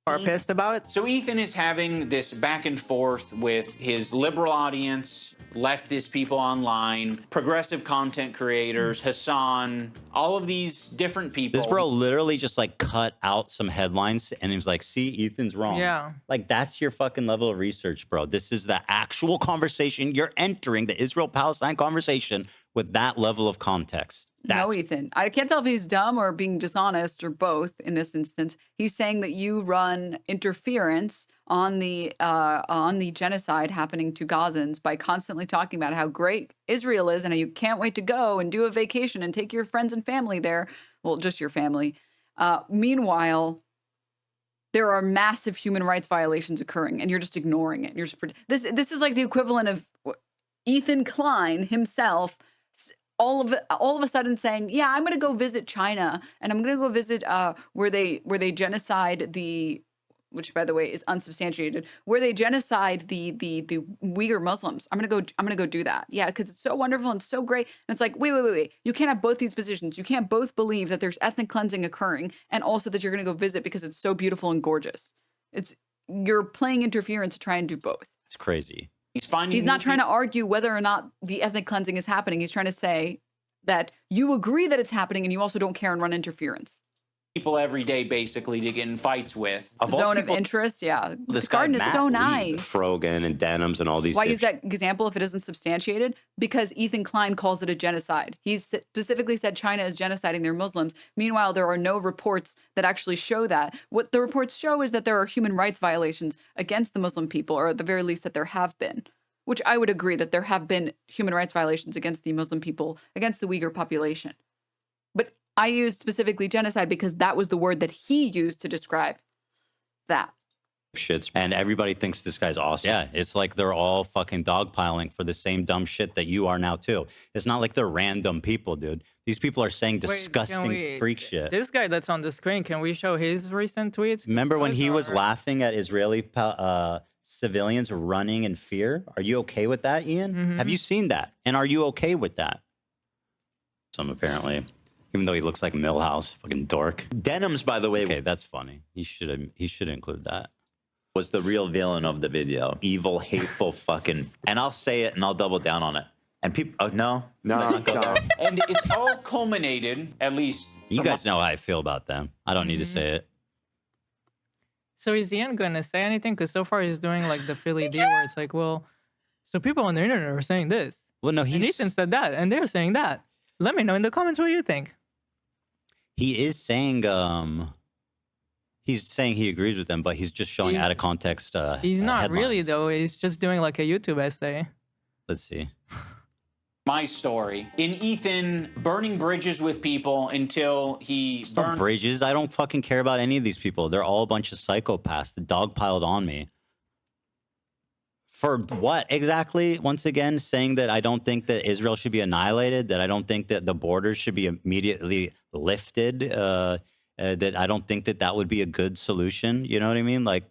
are pissed about.
So Ethan is having this back and forth with his liberal audience, leftist people online, progressive content creators, Hassan, all of these different people.
This bro literally just like cut out some headlines and he was like, see, Ethan's wrong.
Yeah.
Like, that's your fucking level of research, bro. This is the actual conversation. You're entering the Israel-Palestine conversation with that level of context.
No, Ethan. I can't tell if he's dumb or being dishonest or both in this instance. He's saying that you run interference on the genocide happening to Gazans by constantly talking about how great Israel is and how you can't wait to go and do a vacation and take your friends and family there. Well, just your family. Meanwhile, there are massive human rights violations occurring and you're just ignoring it. And you're just this is like the equivalent of Ethan Klein himself all of a sudden saying, yeah, I'm going to go visit China and I'm going to go visit where they genocide which by the way is unsubstantiated, where they genocide the Uyghur Muslims. I'm going to go do that. Yeah, because it's so wonderful and so great. And it's like, wait. You can't have both these positions. You can't both believe that there's ethnic cleansing occurring and also that you're going to go visit because it's so beautiful and gorgeous. You're playing interference to try and do both.
It's crazy.
He's not trying to argue whether or not the ethnic cleansing is happening. He's trying to say that you agree that it's happening and you also don't care and run interference.
People every day basically to get in fights with.
Zone of interest, yeah. The
This guy,
garden is
Matt
so
Lee,
nice.
Frogan and Denims and all these.
Why use that example if it isn't substantiated? Because Ethan Klein calls it a genocide. He specifically said China is genociding their Muslims. Meanwhile, there are no reports that actually show that. What the reports show is that there are human rights violations against the Muslim people, or at the very least that there have been. Which I would agree that there have been human rights violations against the Muslim people, against the Uyghur population. But I used specifically genocide because that was the word that he used to describe that.
Shits, and everybody thinks this guy's awesome. Yeah, it's like they're all fucking dogpiling for the same dumb shit that you are now too. It's not like they're random people, dude. These people are saying disgusting freak shit.
This guy that's on the screen, can we show his recent tweets?
Remember when he was laughing at Israeli civilians running in fear? Are you okay with that, Ian? Have you seen that? And are you okay with that? Some apparently, even though he looks like Milhouse, fucking dork.
Denims, by the way.
Okay, that's funny. He should include that.
Was the real villain of the video. Evil, hateful, fucking. And I'll say it and I'll double down on it. And people, oh, no.
And it's all culminated, at least.
You guys know how I feel about them. I don't need to say it.
So is Ian going to say anything? Because so far he's doing like the Philly D where it's like, well, so people on the internet are saying this.
Well, no,
And
he's
Ethan said that, and they're saying that. Let me know in the comments what you think.
he is saying he's saying he agrees with them, but he's just showing out of context.
He's not really
headlines.
though. He's just doing like a YouTube essay.
Let's see.
My story in Ethan burning bridges with people until he burned
Bridges. I don't fucking care about any of these people. They're all a bunch of psychopaths. The dog piled on me. For what exactly? Once again, saying that I don't think that Israel should be annihilated, that I don't think that the borders should be immediately lifted, that I don't think that that would be a good solution. You know what I mean? Like,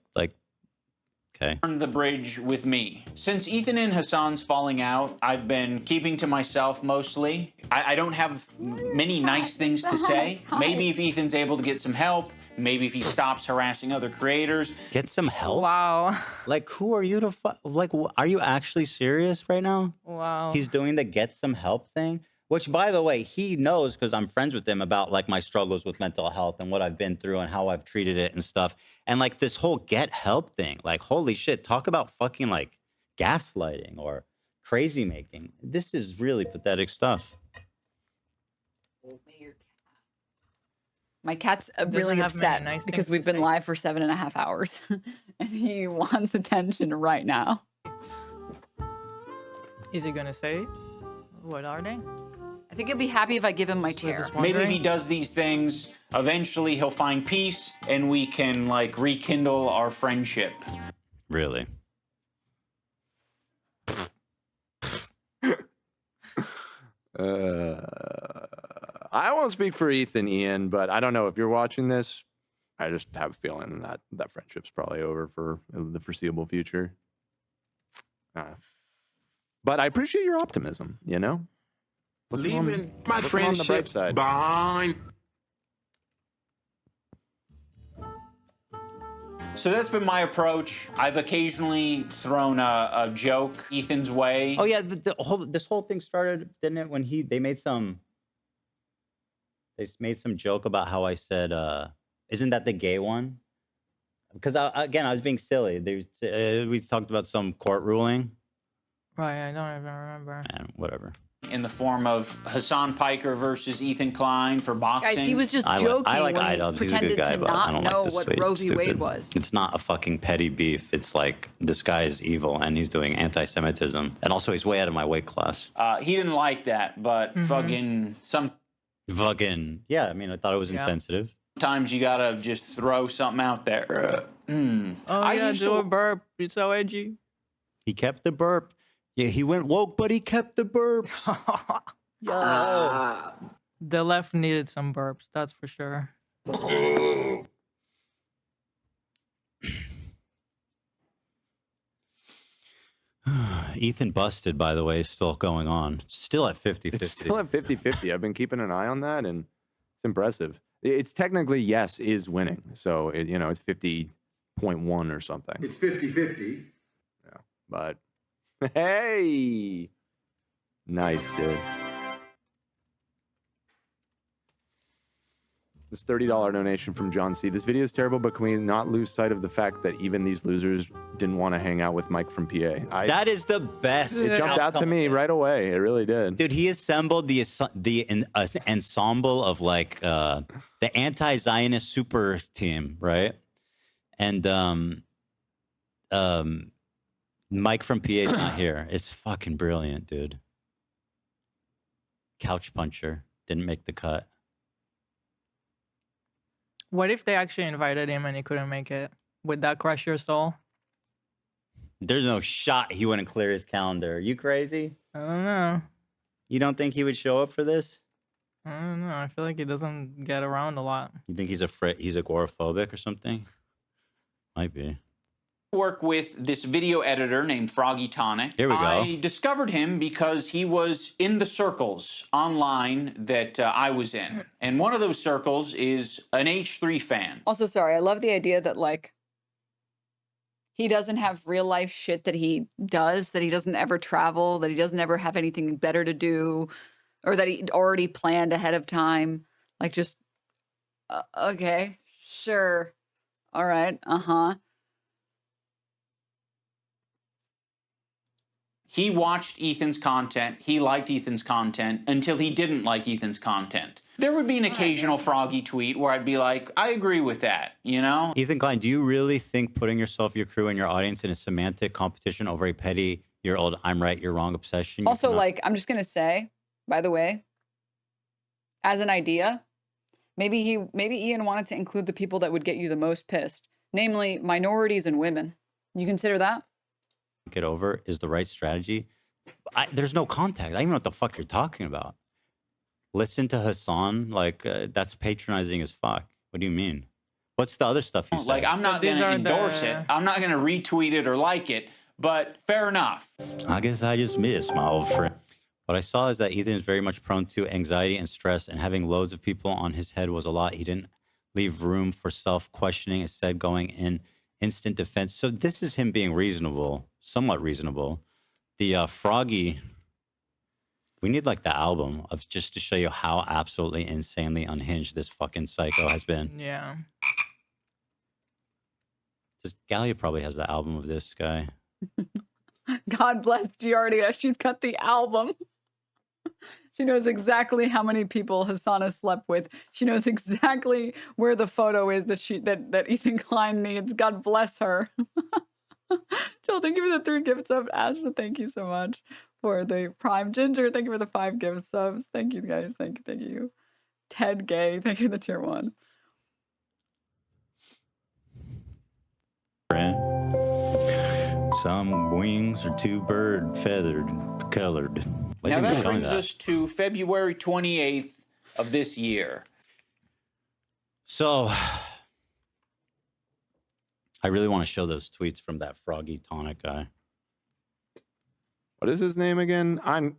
okay.
the bridge with me. Since Ethan and Hassan's falling out, I've been keeping to myself mostly. I don't have many nice things to say. Maybe if Ethan's able to get some help, maybe if he stops harassing other creators.
Get some help?
Wow.
Like, who are you to like, are you actually serious right now?
Wow.
He's doing the get some help thing, which, by the way, he knows because I'm friends with him about like my struggles with mental health and what I've been through and how I've treated it and stuff. And like this whole get help thing, like, holy shit, talk about fucking like gaslighting or crazy making. This is really pathetic stuff.
My cat's
Doesn't
really
have many
upset
nice
because
things
we've
to
been live for 7.5 hours and he wants attention right now.
Is he gonna say? What are they?
I think he'll be happy if I give him my chair.
Maybe if he does these things, eventually he'll find peace and we can like rekindle our friendship.
Really?
I won't speak for Ethan, Ian, but I don't know if you're watching this. I just have a feeling that that friendship's probably over for the foreseeable future. But I appreciate your optimism, you know?
Leaving my
looking on the bright
friendship
side.
behind.
So that's been my approach. I've occasionally thrown a joke Ethan's way.
Oh yeah, this whole thing started, didn't it? When they made some joke about how I said, "Isn't that the gay one?" Because I was being silly. We talked about some court ruling.
Right, I don't even remember.
And whatever.
In the form of Hassan Piker versus Ethan Klein for boxing.
Guys, he was just joking
I like
when he
iDubbbz. He's a good
pretended
guy,
to
but I
not
don't
know
like this
what
way.
Roe
It's
v. Wade
stupid.
was.
It's not a fucking petty beef. It's like this guy is evil and he's doing anti-Semitism, and also he's way out of my weight class.
He didn't like that, but
Fucking yeah. I mean, I thought it was insensitive.
Sometimes you gotta just throw something out there.
Oh yeah, do a burp. It's so edgy.
He kept the burp. Yeah, he went woke, but he kept the burps.
The left needed some burps, that's for sure.
Ethan busted, by the way, is still going on. Still at 50-50.
It's still at 50-50. I've been keeping an eye on that, and it's impressive. It's technically yes is winning, so it's 50.1 or something.
It's 50-50.
Yeah, but hey, nice, dude. This $30 donation from John C. This video is terrible, but can we not lose sight of the fact that even these losers didn't want to hang out with Mike from PA?
That is the best.
It jumped out to me right away. It really did.
Dude, he assembled the ensemble of like the anti-Zionist super team, right? And Mike from PA is not here. It's fucking brilliant, dude. Couch puncher didn't make the cut.
What if they actually invited him and he couldn't make it? Would that crush your soul?
There's no shot he wouldn't clear his calendar. Are you crazy?
I don't know.
You don't think he would show up for this?
I don't know. I feel like he doesn't get around a lot.
You think he's agoraphobic or something? Might be.
Work with this video editor named Froggy Tonic.
Here we go.
I discovered him because he was in the circles online that I was in. And one of those circles is an H3 fan.
Also, sorry, I love the idea that, like, he doesn't have real life shit that he does, that he doesn't ever travel, that he doesn't ever have anything better to do, or that he already planned ahead of time. Like, just, okay, sure. All right. Uh-huh.
He watched Ethan's content. He liked Ethan's content until he didn't like Ethan's content. There would be an occasional froggy tweet where I'd be like, I agree with that, you know?
Ethan Klein, do you really think putting yourself, your crew, and your audience in a semantic competition over a petty, you're old, I'm right, you're wrong obsession?
Also, like, I'm just going to say, by the way, as an idea, maybe Ian wanted to include the people that would get you the most pissed, namely minorities and women. You consider that?
Get over is the right strategy. There's no contact. I don't even know what the fuck you're talking about. Listen to Hassan, like that's patronizing as fuck. What do you mean? What's the other stuff you said?
Like, I'm not going to endorse it. I'm not going to retweet it or like it, but fair enough.
I guess I just missed my old friend. What I saw is that Ethan is very much prone to anxiety and stress, and having loads of people on his head was a lot. He didn't leave room for self-questioning, instead going in instant defense. So this is him being reasonable, somewhat reasonable. The Froggy, we need like the album of just to show you how absolutely insanely unhinged this fucking psycho has been.
Yeah.
Galia probably has the album of this guy.
God bless Giardia. She's got the album. She knows exactly how many people Hassan has slept with. She knows exactly where the photo is that Ethan Klein needs. God bless her. Joel, thank you for the 3 gift subs. Asma, thank you so much for the Prime. Ginger, thank you for the 5 gift subs. Thank you guys. Thank you. Ted Gay, thank you for the tier 1.
Some wings are too bird feathered, colored.
Now that brings us to February 28th of this year.
So I really want to show those tweets from that Froggy Tonic guy.
What is his name again? I'm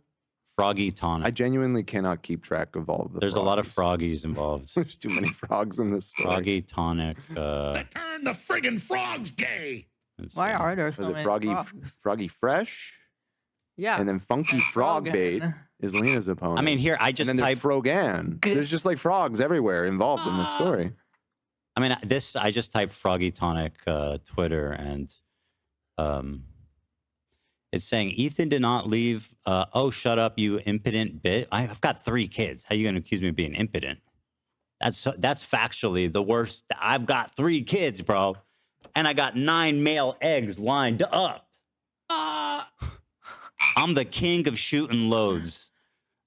Froggy Tonic.
I genuinely cannot keep track of all of the
There's a lot of froggies involved.
There's too many frogs in this story.
Froggy Tonic.
Turn the friggin' frogs gay.
Why are there so
Was it
many
Froggy
frogs?
Froggy Fresh?
Yeah.
And then Funky Frog Bait is Lena's opponent.
I mean, here, I just
and then there's
typed
Frogan. There's just like frogs everywhere involved in this story.
I mean, I just typed Froggy Tonic Twitter, and it's saying Ethan did not leave. Oh, shut up, you impotent bit. I've got 3 kids. How are you going to accuse me of being impotent? That's factually the worst. I've got 3 kids, bro, and I got 9 male eggs lined up. I'm the king of shooting loads.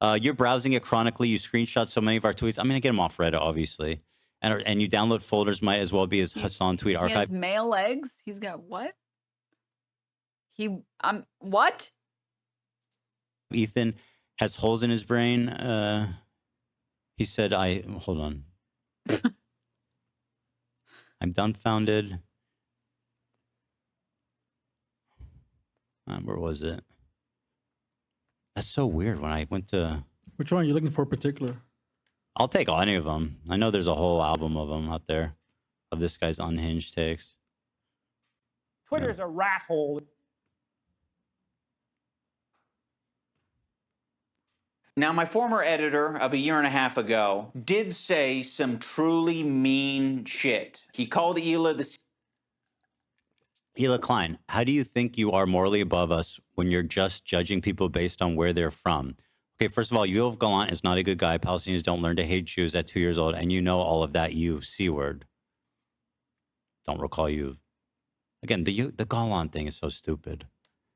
You're browsing it chronically. You screenshot so many of our tweets. I'm going to get them off Reddit, obviously. And you download folders might as well be his Hassan tweet archive.
He has male eggs? He's got what? What?
Ethan has holes in his brain. He said, hold on. I'm dumbfounded. Where was it? That's so weird. When I went to...
Which one are you looking for in particular?
I'll take any of them. I know there's a whole album of them out there, of this guy's unhinged takes.
Twitter's a rat hole.
Now, my former editor of a year and a half ago did say some truly mean shit. He called Hila the...
Hila Klein, how do you think you are morally above us when you're just judging people based on where they're from? Okay, first of all, Yoav Gallant is not a good guy. Palestinians don't learn to hate Jews at 2 years old, and you know all of that, you C-word. Don't recall you. Again, the Gallant thing is so stupid.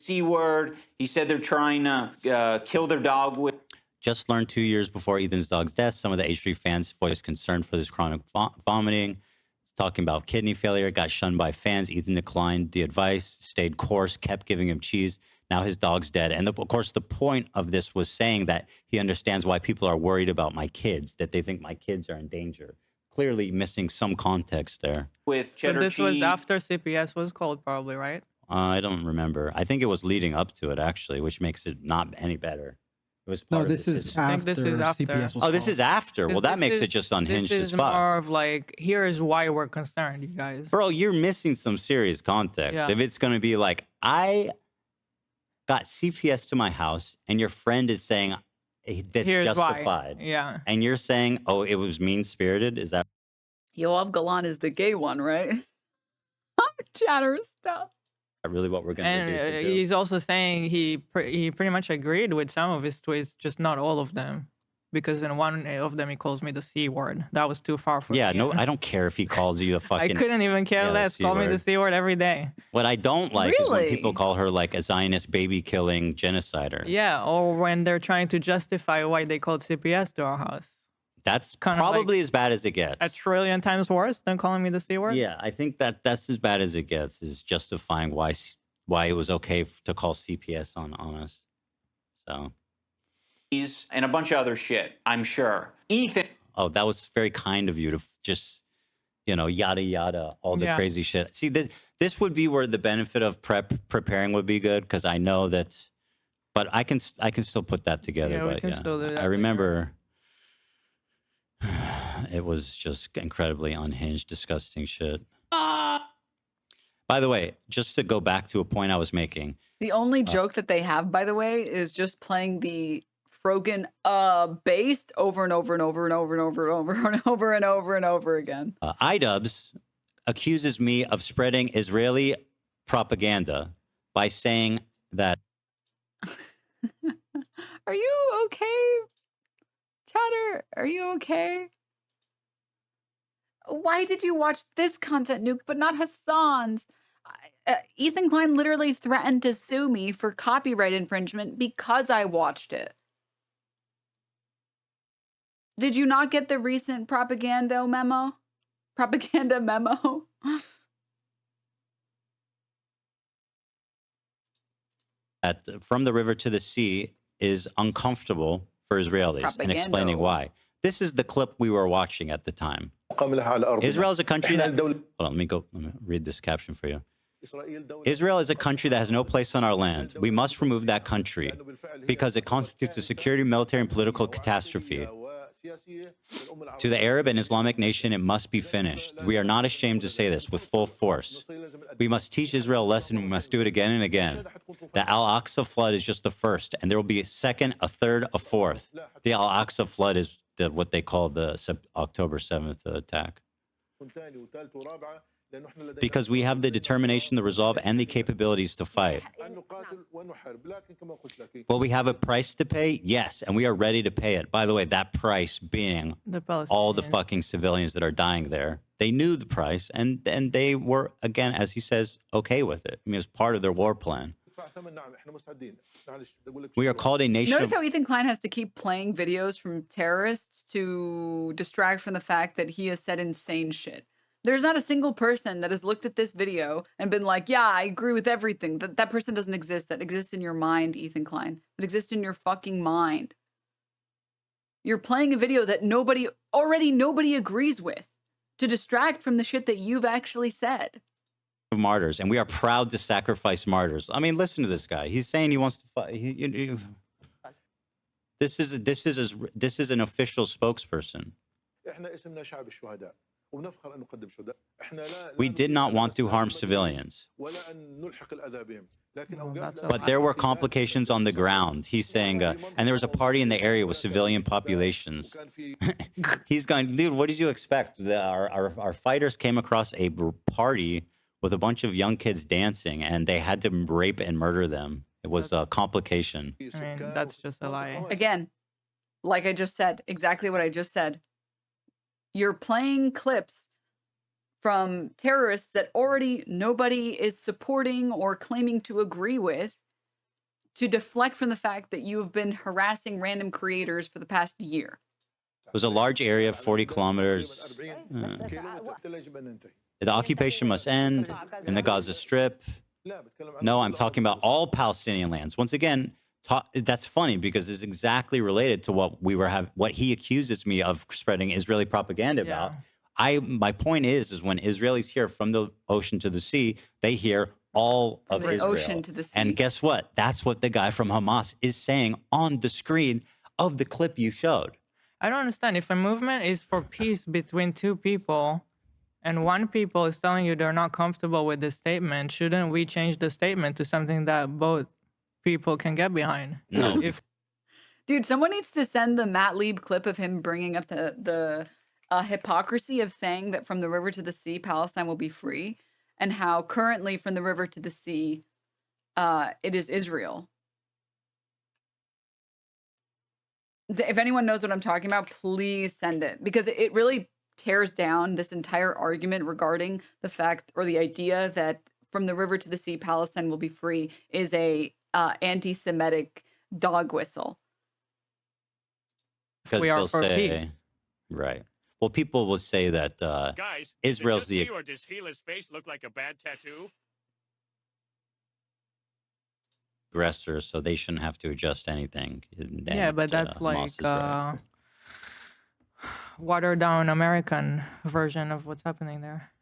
C-word. He said they're trying to kill their dog with...
Just learned 2 years before Ethan's dog's death, some of the H3 fans voiced concern for this chronic vomiting. It's talking about kidney failure, got shunned by fans. Ethan declined the advice, stayed course, kept giving him cheese. Now his dog's dead. And of course, the point of this was saying that he understands why people are worried about my kids, that they think my kids are in danger. Clearly missing some context there.
With
So this was after CPS was called, probably, right?
I don't remember. I think it was leading up to it, actually, which makes it not any better. It was
No, this is after CPS was
Oh, this is after. Well, that makes it just unhinged
this
as
is
fuck.
more of like, here is why we're concerned, you guys.
Bro, you're missing some serious context.
Yeah.
If it's going to be like, I got CPS to my house and your friend is saying that's
Here's
justified.
why. Yeah.
And you're saying, oh, it was mean-spirited? Is that...
Yoav Galan is the gay one, right? Chatter stuff.
Really what we're going to
And
reduce it to.
he's also saying he pretty much agreed with some of his tweets, just not all of them. Because in one of them, he calls me the C word. That was too far for me.
Yeah, no, I don't care if he calls you the fucking.
I couldn't even care
the
less.
C
Call me
word.
the C word every day.
What I don't like is when
Really?
people call her like a Zionist baby killing genocider.
Yeah, or when they're trying to justify why they called CPS to our house.
That's
Kind of
probably
like
as bad as it gets.
A trillion times worse than calling me the C word?
Yeah, I think that's as bad as it gets, is justifying why it was okay to call CPS on us. So.
And a bunch of other shit, I'm sure. Ethan.
Oh, that was very kind of you to just, yada, yada, all the crazy shit. See, this would be where the benefit of preparing would be good, because I know that, but I can still put that together.
Yeah, we can still do that
I remember it was just incredibly unhinged, disgusting shit. By the way, just to go back to a point I was making.
The only joke that they have, by the way, is just playing the Frogan based over and over and over and over and over and over and over and over and over again.
iDubbbz accuses me of spreading Israeli propaganda by saying that.
Are you okay, Chatter? Are you okay? Why did you watch this content, Nuke, but not Hassan's? Ethan Klein literally threatened to sue me for copyright infringement because I watched it. Did you not get the recent propaganda memo? Propaganda memo?
That from the river to the sea is uncomfortable for Israelis, and explaining why. This is the clip we were watching at the time. Israel is a country that... Hold on, let me read this caption for you. Israel is a country that has no place on our land. We must remove that country because it constitutes a security, military, and political catastrophe. To the Arab and Islamic nation, it must be finished. We are not ashamed to say this with full force. We must teach Israel a lesson. We must do it again and again. The Al-Aqsa flood is just the first, and there will be a second, a third, a fourth. The Al-Aqsa flood is what they call the October 7th attack. Because we have the determination, the resolve, and the capabilities to fight. Will we have a price to pay? Yes, and we are ready to pay it. By the way, that price being all the fucking civilians that are dying there. They knew the price, and they were, again, as he says, okay with it. I mean, it was part of their war plan. We are called a nation.
Notice how Ethan Klein has to keep playing videos from terrorists to distract from the fact that he has said insane shit. There's not a single person that has looked at this video and been like, yeah, I agree with everything. That person doesn't exist. That exists in your mind, Ethan Klein. That exists in your fucking mind. You're playing a video that nobody agrees with to distract from the shit that you've actually said.
Of martyrs, and we are proud to sacrifice martyrs. I mean, listen to this guy. He's saying he wants to fight. This is an official spokesperson. We did not want to harm civilians. But there were complications on the ground. He's saying, and there was a party in the area with civilian populations. He's going, dude, what did you expect? Our fighters came across a party with a bunch of young kids dancing, and they had to rape and murder them. It was a complication.
I mean, that's just a lie.
Again, like I just said, exactly what I just said. You're playing clips from terrorists that already nobody is supporting or claiming to agree with to deflect from the fact that you have been harassing random creators for the past year.
It was a large area, 40 kilometers. The occupation must end in the Gaza Strip. No, I'm talking about all Palestinian lands. Once again, that's funny because it's exactly related to what he accuses me of spreading Israeli propaganda about. My point is when Israelis hear from the ocean to the sea, they hear all of Israel.
Ocean to the sea.
And guess what? That's what the guy from Hamas is saying on the screen of the clip you showed.
I don't understand. If a movement is for peace between two people, and one people is telling you they're not comfortable with this statement, shouldn't we change the statement to something that both people can get behind?
No.
Dude, someone needs to send the Matt Lieb clip of him bringing up the hypocrisy of saying that from the river to the sea, Palestine will be free. and how currently from the river to the sea, it is Israel. If anyone knows what I'm talking about, please send it, because it really tears down this entire argument regarding the fact or the idea that from the river to the sea, Palestine will be free is a anti-Semitic dog whistle.
Because they'll say, right. Well, people will say that
Guys,
Israel's
did you
the
see or does Gila's face look like a bad tattoo?
aggressor, so they shouldn't have to adjust anything. And,
Yeah, but that's
Hamas
like
is right.
watered down American version of what's happening there.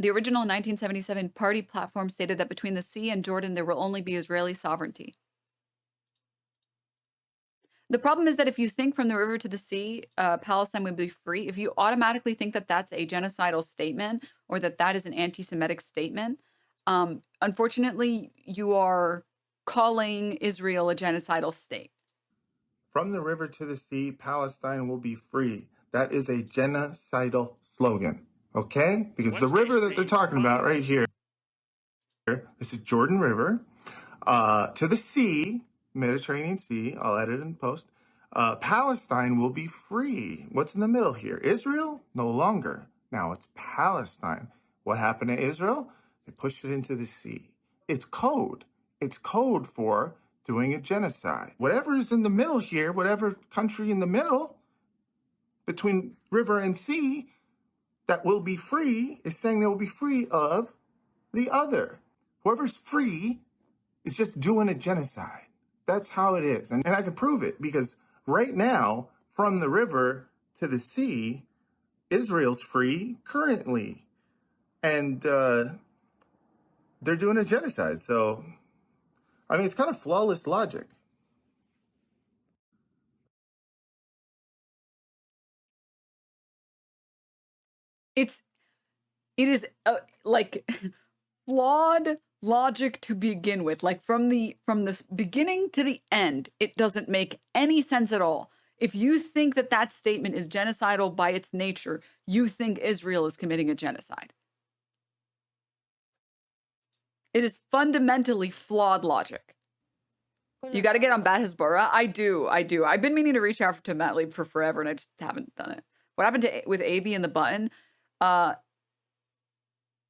The original 1977 party platform stated that between the sea and Jordan, there will only be Israeli sovereignty. The problem is that if you think from the river to the sea, Palestine would be free, if you automatically think that that's a genocidal statement or that that is an anti-Semitic statement, unfortunately, you are calling Israel a genocidal state.
From the river to the sea, Palestine will be free. That is a genocidal slogan, okay? Because the river that they're talking about right here, this is Jordan River, to the sea, Mediterranean Sea, I'll edit in post, Palestine will be free. What's in the middle here? Israel? No longer. Now it's Palestine. What happened to Israel? They pushed it into the sea. It's code. It's code for doing a genocide. Whatever is in the middle here, whatever country in the middle, between river and sea, that will be free, is saying they will be free of the other. Whoever's free is just doing a genocide. That's how it is. And I can prove it because right now, from the river to the sea, Israel's free currently. And they're doing a genocide. So, I mean, it's kind of flawless logic.
It is like flawed logic to begin with. Like from the beginning to the end, it doesn't make any sense at all. If you think that that statement is genocidal by its nature, you think Israel is committing a genocide. It is fundamentally flawed logic. You got to get on Bat Hezbollah. I do. I've been meaning to reach out to Matt Lieb for forever, and I just haven't done it. What happened with AB and the button?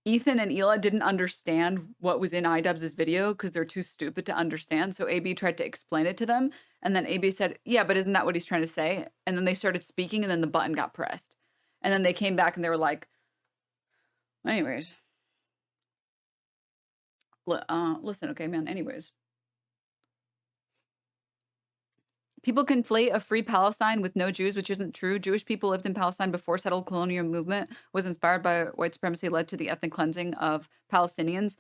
Ethan and Hila didn't understand what was in iDubbbz's video because they're too stupid to understand. So AB tried to explain it to them. And then AB said, yeah, but isn't that what he's trying to say? And then they started speaking and then the button got pressed. And then they came back and they were like, anyways. Listen, okay, man, anyways. People conflate a free Palestine with no Jews, which isn't true. Jewish people lived in Palestine before settled colonial movement was inspired by white supremacy, led to the ethnic cleansing of Palestinians.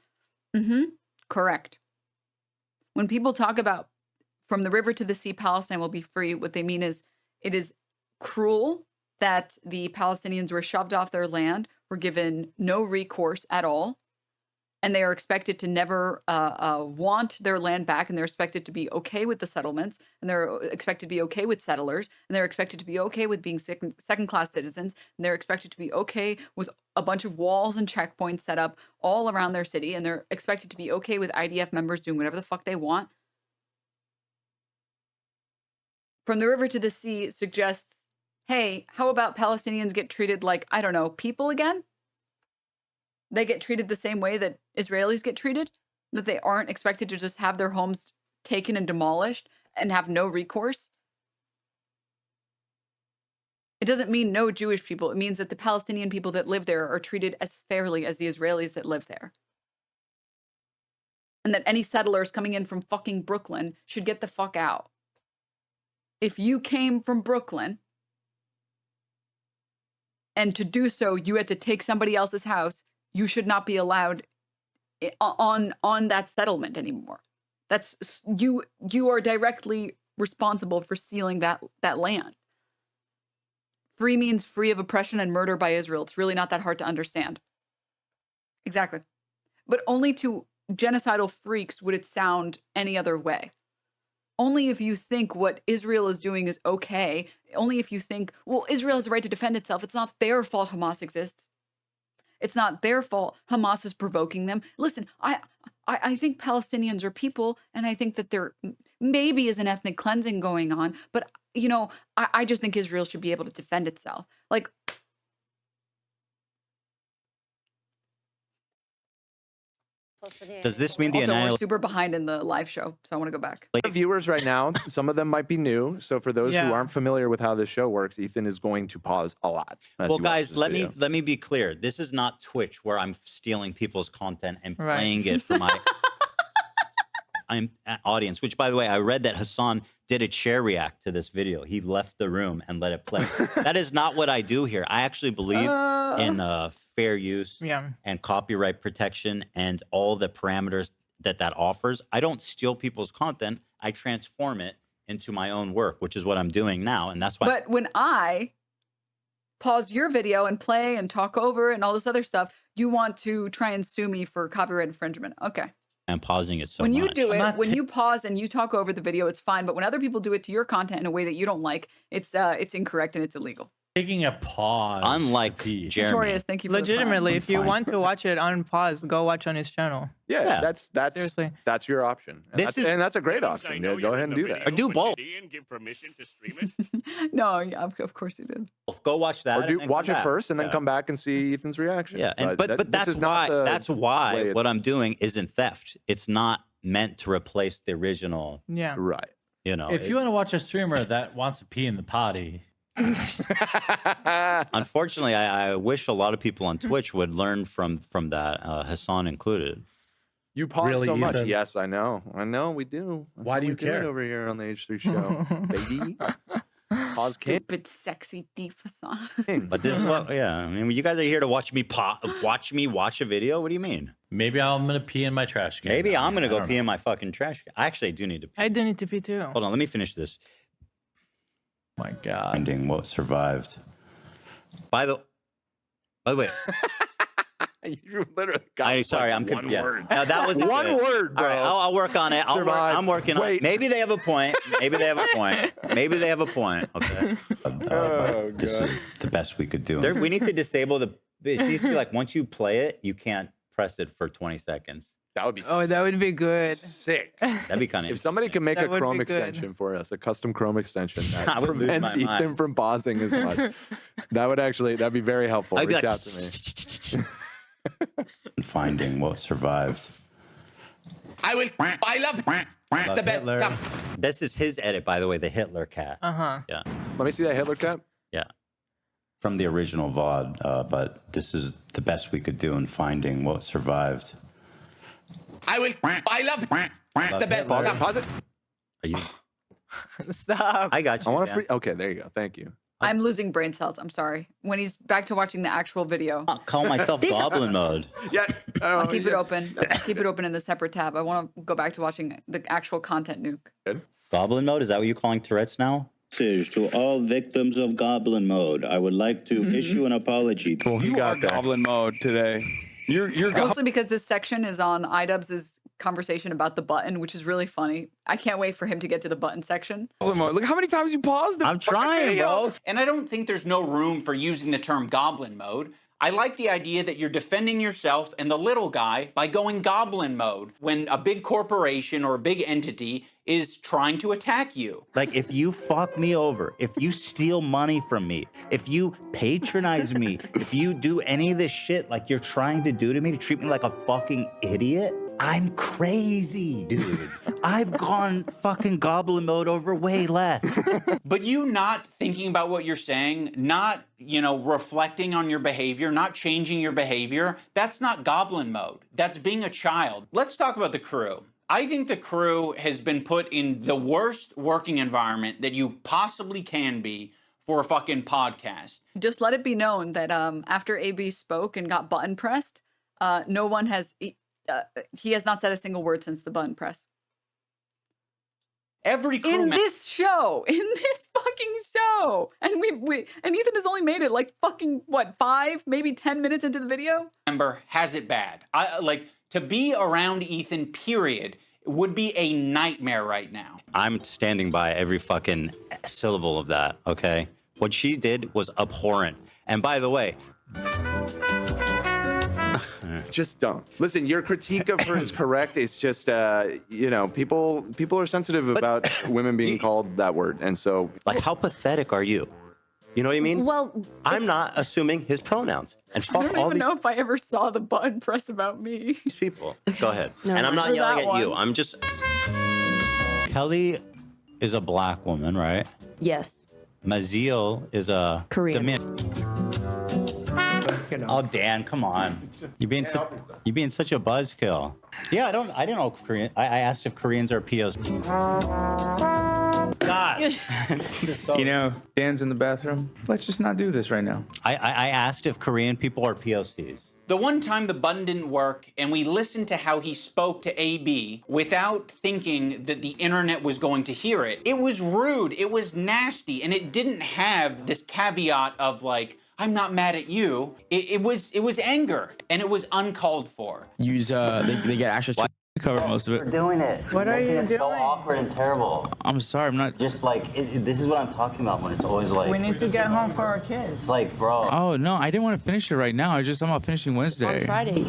Correct. When people talk about from the river to the sea, Palestine will be free, what they mean is it is cruel that the Palestinians were shoved off their land, were given no recourse at all, and they are expected to never want their land back, and they're expected to be okay with the settlements, and they're expected to be okay with settlers, and they're expected to be okay with being second-class citizens, and they're expected to be okay with a bunch of walls and checkpoints set up all around their city, and they're expected to be okay with IDF members doing whatever the fuck they want. From the river to the sea suggests, hey, how about Palestinians get treated like, I don't know, people again? They get treated the same way that Israelis get treated, that they aren't expected to just have their homes taken and demolished and have no recourse. It doesn't mean no Jewish people. It means that the Palestinian people that live there are treated as fairly as the Israelis that live there. And that any settlers coming in from fucking Brooklyn should get the fuck out. If you came from Brooklyn and to do so, you had to take somebody else's house, you should not be allowed on that settlement anymore. That's you are directly responsible for stealing that land. Free means free of oppression and murder by Israel. It's really not that hard to understand. Exactly. But only to genocidal freaks would it sound any other way. only if you think what Israel is doing is okay, only if you think, well, Israel has a right to defend itself. It's not their fault Hamas exists. It's not their fault Hamas is provoking them. Listen, I think Palestinians are people, and I think that there maybe is an ethnic cleansing going on, but, you know, I just think Israel should be able to defend itself. Like,
Does this mean the
also, we're
annihilation?
super behind in the live show, so I want to go back.
The viewers right now, some of them might be new. So for those who aren't familiar with how this show works, Ethan is going to pause a lot. as
Well,
he watches
guys,
this
let
video.
me be clear. This is not Twitch where I'm stealing people's content and
Right.
playing it for my audience. Which, by the way, I read that Hassan did a chair react to this video. He left the room and let it play. That is not what I do here. I actually believe in fair use and copyright protection and all the parameters that offers. I don't steal people's content. I transform it into my own work, which is what I'm doing now. And that's why.
But when I pause your video and play and talk over and all this other stuff, you want to try and sue me for copyright infringement. Okay.
I'm pausing it so
When you
much.
do it, when you pause and you talk over the video, it's fine. But when other people do it to your content in a way that you don't like, it's incorrect and it's illegal.
Taking a pause.
Unlike Jeremy.
Victorious, thank you for
Legitimately,
the
if you want to watch it on pause, go watch on his channel.
Yeah, that's
Seriously.
that's your option. And that's a great option. Yeah, go ahead and do that.
Or do both.
Give permission to stream it.
No, yeah, of course he did.
Go watch that.
Or
and then
watch
come
it
back.
first and then
Yeah.
come back and see Ethan's reaction.
Yeah, and, but
this
that's
is not
why
the
that's
way
why what
it's-
I'm doing isn't theft. It's not meant to replace the original.
Yeah.
Right.
You know,
If you want to watch a streamer that wants to pee in the potty,
unfortunately, I wish a lot of people on Twitch would learn from that, Hassan included.
You pause
Really,
so much.
Ethan?
Yes, I know. We do. That's
Why
what
do you
we do it
care?
over here on the H3 show, baby? Pause king.
Stupid, sexy thief Hassan.
But this is what, yeah. I mean, you guys are here to watch me watch a video. What do you mean?
maybe I'm gonna pee in my trash can.
Maybe I'm gonna
I
go
don't
pee
know.
in my fucking trash can. I actually do need to pee.
I do need to pee too.
Hold on, let me finish this.
My God.
Finding what survived. By the way,
You literally got
sorry, I'm
one
confused.
word.
No, that was
One word, bro.
All right, I'll work on it.
Survive.
I'm working on
Wait.
it. Maybe they have a point. Maybe they have a point. Maybe they have a point. Okay.
This is the best we could do.
We need to disable the. It needs to be like once you play it, you can't press it for 20 seconds.
That would be
that would be good.
sick.
That'd be kind of.
If somebody can make
That
a
would
Chrome
be good.
extension for us, a custom Chrome extension
I
that
would lose
prevents
my
Ethan
mind.
from pausing as much, that'd be very helpful.
I'd be
Reach
like,
out to me.
Finding what survived.
I love the best.
Hitler.
Come.
This is his edit, by the way, the Hitler cat.
Uh-huh.
Yeah.
Let me see that Hitler cap.
Yeah.
From the original VOD, but this is the best we could do in finding what survived.
I love the best.
Pause it.
Come.
Pause it.
Are you?
Stop.
I got you.
I want to
Dan.
free. Okay, there you go. Thank you.
I'm losing brain cells. I'm sorry. When he's back to watching the actual video,
I'll call myself
These-
Goblin mode.
Yeah.
I'll keep it open. Keep it open in the separate tab. I want to go back to watching the actual content nuke.
Goblin mode? Is that what you're calling Tourette's now?
Message to all victims of Goblin Mode. I would like to issue an apology.
You are Goblin Mode today. You're
Mostly because this section is on iDubbbz's conversation about the button, which is really funny. I can't wait for him to get to the button section.
Goblin Mode. Look how many times you paused.
I'm trying, bro.
And I don't think there's no room for using the term goblin mode. I like the idea that you're defending yourself and the little guy by going goblin mode when a big corporation or a big entity is trying to attack you.
Like, if you fuck me over, if you steal money from me, if you patronize me, if you do any of this shit like you're trying to do to me, to treat me like a fucking idiot, I'm crazy, dude. I've gone fucking goblin mode over way less.
But you not thinking about what you're saying, not, reflecting on your behavior, not changing your behavior, that's not goblin mode. That's being a child. Let's talk about the crew. I think the crew has been put in the worst working environment that you possibly can be for a fucking podcast.
Just let it be known that after AB spoke and got button pressed, no one has... he has not said a single word since the button press.
Every crew
in this fucking show, and and Ethan has only made it like fucking 5, maybe 10 minutes into the video.
member has it bad. To be around Ethan, period, would be a nightmare right now.
I'm standing by every fucking syllable of that, okay? What she did was abhorrent. And by the way,
just don't listen. Your critique of her is correct. It's just, you know, people are sensitive about women being called that word, and so
like, how pathetic are you? You know what I mean?
Well,
I'm not assuming his pronouns. And
I
fuck
don't
all
even know if I ever saw the button press about me.
these people. Go ahead.
No,
and I'm not
for
yelling
that
at you.
one.
I'm just. Kelly is a black woman, right?
Yes.
Maziel is a
Korean.
Oh, Dan, come on. You're being such a buzzkill. Yeah, I didn't know Korean. I asked if Koreans are POC. God.
You know, Dan's in the bathroom. Let's just not do this right now.
I asked if Korean people are POCs.
The one time the button didn't work and we listened to how he spoke to AB without thinking that the internet was going to hear it, it was rude, it was nasty, and it didn't have this caveat of like, I'm not mad at you. It was anger, and it was uncalled for.
Use they get access to cover most of it.
We're doing it.
What are you doing?
So awkward and terrible.
I'm sorry, I'm not.
Just like this is what I'm talking about when it's always like.
We need to get home for our kids.
It's like, bro.
Oh no, I didn't want to finish it right now. I'm about finishing Wednesday.
On Friday,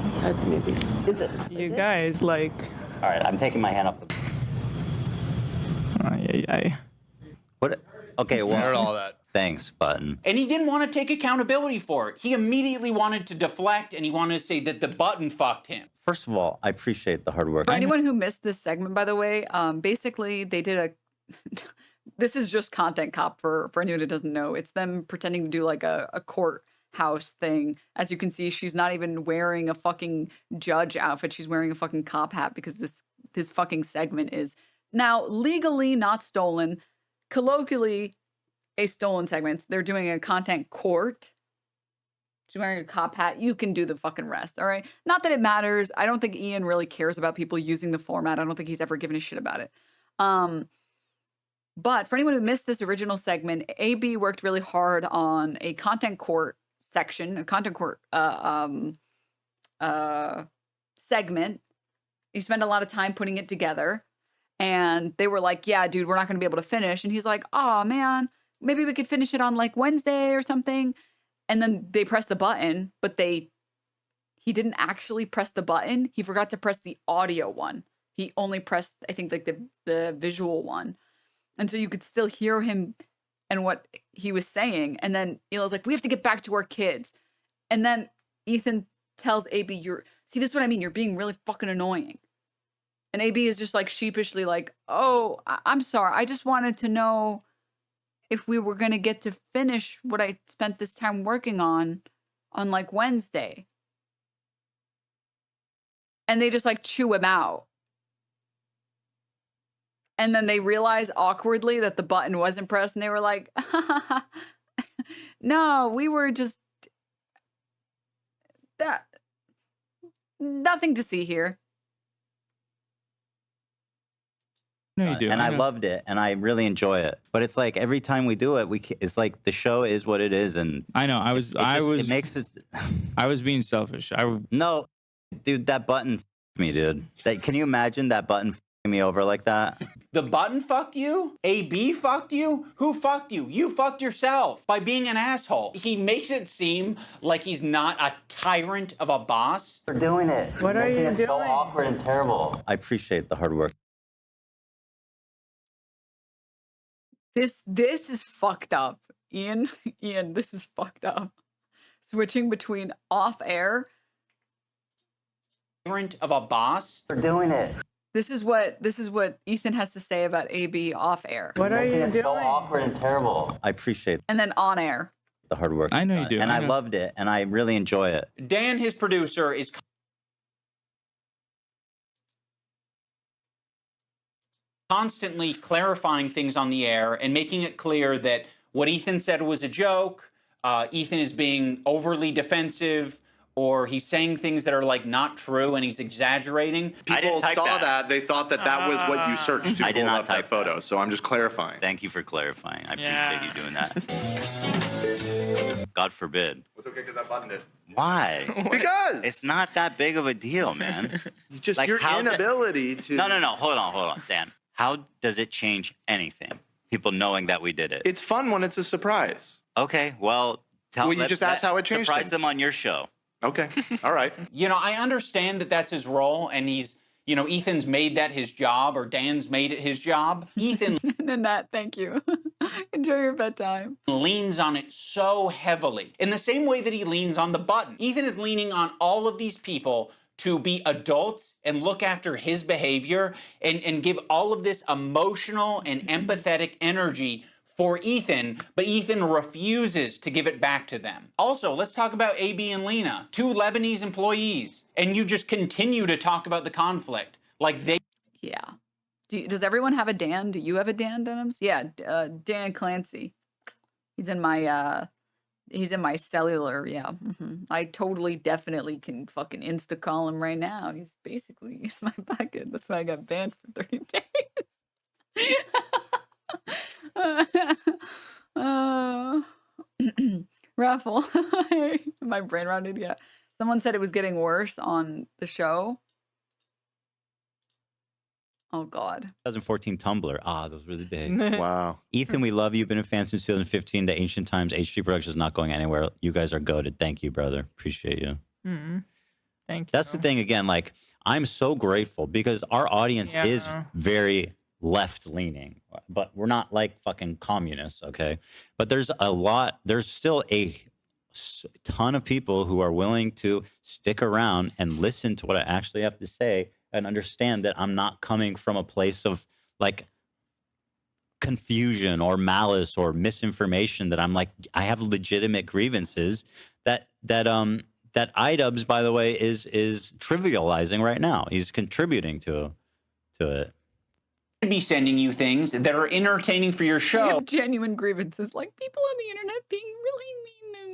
maybe. Is it?
You guys, like.
All right, I'm taking my hand off the. What? Okay, well.
I heard all that.
Thanks, button.
And he didn't want to take accountability for it. He immediately wanted to deflect, and he wanted to say that the button fucked him.
First of all, I appreciate the hard work.
For anyone who missed this segment, by the way, basically they did a. This is just content cop for anyone who doesn't know. It's them pretending to do like a courthouse thing. As you can see, she's not even wearing a fucking judge outfit. She's wearing a fucking cop hat because this fucking segment is now legally not stolen, colloquially a stolen segment. They're doing a content court. She's wearing a cop hat. You can do the fucking rest, all right? Not that it matters. I don't think Ian really cares about people using the format. I don't think he's ever given a shit about it. But for anyone who missed this original segment, AB worked really hard on a content court section, a content court segment. He spent a lot of time putting it together. And they were like, yeah, dude, we're not going to be able to finish. And he's like, oh, man, maybe we could finish it on like Wednesday or something. And then they pressed the button, but he didn't actually press the button. He forgot to press the audio one. He only pressed, I think, like the visual one. And so you could still hear him and what he was saying. And then Hila's like, we have to get back to our kids. And then Ethan tells AB, see, this is what I mean. You're being really fucking annoying. And AB is just like sheepishly like, oh, I'm sorry. I just wanted to know if we were going to get to finish what I spent this time working on like Wednesday. And they just like chew him out. And then they realize awkwardly that the button wasn't pressed. And they were like, no, we were just that. Nothing to see here.
No, you do.
And I loved it, and I really enjoy it. But it's like every time we do it, it's like the show is what it is, and
I know.
It makes it.
I was being selfish.
No, dude, that button f***ed me, dude. Can you imagine that button f***ing me over like that?
The button fucked you? AB fucked you? Who fucked you? You fucked yourself by being an asshole. He makes it seem like he's not a tyrant of a boss.
We're doing it.
What are you doing?
So awkward and terrible. I appreciate the hard work.
This is fucked up. Ian, this is fucked up. Switching between off air.
Tyrant of a boss.
We're doing it.
This is what Ethan has to say about AB off air.
What are you doing?
So awkward and terrible. I appreciate
And then on air.
the hard work.
I know you do.
And I
know.
loved it, and I really enjoy it.
Dan, his producer, is constantly clarifying things on the air and making it clear that what Ethan said was a joke. Ethan is being overly defensive, or he's saying things that are like not true and he's exaggerating.
People saw that. They thought that was what you searched to
I did
pull
not
up
type
that photo. So I'm just clarifying.
Thank you for clarifying. I appreciate you doing that. God forbid.
It's okay because I buttoned it.
Why?
Because
it's not that big of a deal, man.
Your inability to.
No. Hold on, Dan. How does it change anything? People knowing that we did it.
It's fun when it's a surprise.
Okay, well,
you just asked how it changed.
Surprise them on your show.
Okay, all right.
I understand that that's his role, and he's, Ethan's made that his job, or Dan's made it his job. Ethan
and that, thank you. Enjoy your bedtime.
Leans on it so heavily, in the same way that he leans on the button. Ethan is leaning on all of these people to be adults and look after his behavior and give all of this emotional and empathetic energy for Ethan, but Ethan refuses to give it back to them. Also, let's talk about AB and Lena, 2 Lebanese employees, and you just continue to talk about the conflict like they...
Yeah. Does everyone have a Dan? Do you have a Dan, Denims? Yeah, Dan Clancy. He's in my cellular, yeah. I totally, definitely can fucking insta-call him right now. He's basically in my pocket. That's why I got banned for 30 days. Raffle. My brain rounded, yeah. Someone said it was getting worse on the show. Oh, God.
2014 Tumblr. Ah, those were the days.
Wow.
Ethan, we love you. Been a fan since 2015. The Ancient Times. H3 Productions is not going anywhere. You guys are goated. Thank you, brother. Appreciate you.
Thank you.
That's the thing, again, like, I'm so grateful because our audience is very left-leaning, but we're not like fucking communists, okay? But there's still a ton of people who are willing to stick around and listen to what I actually have to say and understand that I'm not coming from a place of like confusion or malice or misinformation, that I'm like, I have legitimate grievances that iDubbbz, by the way, is trivializing right now. He's contributing to it.
Be sending you things that are entertaining for your show.
I have genuine grievances, like people on the internet being really mean to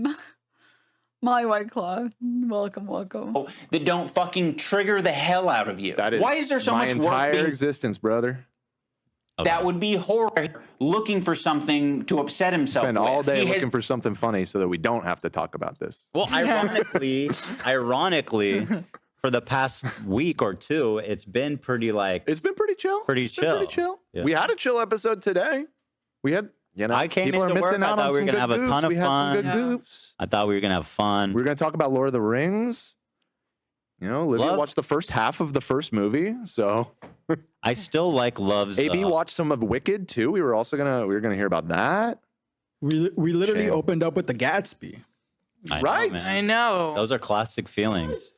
me. Molly White Claw, welcome.
That don't fucking trigger the hell out of you.
That is
why is there so
my
much
entire
work
existence, brother?
That would be horrible. Looking for something to upset himself.
Spend all day
He has
looking for something funny so that we don't have to talk about this.
Well, ironically, for the past week or two, it's been pretty chill.
Pretty chill.
Yeah.
We had a chill episode today. We had,
I came
people
into
are missing
work.
out
I
on
thought we
some
were
good
gonna have a
goofs.
ton of
We had some good
fun.
goofs.
I thought we were gonna have fun.
We were gonna talk about Lord of the Rings. Olivia watched the first half of the first movie, so
I still like loves.
AB watched some of Wicked too. We were gonna hear about that.
We literally
Shame.
opened up with the Gatsby.
I know.
Those are classic feelings.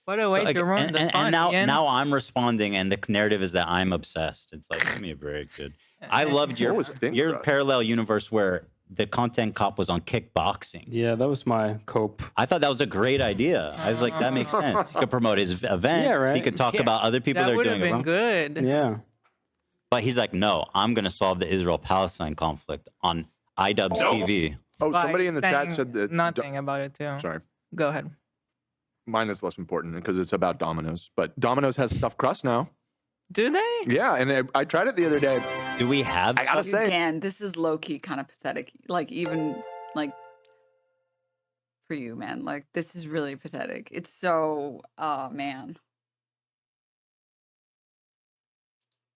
What a way to ruin the fun.
And now I'm responding, and the narrative is that I'm obsessed. It's like, give me a break, dude. I loved your parallel universe where the content cop was on kickboxing.
Yeah, that was my cope.
I thought that was a great idea. I was like, that makes sense. He could promote his event.
Yeah, right.
He could talk about other people that, are doing it wrong.
That would have been good.
Yeah.
But he's like, no, I'm going to solve the Israel-Palestine conflict on iDubbbzTV.
Oh, somebody in the chat said that.
Nothing about it too.
Sorry.
Go ahead.
Mine is less important because it's about Domino's. But Domino's has stuffed crust now.
Do they?
Yeah, and I tried it the other day.
Do we have?
I gotta say,
Dan, this is low key kind of pathetic. Like even like for you, man. Like this is really pathetic. It's so, oh man.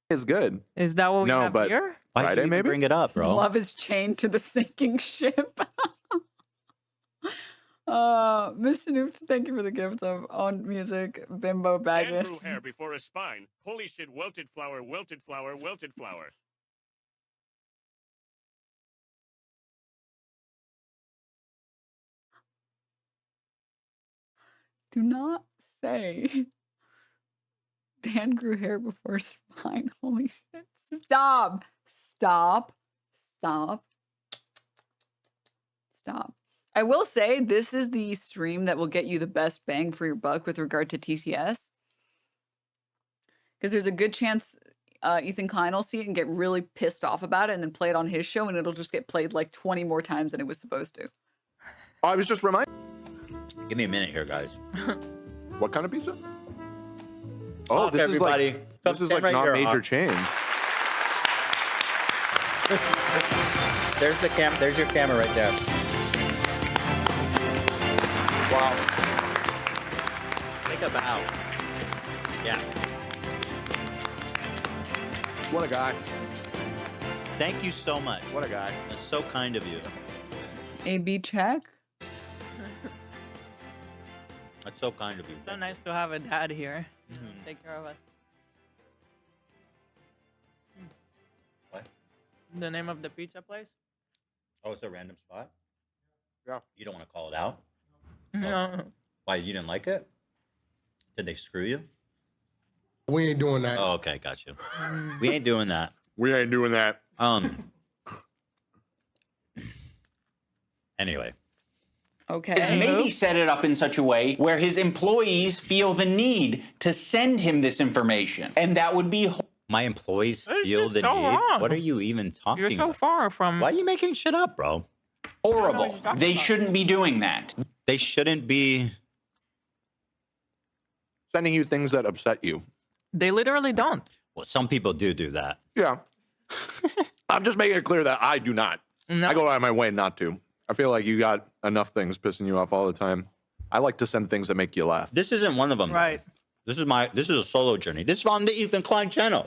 It's good.
Is that what we have
but
here?
Friday maybe.
Bring it up, bro.
Love is chained to the sinking ship. Mr. Noob, thank you for the gift of on music, Bimbo
Dan
Baggins.
grew hair before his spine. Holy shit, wilted flower, wilted flower, wilted flower.
Do not say Dan grew hair before spine. Holy shit. Stop. Stop. Stop. Stop. I will say this is the stream that will get you the best bang for your buck with regard to TTS. Because there's a good chance Ethan Klein will see it and get really pissed off about it and then play it on his show and it'll just get played like 20 more times than it was supposed to.
I was just reminded.
Give me a minute here, guys.
What kind of pizza? Oh, this
everybody.
is like, this is like
right
not
here,
major change.
There's the cam. There's your camera right there.
Wow.
Think about. Yeah.
What a guy.
Thank you so much.
What a guy.
That's so kind of you.
A/B check.
That's so kind of you.
So nice to have a dad here.
Mhm.
Take care of us.
What?
The name of the pizza place?
Oh, it's a random spot?
Yeah.
You don't want to call it out?
No.
Why, you didn't like it? Did they screw you?
We ain't doing that.
Oh, okay, got you. We ain't doing that.
We ain't doing that.
Anyway.
Okay.
Is maybe set it up in such a way where his employees feel the need to send him this information. And that would be...
My employees feel
just
the
so
need?
wrong.
What are you even talking
You're so
about?
far from.
Why are you making shit up, bro?
horrible. They shouldn't be doing that.
They shouldn't be
sending you things that upset you.
They literally don't.
Well, some people do that.
Yeah. I'm just making it clear that I do not.
No.
I go out of my way not to. I feel like you got enough things pissing you off all the time. I like to send things that make you laugh.
This isn't one of them.
Right.
This is a solo journey. This is on the Ethan Klein channel.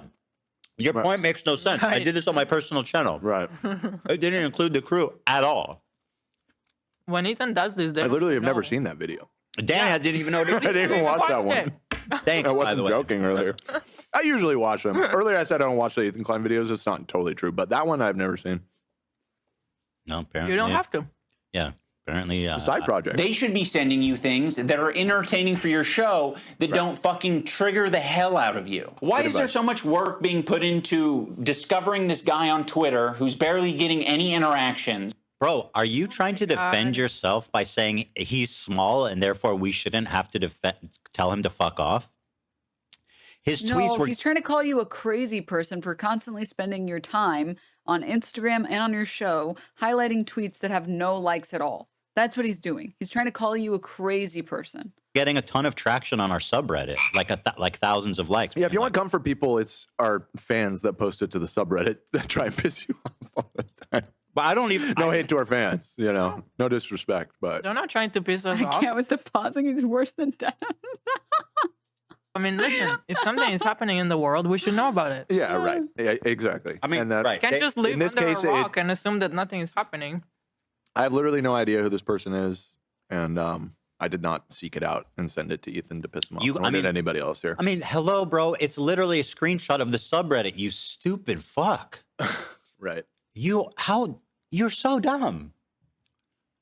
Your point makes no sense. I
Right.
did this on my personal channel.
Right.
I didn't include the crew at all.
When Ethan does this,
I literally have never seen that video.
Dan, I didn't even know.
I didn't even watch that one.
Thank
I
you, by
wasn't
the way.
joking earlier. I usually watch them. Earlier I said I don't watch the Ethan Klein videos. It's not totally true, but that one I've never seen.
No, apparently.
You don't have to.
Yeah, apparently.
Side project.
They should be sending you things that are entertaining for your show that don't fucking trigger the hell out of you. Why is there so much work being put into discovering this guy on Twitter who's barely getting any interactions?
Bro, are you trying to defend yourself by saying he's small and therefore we shouldn't have to tell him to fuck off? His tweets were.
He's trying to call you a crazy person for constantly spending your time on Instagram and on your show highlighting tweets that have no likes at all. That's what he's doing. He's trying to call you a crazy person.
Getting a ton of traction on our subreddit, like thousands of likes.
Yeah, if you want to come for people, it's our fans that post it to the subreddit that try and piss you off all the time.
But I don't even.
No hate to our fans, you know. No disrespect, but
They're not trying to piss us
I
off.
can't with the pausing. He's worse than Denims.
I mean, listen, if something is happening in the world, we should know about it.
yeah, right. Yeah, exactly.
I mean,
and that,
right.
Can't just live
in this
under
case,
a rock and assume that nothing is happening.
I have literally no idea who this person is, and I did not seek it out and send it to Ethan to piss him off. Nor did anybody else here.
I mean, hello, bro. It's literally a screenshot of the subreddit. You stupid fuck.
Right.
You're so dumb.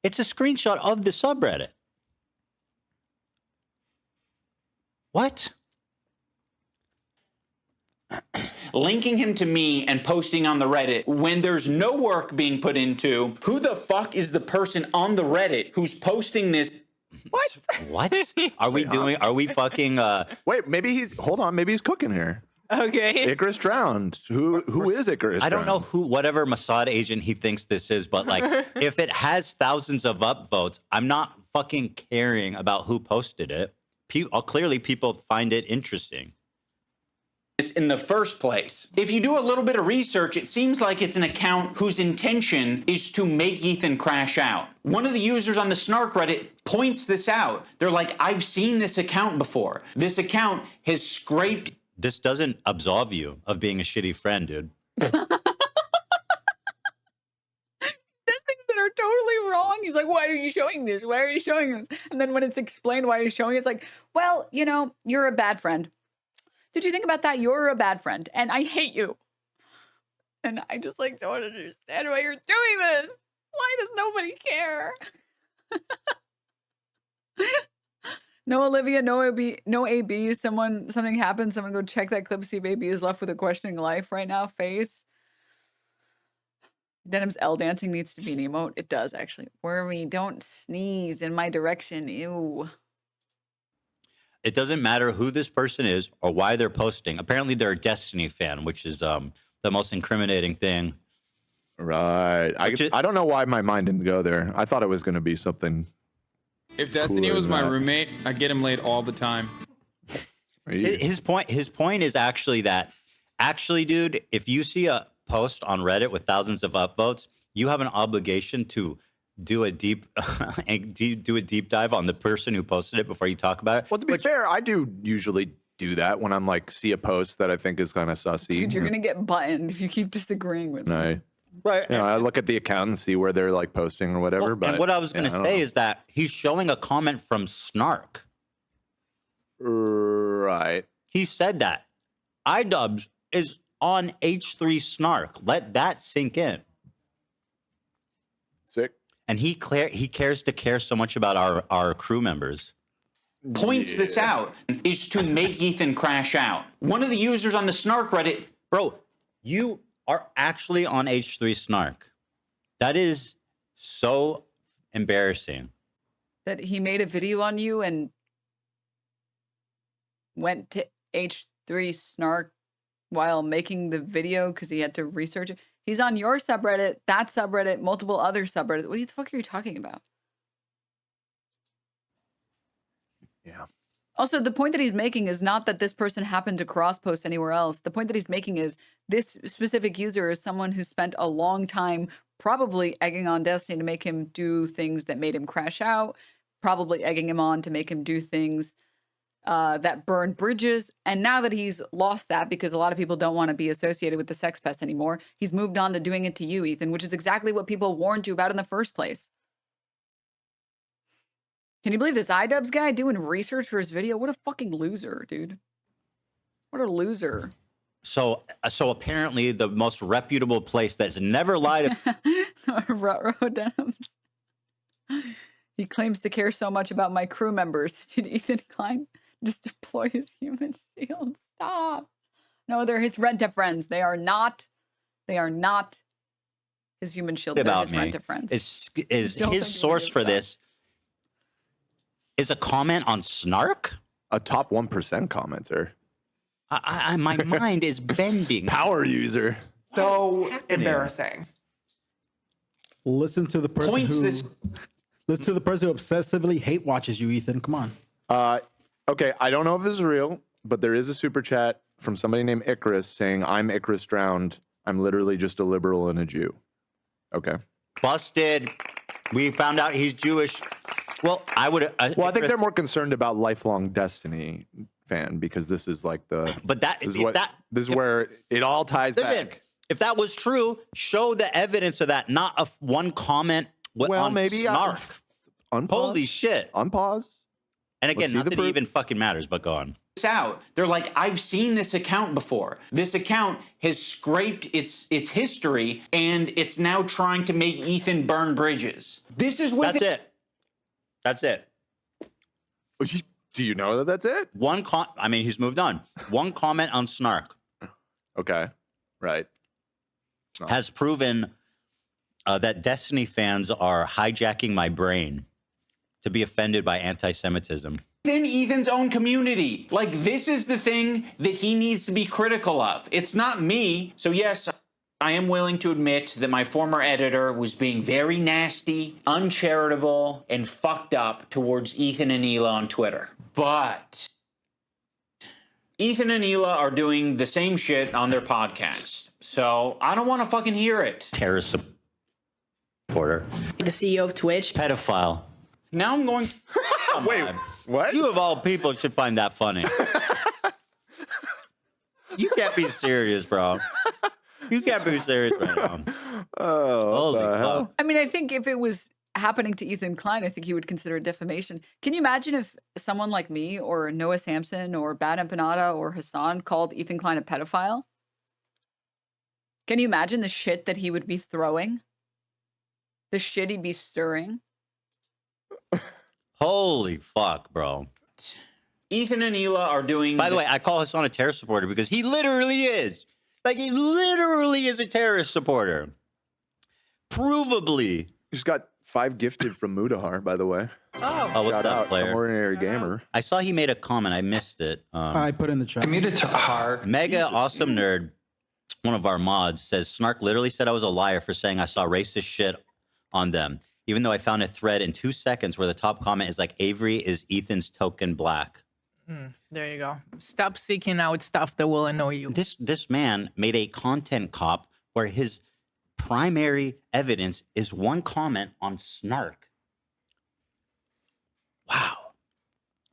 It's a screenshot of the subreddit. What?
Linking him to me and posting on the Reddit when there's no work being put into who the fuck is the person on the Reddit who's posting this?
What?
What? Are we fucking
Wait, maybe he's cooking here.
Okay.
Icarus drowned. Who is Icarus?
I don't know whatever Mossad agent he thinks this is, but like if it has thousands of upvotes, I'm not fucking caring about who posted it. Clearly people find it interesting.
In the first place. If you do a little bit of research, it seems like it's an account whose intention is to make Ethan crash out. One of the users on the Snark Reddit points this out. They're like, I've seen this account before. This account has scraped.
This doesn't absolve you of being a shitty friend, dude.
There's things that are totally wrong. He's like, why are you showing this? Why are you showing this? And then when it's explained why he's showing it, it's like, well, you know, you're a bad friend. Did you think about that? You're a bad friend, and I hate you. And I just like don't understand why you're doing this. Why does nobody care? No Olivia, no AB, no AB. Something happened. Someone go check that clip. See if AB is left with a questioning life right now. Face. Denim's L dancing needs to be an emote. It does actually. Wormy, don't sneeze in my direction. Ew.
It doesn't matter who this person is or why they're posting. Apparently, they're a Destiny fan, which is the most incriminating thing.
Right. I don't know why my mind didn't go there. I thought it was going to be something.
If Destiny
cooler
was
than
my
that.
roommate, I get him laid all the time.
His point is actually that, dude, if you see a post on Reddit with thousands of upvotes, you have an obligation to do a deep dive on the person who posted it before you talk about it.
Well, to be fair, I do usually do that when I'm like see a post that I think is kind of sussy.
Dude, you're gonna get buttoned if you keep disagreeing with me.
Right.
You know, I look at the account and see where they're like posting or whatever. But
and what I was going to say is that he's showing a comment from Snark.
Right.
He said that iDubbbz is on H3 Snark. Let that sink in.
Sick.
And he cares to care so much about our crew members.
Points this out is to make Ethan crash out. One of the users on the Snark Reddit,
bro, you are actually on H3 Snark. That is so embarrassing.
That he made a video on you and went to H3 Snark while making the video because he had to research it. He's on your subreddit, that subreddit, multiple other subreddits. What the fuck are you talking about?
Yeah.
Also, the point that he's making is not that this person happened to cross-post anywhere else. The point that he's making is this specific user is someone who spent a long time probably egging on Destiny to make him do things that made him crash out, probably egging him on to make him do things that burn bridges. And now that he's lost that because a lot of people don't want to be associated with the sex pest anymore, he's moved on to doing it to you, Ethan, which is exactly what people warned you about in the first place. Can you believe this iDubbbz guy doing research for his video? What a fucking loser, dude. What a loser.
So apparently the most reputable place that's never lied
Ruh-roh Denims. He claims to care so much about my crew members. Did Ethan Klein just deploy his human shield? Stop. No, they're his rent-a-friends. They are not his human shield. They're
about
his
me
rent-a-friends.
is
Don't
his
think
source for this is a comment on Snark?
A top 1% commenter.
My mind is bending.
Power user.
So embarrassing.
Listen to the person listen to the person who obsessively hate watches you, Ethan. Come on.
Okay, I don't know if this is real, but there is a super chat from somebody named Icarus saying, "I'm Icarus drowned. I'm literally just a liberal and a Jew." Okay.
Busted. We found out he's Jewish. Well, I think
they're more concerned about lifelong Destiny fan because this is like the.
But
this is where it all ties back.
If that was true, show the evidence of that. Not one comment. On
maybe
Snark.
Unpause.
Holy shit.
Unpause.
And again, not that it even fucking matters, but go on.
Out. They're like, I've seen this account before. This account has scraped its history, and it's now trying to make Ethan burn bridges. This is what.
That's it.
Do you know that that's it?
I mean, he's moved on. One comment on Snark.
Okay. Right.
Has proven that Destiny fans are hijacking my brain to be offended by anti-Semitism.
In Ethan's own community. Like, this is the thing that he needs to be critical of. It's not me. So yes, I am willing to admit that my former editor was being very nasty, uncharitable, and fucked up towards Ethan and Hila on Twitter. But Ethan and Hila are doing the same shit on their podcast. So I don't want to fucking hear it.
Terrorist supporter.
The CEO of Twitch.
Pedophile.
Now I'm going.
Wait, what?
You of all people should find that funny. You can't be serious, bro. You can't be serious right now.
Oh,
holy fuck.
I mean, I think if it was happening to Ethan Klein, I think he would consider it defamation. Can you imagine if someone like me or Noah Samson or Bad Empanada or Hassan called Ethan Klein a pedophile? Can you imagine the shit that he would be throwing? The shit he'd be stirring?
Holy fuck, bro.
Ethan and Hila are doing.
By the way, I call Hassan a terrorist supporter because he literally is. Like, he literally is a terrorist supporter. Provably.
Just got 5 gifted from Mudahar, by the way.
Oh, what's
Shout
up,
out,
player?
Ordinary gamer.
I saw he made a comment. I missed it.
I put in the chat.
Mega Awesome Nerd, one of our mods, says, Snark literally said I was a liar for saying I saw racist shit on them, even though I found a thread in 2 seconds where the top comment is like, Avery is Ethan's token black.
There you go. Stop seeking out stuff that will annoy you.
This man made a content cop where his primary evidence is one comment on snark. Wow.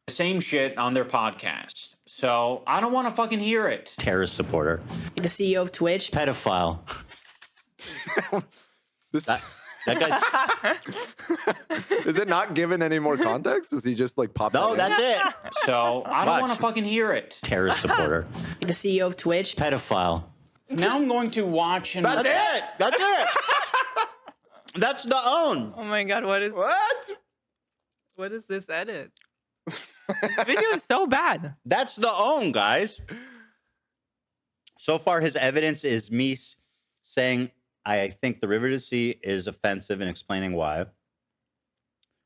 Same shit on their podcast. So I don't want to fucking hear it.
Terrorist supporter.
The CEO of Twitch.
Pedophile. that guy's...
Is it not given any more context? Is he just like popped?
No, that's it.
So I don't want to fucking hear it.
Terrorist supporter.
The CEO of Twitch.
Pedophile.
Now I'm going to watch and...
That's it. That's it. That's the own.
Oh my God, what is this edit? This video is so bad.
That's the own, guys. So far, his evidence is me saying, I think the river to sea is offensive and explaining why.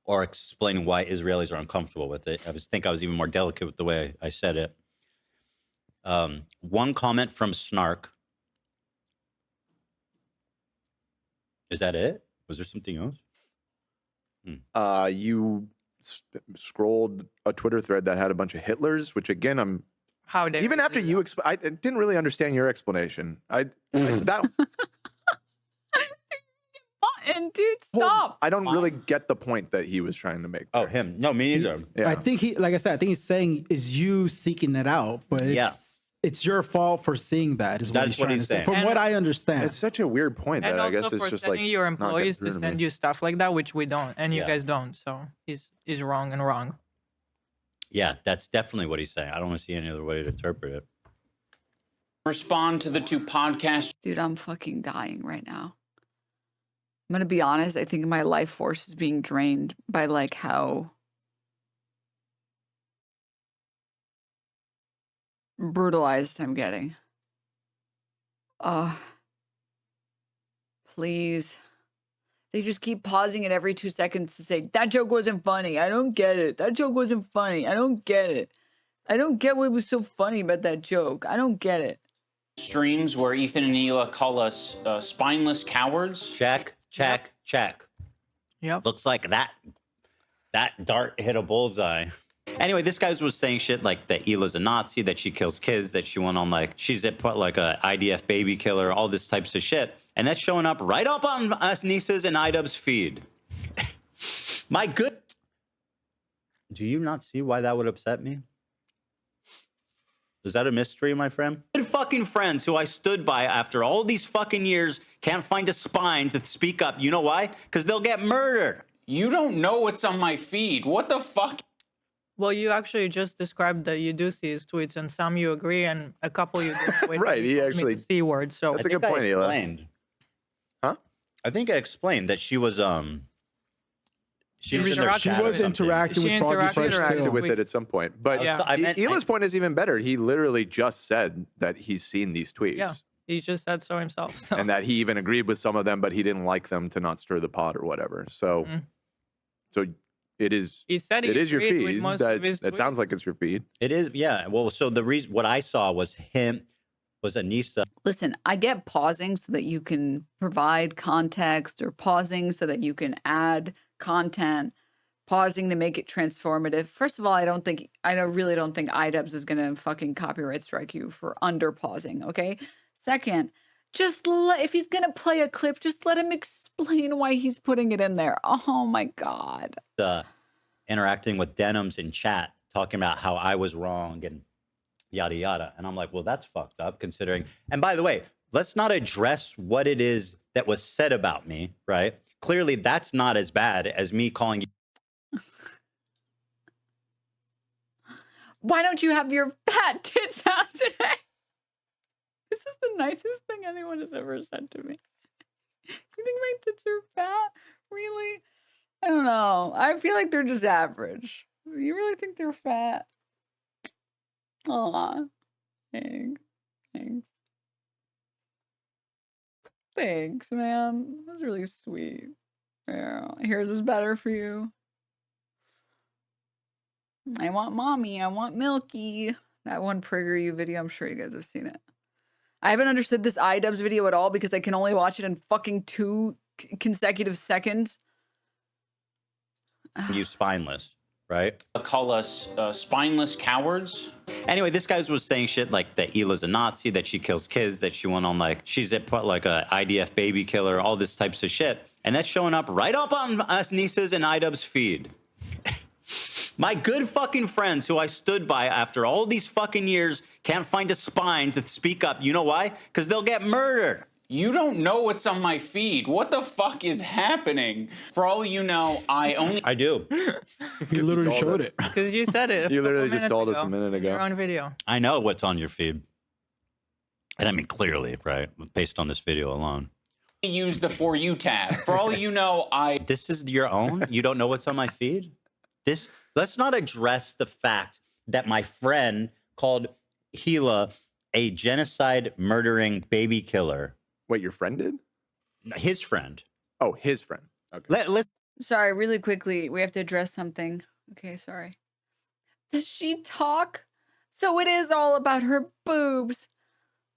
Or explaining why Israelis are uncomfortable with it. I think I was even more delicate with the way I said it. One comment from Snark. Is that it? Was there something else?
You scrolled a Twitter thread that had a bunch of Hitlers, which again,
How dare
even after you, I didn't really understand your explanation. That
And dude, stop.
I don't really get the point that he was trying to make.
Oh, him? No, me neither.
Yeah.
I think like I said, I think he's saying is you seeking it out, but it's your fault for seeing that. Is what
That's
he's trying to say.
saying.
From what I understand,
It's such a weird point that
And
I
also
guess it's
for
just
sending
like
your
not getting
employees
through
to
me.
send you stuff like that, which we don't, and you
Yeah.
guys don't. So he's wrong and wrong.
Yeah, that's definitely what he's saying. I don't want to see any other way to interpret it.
Respond to the two podcasts.
Dude, I'm fucking dying right now. I'm gonna be honest. I think my life force is being drained by like how brutalized I'm getting. Please. They just keep pausing it every 2 seconds to say, that joke wasn't funny. I don't get it. That joke wasn't funny. I don't get it. I don't get what was so funny about that joke. I don't get it.
Streams where Ethan and Hila call us spineless cowards.
Check.
Yep.
Looks like that dart hit a bullseye. Anyway, this guy was saying shit like that Hila's a Nazi, that she kills kids, that she went on like, she's a IDF baby killer, all this types of shit. And that's showing up right up on us Nisa's and iDubbbz feed. My good. Do you not see why that would upset me? Is that a mystery, my friend? Good fucking friends who I stood by after all these fucking years can't find a spine to speak up. You know why? Because they'll get murdered.
You don't know what's on my feed. What the fuck?
Well, you actually just described that you do see his tweets, and some you agree, and a couple you don't.
Right, he actually-
the C word. So
That's a good point, Hila.
Explained.
Huh?
I think I explained that she was
she
was in their
was
chat or something.
interacting with Froggy
He
Fresh
interacted
still.
with it at some point. But
Yeah.
I meant-
Hila's point is even better. He literally just said that he's seen these tweets.
yeah, he just said so himself. So.
And that he even agreed with some of them, but he didn't like them to not stir the pot or whatever. So, so it is.
He said he
it is your
agreed with
feed.
most of his
That sounds like it's your feed.
It is, yeah. Well, so the reason what I saw was Anissa.
Listen, I get pausing so that you can provide context, or pausing so that you can add content, pausing to make it transformative. First of all, I really don't think iDubbbz is going to fucking copyright strike you for under pausing, okay? Second, if he's going to play a clip, just let him explain why he's putting it in there. Oh my God.
Interacting with Denims in chat, talking about how I was wrong and yada yada. And I'm like, well, that's fucked up considering. And by the way, let's not address what it is that was said about me, right? Clearly, that's not as bad as me calling you.
Why don't you have your fat tits out today? This is the nicest thing anyone has ever said to me. You think my tits are fat? Really? I don't know. I feel like they're just average. You really think they're fat? Aw. Thanks. Thanks, man. That's really sweet. Yeah. Here's is better for you. I want mommy. I want Milky. That one PragerU video, I'm sure you guys have seen it. I haven't understood this iDubbbz video at all because I can only watch it in fucking 2 consecutive seconds.
You spineless, right?
Call us spineless cowards.
Anyway, this guy was saying shit like that Hila's a Nazi, that she kills kids, that she went on like, she's a IDF baby killer, all this types of shit. And that's showing up right up on us Nisa's and iDubbbz feed. My good fucking friends who I stood by after all these fucking years can't find a spine to speak up. You know why? Because they'll get murdered.
You don't know what's on my feed. What the fuck is happening? For all you know, I
do.
You literally showed it.
Because you said it.
You literally just told us a minute ago.
You're on video.
I know what's on your feed. And I mean, clearly, right? Based on this video alone.
use the For You tab. For all you know,
This is your own? You don't know what's on my feed? Let's not address the fact that my friend called Hila a genocide murdering baby killer.
Wait, your friend did?
His friend.
Oh, his friend. Okay.
Sorry, really quickly, we have to address something. Okay, sorry. Does she talk? So it is all about her boobs.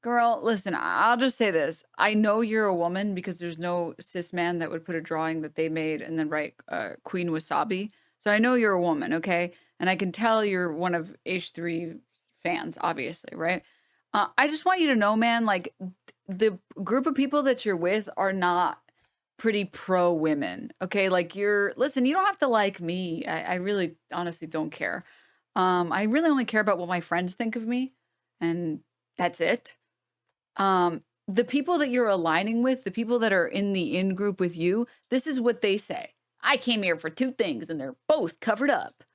Girl, listen, I'll just say this. I know you're a woman because there's no cis man that would put a drawing that they made and then write Queen Wasabi. So I know you're a woman, okay? And I can tell you're one of H3 fans, obviously, right? I just want you to know, man, like the group of people that you're with are not pretty pro women, okay? Like listen, you don't have to like me. I really honestly don't care. I really only care about what my friends think of me, and that's it. The people that you're aligning with, the people that are in the in group with you, this is what they say. I came here for two things and they're both covered up.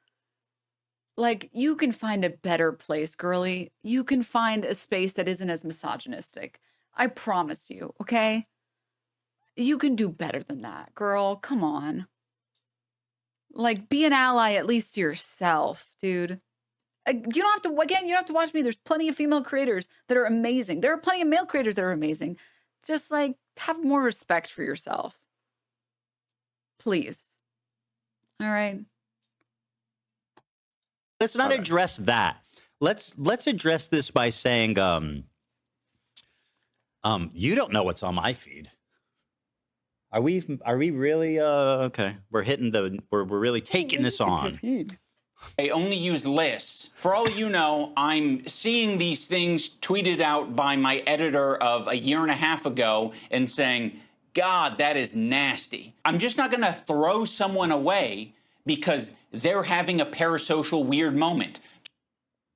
Like, you can find a better place, girly. You can find a space that isn't as misogynistic. I promise you, okay? You can do better than that, girl. Come on. Like, be an ally at least to yourself, dude. You don't have to, again, you don't have to watch me. There's plenty of female creators that are amazing. There are plenty of male creators that are amazing. Just, like, have more respect for yourself. Please. All right.
Let's not address that. Let's address this by saying, you don't know what's on my feed. Are we really okay? We're really taking this on.
I only use lists. For all you know, I'm seeing these things tweeted out by my editor of a year and a half ago and saying, God, that is nasty. I'm just not gonna throw someone away because they're having a parasocial weird moment.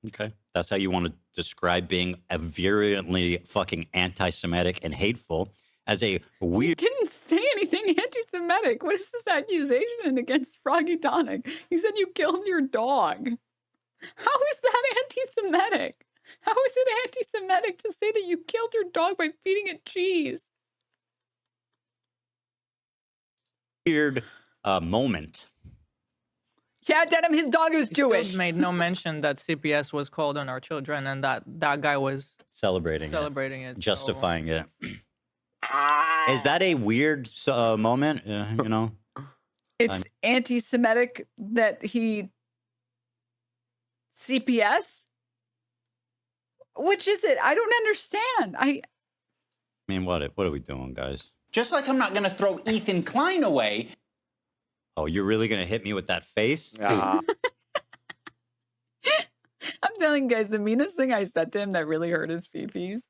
Okay. That's how you want to describe being a virulently fucking anti-Semitic and hateful as a weird...
You didn't say anything anti-Semitic. What is this accusation against Froggy Tonic? You said you killed your dog. How is that anti-Semitic? How is it anti-Semitic to say that you killed your dog by feeding it cheese?
Weird moment.
Yeah, Denim, his dog is Jewish.
Still made no mention that CPS was called on our children and that guy was
celebrating
it.
Justifying it. Is that a weird moment? You know?
It's anti-Semitic that he... CPS? Which is it? I don't understand. I
mean, what are we doing, guys?
Just like I'm not going to throw Ethan Klein away.
Oh, you're really going to hit me with that face?
I'm telling you guys, the meanest thing I said to him that really hurt his fifis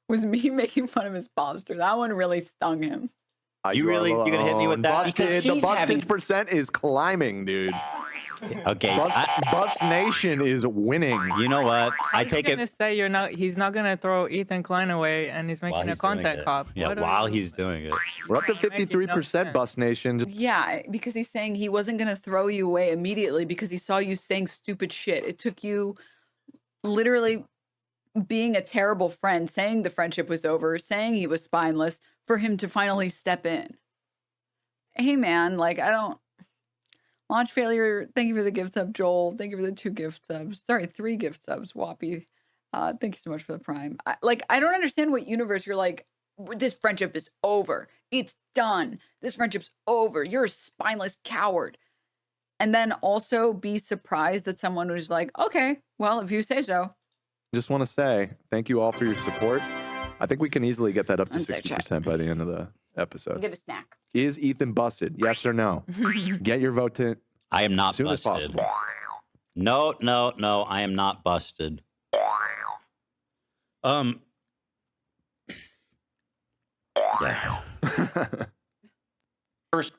was me making fun of his posture. That one really stung him.
You going to hit me with that?
The busted percent is climbing, dude.
Okay.
Bust Nation is winning.
You know what? I take it.
He's not gonna throw Ethan Klein away, and he's making a content cop.
Yeah, while he's doing it.
We're up to 53%, Bust Nation.
Yeah, because he's saying he wasn't gonna throw you away immediately because he saw you saying stupid shit. It took you literally being a terrible friend, saying the friendship was over, saying he was spineless, for him to finally step in. Hey man, like I don't. Launch failure. Thank you for the gift sub, Joel. Thank you for the 2 gift subs. Sorry, 3 gift subs, Whoppy. Thank you so much for the Prime. I don't understand what universe you're like, this friendship is over. It's done. This friendship's over. You're a spineless coward. And then also be surprised that someone was like, okay, well, if you say so.
Just want to say thank you all for your support. I think we can easily get that up to 60% by the end of the episode.
Get a snack.
Is Ethan busted? Yes or no? Get your vote to.
I am not
soon
busted.
as possible.
No, I am not busted. Yeah.
First,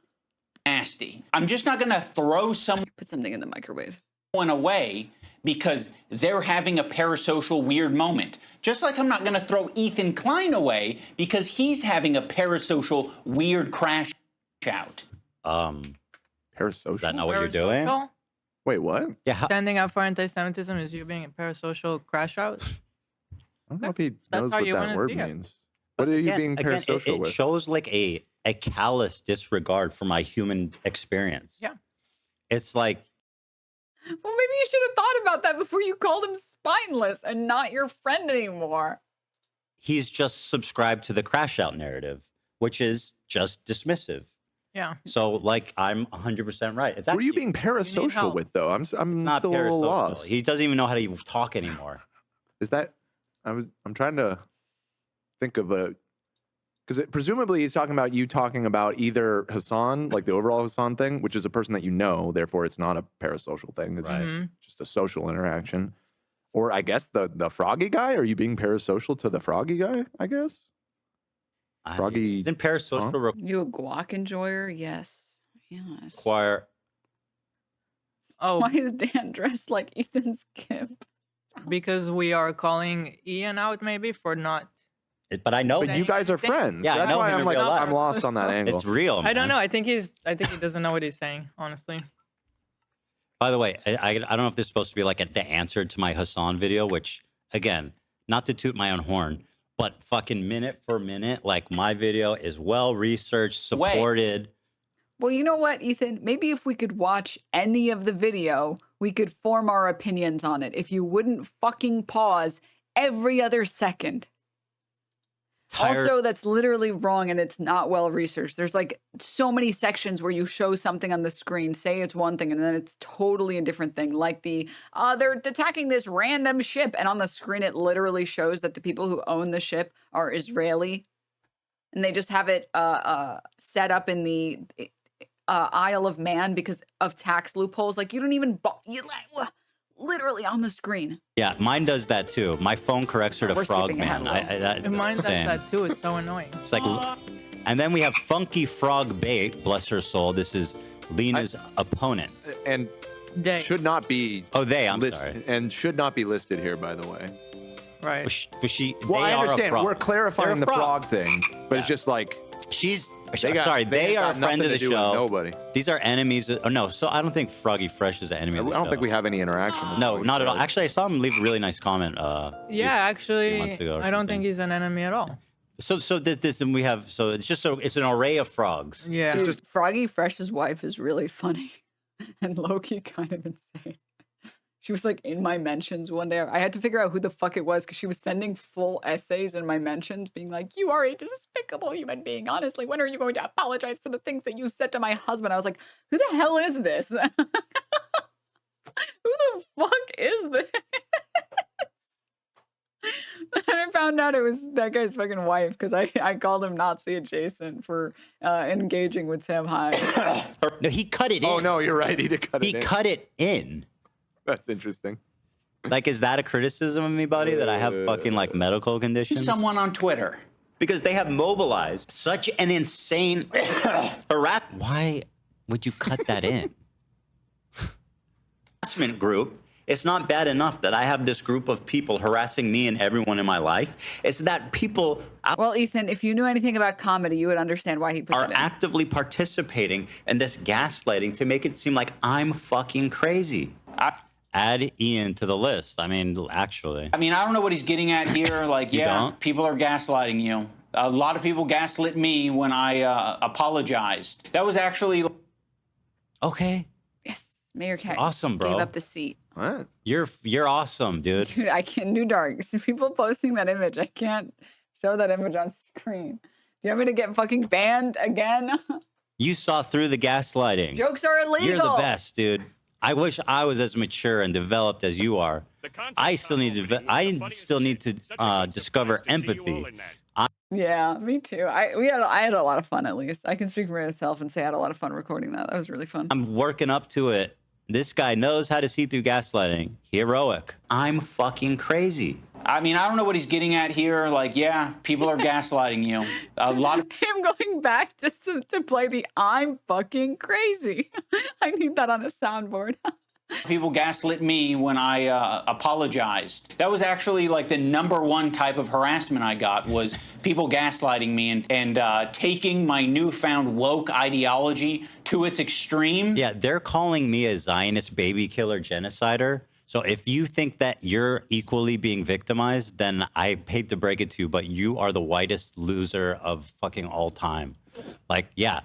nasty. I'm just not going to throw someone
Put something in the microwave.
away because they're having a parasocial weird moment. Just like I'm not going to throw Ethan Klein away because he's having a parasocial weird crash out.
Parasocial?
Is that not what you're doing?
Parasocial?
Wait, what?
Yeah.
Standing up for anti-Semitism is you being a parasocial crash out?
I don't know if he
That's
knows
how
what
you
that
wanna
word
see it.
means. What are you being parasocial
it
with?
shows like a callous disregard for my human experience.
Yeah.
It's like,
Well, maybe you should have thought about that before you called him spineless and not your friend anymore.
he's just subscribed to the crash out narrative, which is just dismissive.
Yeah.
So, like, I'm 100% right. It's
Who are you
actually
being parasocial with, though? I'm
not
still a little
parasocial.
lost.
He doesn't even know how to even talk anymore.
Is that? I'm trying to think of a, because presumably he's talking about you talking about either Hassan, like the overall Hassan thing, which is a person that you know, therefore it's not a parasocial thing. It's just a social interaction. Or I guess the froggy guy. Are you being parasocial to the froggy guy? I guess. Froggy
isn't parasocial
You a guac enjoyer? Yes. Yes.
require.
Oh,
Why is Dan dressed like Ethan's Skip?
because we are calling Ian out maybe for not.
But I know.
But you guys are friends.
Yeah, I
That's
know
why
him
I'm
in
like,
real life.
I'm lost on that angle.
It's real.
I don't
man.
know. I think he doesn't know what he's saying. Honestly.
By the way, I don't know if this is supposed to be like the answer to my Hassan video, which, again, not to toot my own horn, but fucking minute for minute, like my video is well researched, supported.
Well, you know what, Ethan? Maybe if we could watch any of the video, we could form our opinions on it. If you wouldn't fucking pause every other second. Also, that's literally wrong and it's not well researched. There's like so many sections where you show something on the screen, say it's one thing, and then it's totally a different thing. Like they're attacking this random ship, and on the screen it literally shows that the people who own the ship are Israeli, and they just have it set up in the Isle of Man because of tax loopholes. Like you don't even literally on the screen.
Yeah, mine does that too. My phone corrects her to
We're skipping
Frogman.
ahead
And mine does
same.
that too. It's so annoying.
It's like, and then we have Funky Frog Bait, bless her soul. This is Lena's opponent.
And
they
should not be.
Oh, I'm sorry.
And should not be listed here, by the way.
Right.
But she.
Well,
they
I
are a
understand.
frog.
We're clarifying
They're
the
a
frog thing, but it's just like
she's.
They
are a friend of the show.
Nobody.
These are enemies. Oh no, so I don't think Froggy Fresh is an enemy. Of the
I don't
show.
think we have any interaction. With
No,
Froggy
not at all.
Fresh.
Actually, I saw him leave a really nice comment.
Yeah, actually,
months ago or
I don't think he's an enemy at all.
So this, and we have. So it's just it's an array of frogs.
Yeah.
Dude, Froggy Fresh's wife is really funny and low-key kind of insane. She was like in my mentions one day. I had to figure out who the fuck it was because she was sending full essays in my mentions being like, you are a despicable human being. Honestly, when are you going to apologize for the things that you said to my husband? I was like, who the hell is this? Who the fuck is this? And I found out it was that guy's fucking wife because I called him Nazi adjacent for engaging with Sam Hyde.
No, he cut it in.
Oh no, you're right. He did cut it in.
He cut it in.
That's interesting.
Like, is that a criticism of me, buddy? That I have fucking like medical conditions?
Someone on Twitter.
Because they have mobilized such an insane harassment. Why would you cut that in? Harassment group. It's not bad enough that I have this group of people harassing me and everyone in my life. It's that people
Well, Ethan, if you knew anything about comedy, you would understand why he put
are
that in.
actively participating in this gaslighting to make it seem like I'm fucking crazy. Add Ian to the list. I mean, actually.
I mean, I don't know what he's getting at here. Like,
You
yeah,
don't?
people are gaslighting you. A lot of people gaslit me when I apologized. That was actually...
Okay.
Yes, Mayor Cat
Awesome, bro.
gave up the seat.
What?
You're awesome, dude.
Dude, I can't do dark. So people posting that image, I can't show that image on screen. Do you want me to get fucking banned again?
You saw through the gaslighting.
Jokes are illegal.
You're the best, dude. I wish I was as mature and developed as you are. I still need to discover empathy.
Yeah, me too. I had a lot of fun, at least. I can speak for myself and say I had a lot of fun recording that. That was really fun.
I'm working up to it. This guy knows how to see through gaslighting. Heroic. I'm fucking crazy.
I mean, I don't know what he's getting at here. Like, yeah, people are gaslighting you. A lot of
him going back to play the "I'm fucking crazy." I need that on a soundboard.
people gaslit me when I apologized. That was actually like the #1 type of harassment I got, was people gaslighting me and taking my newfound woke ideology to its extreme.
Yeah, they're calling me a Zionist baby killer genocider. So if you think that you're equally being victimized, then I hate to break it to you, but you are the whitest loser of fucking all time. Like, yeah.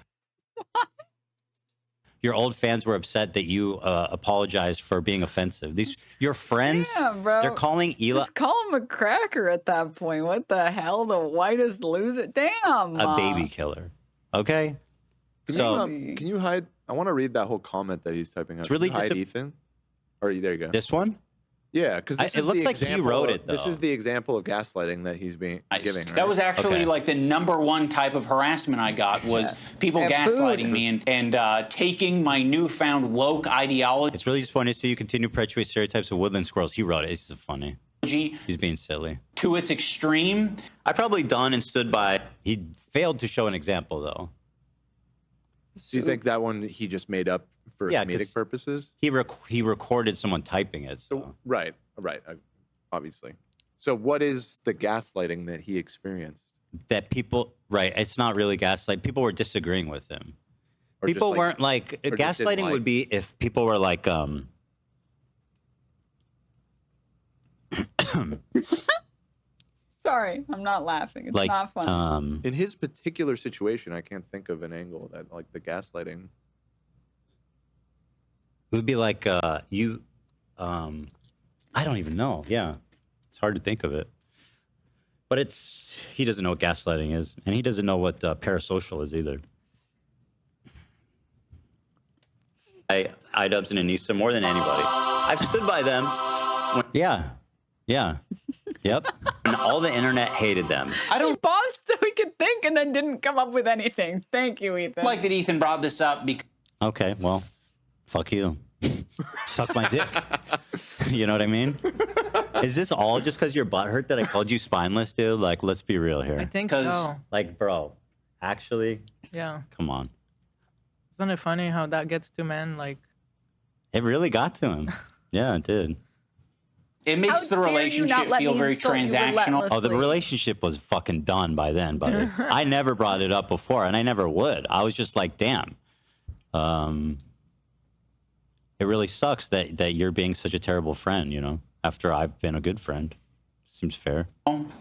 Your old fans were upset that you apologized for being offensive. Your friends,
Damn, bro.
they're calling Eli
Just call him a cracker at that point. What the hell? The whitest loser? Damn.
a baby killer. Okay?
Can you hide? I want to read that whole comment that he's typing out.
It's really
Can you hide Ethan. Or there you go.
This one?
Yeah, because
it looks like he wrote it,
This
though.
is the example of gaslighting that he's being giving. Right?
That was actually like the #1 type of harassment I got, was people gaslighting me and taking my newfound woke ideology.
It's really disappointing to see you continue to perpetuate stereotypes of woodland squirrels. He wrote it. It's funny. He's being silly.
To its extreme.
I probably done and stood by. He failed to show an example, though.
Do you think that one he just made up for comedic purposes?
He recorded someone typing it. So.
Right, obviously. So what is the gaslighting that he experienced?
That people, right, it's not really gaslight. People were disagreeing with him.
Or
People
just
weren't like,
or just didn't
gaslighting
like-
would be if people were like,
Sorry, I'm not laughing. It's
like,
not funny.
In his particular situation, I can't think of an angle that like the gaslighting.
it would be like, I don't even know. Yeah. It's hard to think of it. But he doesn't know what gaslighting is. And he doesn't know what parasocial is either. iDubbbz and Anissa more than anybody. I've stood by them. Yeah. Yep. And all the internet hated them.
He paused so he could think and then didn't come up with anything. Thank you, Ethan.
Like that Ethan brought this up because
Okay, well, fuck you. Suck my dick. You know what I mean? Is this all just because your butt hurt that I called you spineless, dude? Like, let's be real here.
I think so.
Like, bro, actually,
Yeah.
come on.
Isn't it funny how that gets to men? Like,
It really got to him. Yeah, it did.
it makes the relationship feel very transactional.
Oh, the relationship was fucking done by then, but I never brought it up before, and I never would. I was just like, damn. It really sucks that you're being such a terrible friend, you know, after I've been a good friend. Seems fair.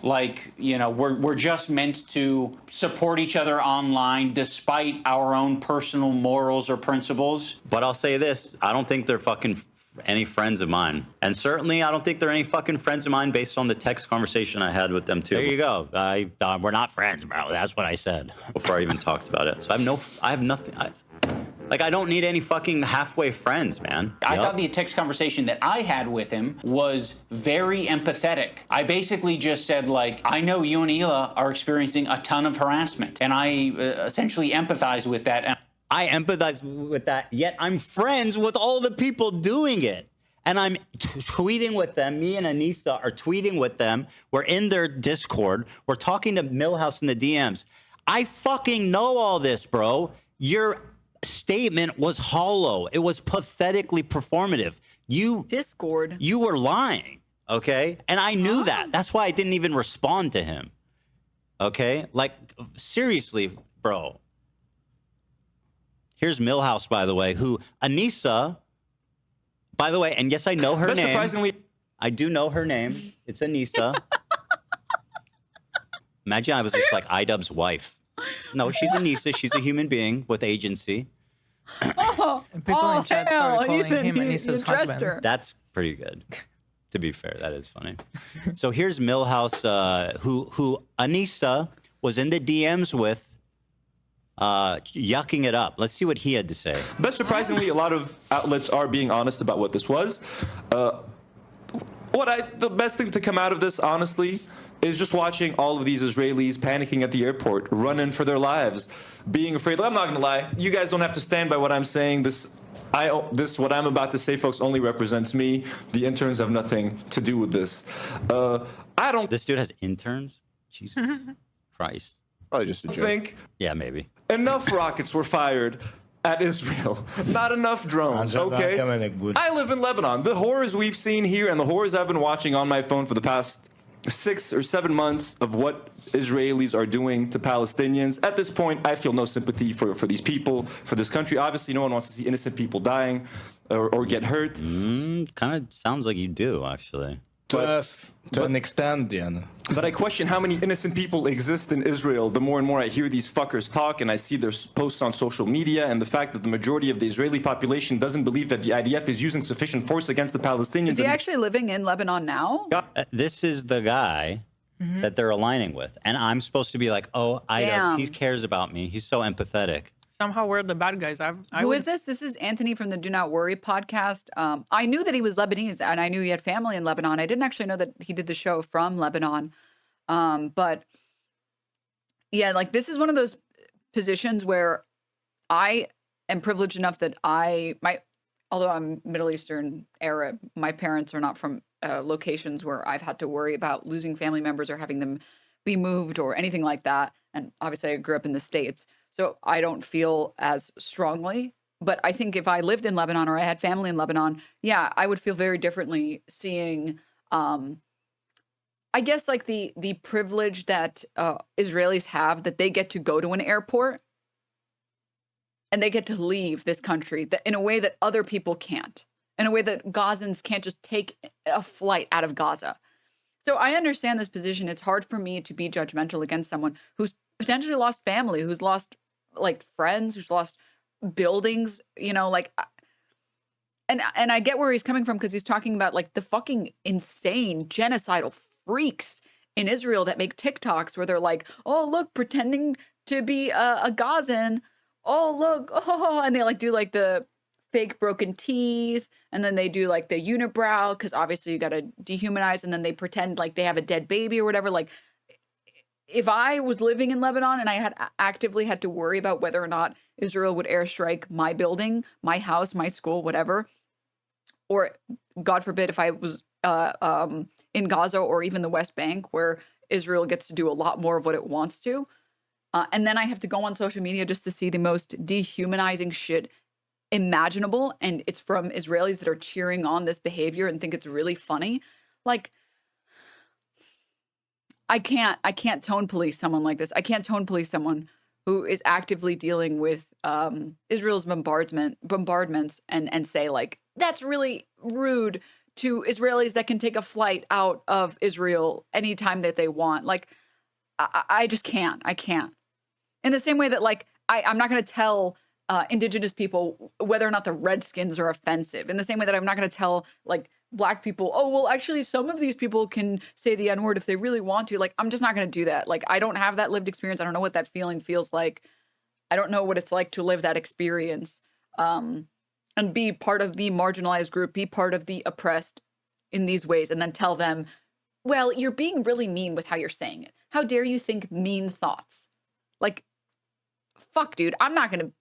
Like, you know, we're just meant to support each other online despite our own personal morals or principles.
But I'll say this, I don't think they're fucking any friends of mine. And certainly I don't think they're any fucking friends of mine based on the text conversation I had with them too. There you go. We're not friends, bro. That's what I said before I even talked about it. So I have nothing. I don't need any fucking halfway friends, man.
I thought the text conversation that I had with him was very empathetic. I basically just said, like, I know you and Hila are experiencing a ton of harassment, and I essentially empathize with that. And
I empathize with that, yet I'm friends with all the people doing it. And I'm tweeting with them. Me and Anissa are tweeting with them. We're in their Discord. We're talking to Millhouse in the DMs. I fucking know all this, bro. Your statement was hollow. It was pathetically performative.
Discord.
You were lying, okay? And I knew that. That's why I didn't even respond to him. Okay? Like, seriously, bro. Here's Millhouse, by the way, who Anissa, by the way, and yes, I know her
But
name.
surprisingly,
I do know her name. It's Anissa. Imagine I was just like iDubbbz's wife. No, she's Anissa. She's a human being with agency.
and people in chat started calling him Anissa's husband.
Her.
That's pretty good. To be fair, that is funny. So here's Millhouse, who Anissa was in the DMs with, yucking it up. Let's see what he had to say.
But surprisingly, a lot of outlets are being honest about what this was. The best thing to come out of this, honestly, is just watching all of these Israelis panicking at the airport, running for their lives, being afraid. I'm not going to lie. You guys don't have to stand by what I'm saying. This What I'm about to say, folks, only represents me. The interns have nothing to do with this.
This dude has interns? Jesus Christ.
Probably just a joke.
Think
Yeah, maybe.
enough rockets were fired at Israel. Not enough drones, okay? I live in Lebanon. The horrors we've seen here and the horrors I've been watching on my phone for the past 6 or 7 months of what Israelis are doing to Palestinians. At this point, I feel no sympathy for these people, for this country. Obviously, no one wants to see innocent people dying or get hurt.
Kind of sounds like you do, actually.
To an extent, Diana. But I question how many innocent people exist in Israel. The more and more I hear these fuckers talk and I see their posts on social media, and the fact that the majority of the Israeli population doesn't believe that the IDF is using sufficient force against the Palestinians.
Is he actually living in Lebanon now?
This is the guy that they're aligning with. And I'm supposed to be like, oh,
Damn.
he cares about me. He's so empathetic.
Somehow we're the bad guys.
Who is this? This is Anthony from the Do Not Worry podcast. I knew that he was Lebanese and I knew he had family in Lebanon. I didn't actually know that he did the show from Lebanon. But yeah, like this is one of those positions where I am privileged enough that although I'm Middle Eastern Arab, my parents are not from locations where I've had to worry about losing family members or having them be moved or anything like that. And obviously I grew up in the States. So I don't feel as strongly, but I think if I lived in Lebanon or I had family in Lebanon, yeah, I would feel very differently seeing, I guess like the privilege that Israelis have, that they get to go to an airport and they get to leave this country in a way that other people can't, in a way that Gazans can't just take a flight out of Gaza. So I understand this position. It's hard for me to be judgmental against someone who's potentially lost family, who's lost like friends, who's lost buildings, like, and I get where he's coming from because he's talking about like the fucking insane genocidal freaks in Israel that make TikToks where they're like, oh, look, pretending to be a Gazan. Oh, look. Oh, and they like do like the fake broken teeth. And then they do like the unibrow because obviously you got to dehumanize. And then they pretend like they have a dead baby or whatever. Like, if I was living in Lebanon and I had actively had to worry about whether or not Israel would airstrike my building, my house, my school, whatever, or God forbid if I was in Gaza or even the West Bank where Israel gets to do a lot more of what it wants to, and then I have to go on social media just to see the most dehumanizing shit imaginable, and it's from Israelis that are cheering on this behavior and think it's really funny, like, I can't tone police someone like this. I can't tone police someone who is actively dealing with Israel's bombardments and say like, that's really rude to Israelis that can take a flight out of Israel anytime that they want. Like, I just can't. I can't. In the same way that like, I'm not going to tell indigenous people whether or not the Redskins are offensive. In the same way that I'm not going to tell like Black people, oh, well, actually, some of these people can say the N-word if they really want to. Like, I'm just not going to do that. Like, I don't have that lived experience. I don't know what that feeling feels like. I don't know what it's like to live that experience and be part of the marginalized group, be part of the oppressed in these ways, and then tell them, well, you're being really mean with how you're saying it. How dare you think mean thoughts? Like, fuck, dude. I'm not going to,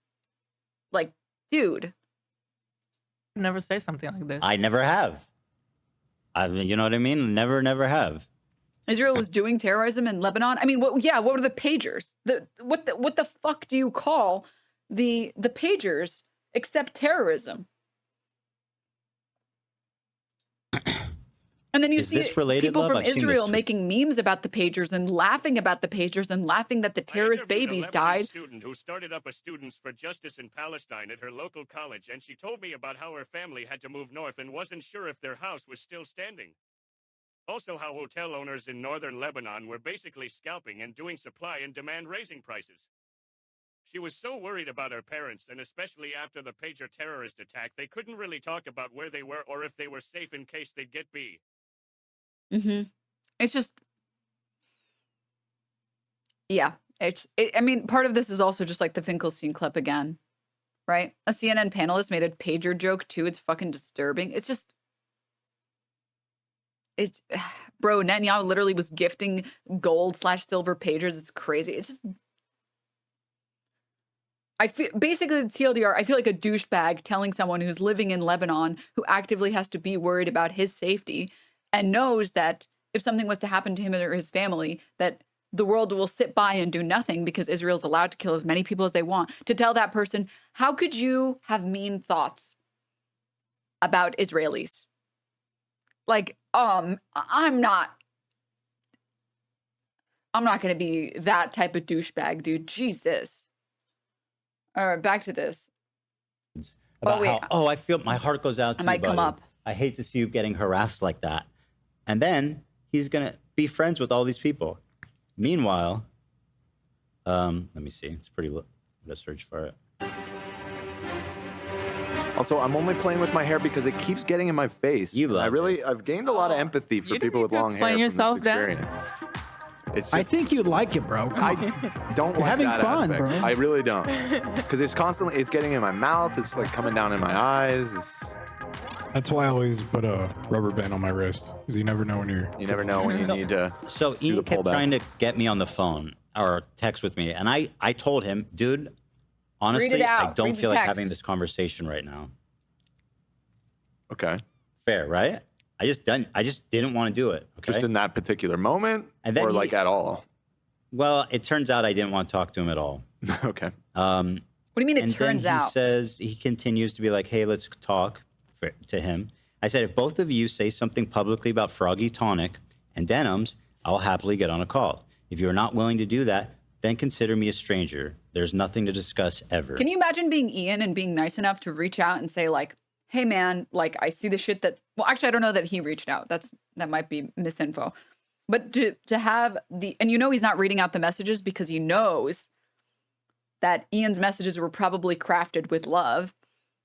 like, dude.
Never say something like this.
I never have. You know what I mean? Never have.
Israel was doing terrorism in Lebanon. I mean, what were the pagers? What the fuck do you call the pagers except terrorism? And then you see people from Israel making memes about the pagers and laughing about the pagers and laughing that the terrorist babies died.
Student who started up a Students for Justice in Palestine at her local college, and she told me about how her family had to move north and wasn't sure if their house was still standing. Also, how hotel owners in northern Lebanon were basically scalping and doing supply and demand raising prices. She was so worried about her parents, and especially after the pager terrorist attack, they couldn't really talk about where they were or if they were safe in case they'd get beat.
It's just, yeah, I mean, part of this is also just like the Finkelstein clip again, right? A CNN panelist made a pager joke too. It's fucking disturbing. It's just, bro, Netanyahu literally was gifting gold/silver pagers. It's crazy. It's just, I feel basically the TLDR, I feel like a douchebag telling someone who's living in Lebanon who actively has to be worried about his safety and knows that if something was to happen to him or his family, that the world will sit by and do nothing because Israel's allowed to kill as many people as they want. To tell that person, how could you have mean thoughts about Israelis? Like, I'm not going to be that type of douchebag, dude. Jesus. All right, back to this.
About how, I feel my heart goes out to you,
might come
buddy.
up.
I hate to see you getting harassed like that. And then he's going to be friends with all these people. Meanwhile, let me see. It's pretty low. Let's search for it.
Also, I'm only playing with my hair because it keeps getting in my face. I've gained a lot of empathy for people with long hair from this experience. It's just,
I think you like it, bro.
I don't like
having
that
fun,
aspect.
bro.
I really don't. Because it's getting in my mouth. It's like coming down in my eyes.
That's why I always put a rubber band on my wrist, because you never know when you
never know when you need to.
So Ian kept trying to get me on the phone or text with me, and I told him, dude, honestly, I don't feel like having this conversation right now.
Okay.
Fair, right? I just didn't want to do it. Okay?
Just in that particular moment,
and then
or like at all?
Well, it turns out I didn't want to talk to him at all.
Okay.
What do you mean it turns out?
He says, he continues to be like, hey, let's talk to him. I said, if both of you say something publicly about Froggy Tonic and Denims, I'll happily get on a call. If you're not willing to do that, then consider me a stranger. There's nothing to discuss ever.
Can you imagine being Ian and being nice enough to reach out and say like, hey man, like I see the shit that, well, actually, I don't know that he reached out. That might be misinfo. But to have and he's not reading out the messages because he knows that Ian's messages were probably crafted with love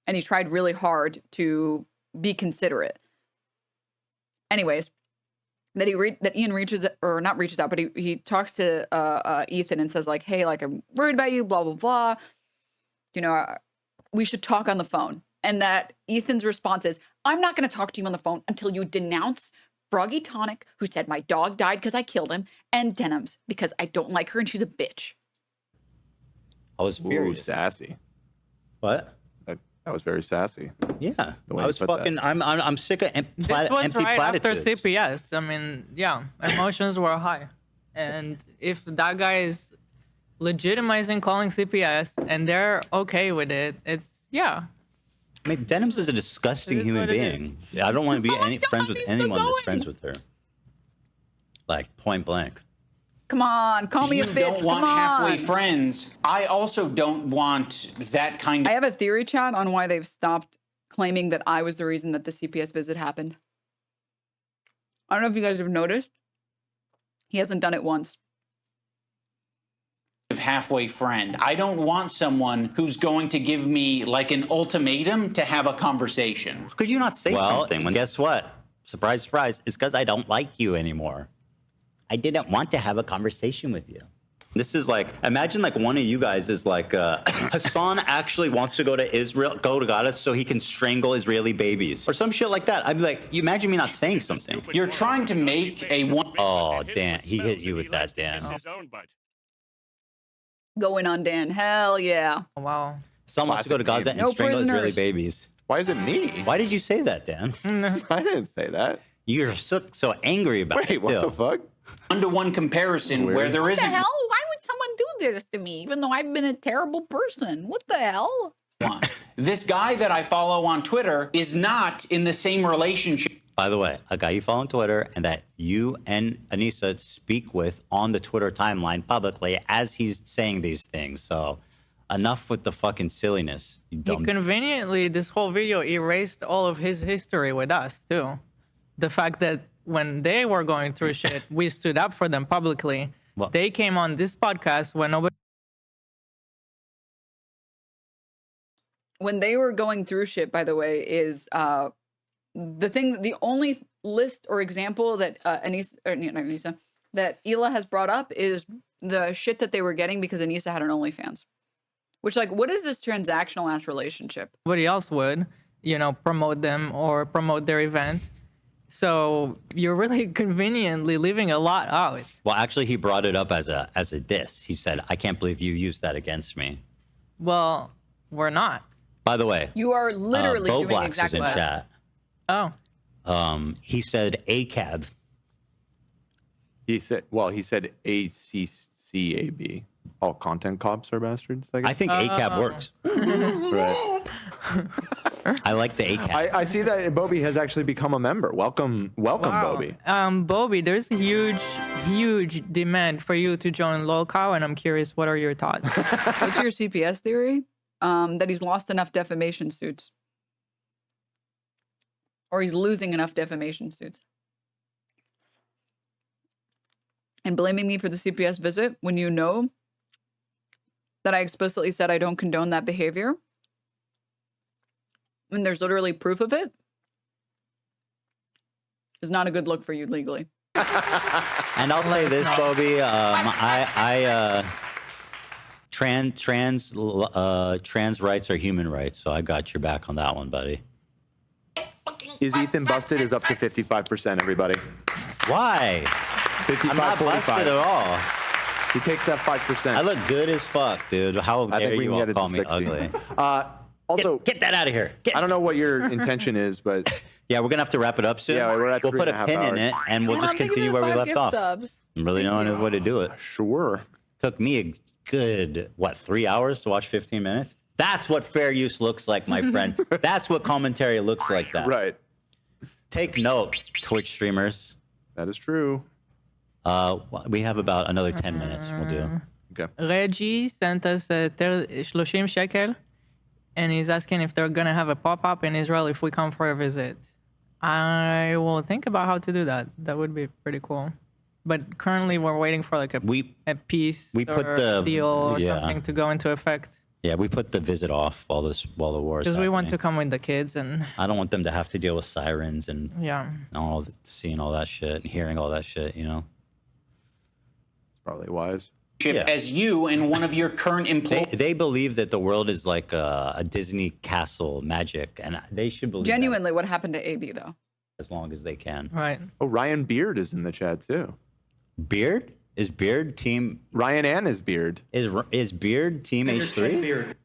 and he tried really hard to be considerate. Anyways, that Ian reaches out, but he talks to Ethan and says like, hey, like I'm worried about you, blah, blah, blah. We should talk on the phone. And that Ethan's response is, I'm not going to talk to you on the phone until you denounce Froggy Tonic, who said my dog died because I killed him, and Denims because I don't like her and she's a bitch.
I was furious.
Sassy.
What?
That was very sassy.
Yeah. I was fucking, I'm sick of empty platitudes.
This was right after CPS. I mean, yeah, emotions were high. And if that guy is legitimizing calling CPS and they're okay with it, yeah.
I mean, Denims is a disgusting human being. I don't want to be friends with anyone that's friends with her. Like, point blank.
Come on, call me a bitch.
You don't want halfway friends. I also don't want that kind of...
I have a theory, chat, on why they've stopped claiming that I was the reason that the CPS visit happened. I don't know if you guys have noticed. He hasn't done it once.
Halfway friend. I don't want someone who's going to give me like an ultimatum to have a conversation.
Could you not say something? Well, guess what? Surprise, surprise. It's because I don't like you anymore. I didn't want to have a conversation with you. This is like, imagine like one of you guys is like, Hassan actually wants to go to Gaza so he can strangle Israeli babies or some shit like that. I'd be like, you imagine me not saying something.
You're trying to make a one.
Oh, Dan, he hit you with that, Dan.
Going on, Dan. Hell yeah.
Oh, wow.
Hassan wants to go to Gaza and strangle Israeli babies.
Why is it me?
Why did you say that, Dan?
I didn't say that.
You're so angry about it.
Wait, what the fuck?
One-to-one comparison where there isn't.
What the hell? Why would someone do this to me, even though I've been a terrible person? What the hell?
This guy that I follow on Twitter is not in the same relationship.
By the way, a guy you follow on Twitter and that you and Anissa speak with on the Twitter timeline publicly as he's saying these things. So enough with the fucking silliness. You dumb.
He conveniently, this whole video erased all of his history with us, too. The fact that when they were going through shit, we stood up for them publicly.
Well,
they came on this podcast when nobody...
When they were going through shit, by the way, is... the only list or example that Anissa, that Hila has brought up is the shit that they were getting because Anissa had an OnlyFans. Which, like, what is this transactional ass relationship?
Nobody else would, promote them or promote their event. So you're really conveniently leaving a lot out.
Well, actually, he brought it up as a diss. He said, I can't believe you used that against me.
Well, we're not.
By the way,
You are literally
Bo
doing
Blacks
exactly
is in
that.
chat.
Oh.
He said ACAB.
He said ACCAB. All content cops are bastards.
I think ACAB works.
Right.
I like the ACAB.
I see that Bobby has actually become a member. Welcome, Bobby.
Bobby, there's a huge demand for you to join LolCow, and I'm curious, what are your thoughts?
What's your CPS theory? That he's lost enough defamation suits. Or he's losing enough defamation suits. And blaming me for the CPS visit when you know that I explicitly said I don't condone that behavior. When there's literally proof of it, is not a good look for you legally.
And I'll say this, Bobby. Trans rights are human rights, so I got your back on that one, buddy.
Is Ethan busted? Is up to 55%, everybody.
Why?
55,
I'm not
45.
busted at all.
He takes that 5%.
I look good as fuck, dude. How
I
dare
think we
you
can
all
get it
call
to
me
60.
ugly?
Also,
get that out of here.
I don't know what your intention is, but
yeah, we're gonna have to wrap it up soon.
Yeah, we're at
we'll put a
3.5
pin in
hours.
it, and we'll just continue where we left off. Really don't know way to do it.
Sure.
Took me a good 3 hours to watch 15 minutes. That's what fair use looks like, my friend. That's what commentary looks like. That
right.
Take note, Twitch streamers.
That is true.
We have about another 10 minutes. We'll do.
Okay.
Reggie sent us 30 shekel, and he's asking if they're gonna have a pop-up in Israel if we come for a visit. I will think about how to do that. That would be pretty cool. But currently, we're waiting for like a peace or deal or something to go into effect.
Yeah, we put the visit off while the war is
Because we want
happening.
to come with the kids and
I don't want them to have to deal with sirens and seeing all that shit and hearing all that shit. You know,
probably wise.
As you and one of your current employees.
They believe that the world is like a Disney castle magic, and they should believe
Genuinely, what happened to AB though?
that as long as they can.
Right.
Oh, Ryan Beard is in the chat too.
Beard? Is Beard team
Ryan and his Beard?
Is Beard team H3?
Beard.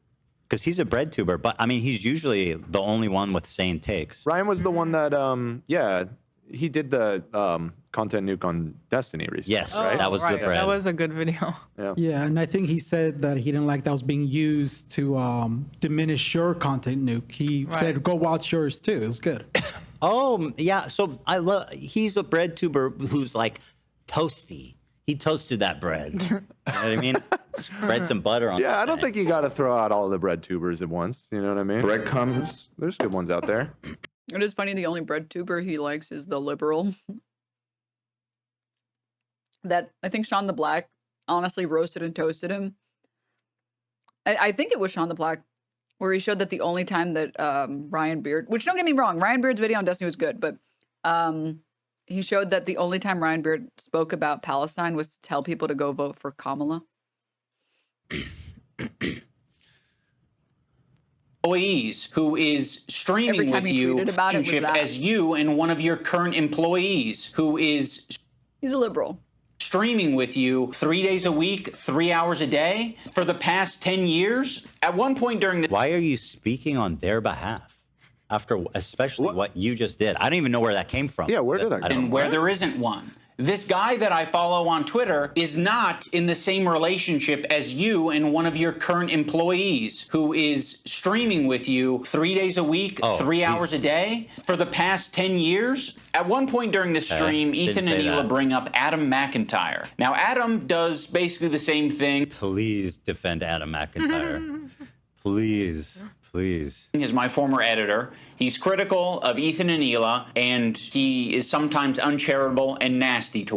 Because he's a bread tuber, but I mean he's usually the only one with sane takes.
Ryan was the one that he did the content nuke on Destiny recently.
Yes,
right?
that was the bread.
That was a good video.
Yeah, and I think he said that he didn't like that was being used to diminish your content nuke. He said, "Go watch yours too." It was good.
Oh yeah, so he's a bread tuber who's like toasty. He toasted that bread. You know what I mean? Spread some butter on.
Yeah, I don't think you got to throw out all the bread tubers at once. You know what I mean? Breadcrumbs. There's good ones out there.
It is funny, the only bread tuber he likes is the liberal. That I think Sean the Black honestly roasted and toasted him. I think it was Sean the Black where he showed that the only time that Ryan Beard, which don't get me wrong, Ryan Beard's video on Destiny was good, but he showed that the only time Ryan Beard spoke about Palestine was to tell people to go vote for Kamala.
Employees who is streaming
Every time
with
he
you
tweeted about it was
relationship
that.
as you and one of your current employees who is
He's a liberal.
streaming with you 3 days a week, 3 hours a day for the past 10 years. At one point during the
Why are you speaking on their behalf? After especially what you just did, I don't even know where that came from.
Yeah, where did that
I
come
don't
and where there isn't one. This guy that I follow on Twitter is not in the same relationship as you and one of your current employees who is streaming with you 3 days a week, 3 hours a day for the past 10 years. At one point during the stream,
didn't
Ethan
say
and Hila
that.
bring up Adam McIntyre. Now, Adam does basically the same thing.
Please defend Adam McIntyre. Please.
Is my former editor. He's critical of Ethan and Hila, and he is sometimes uncharitable and nasty to.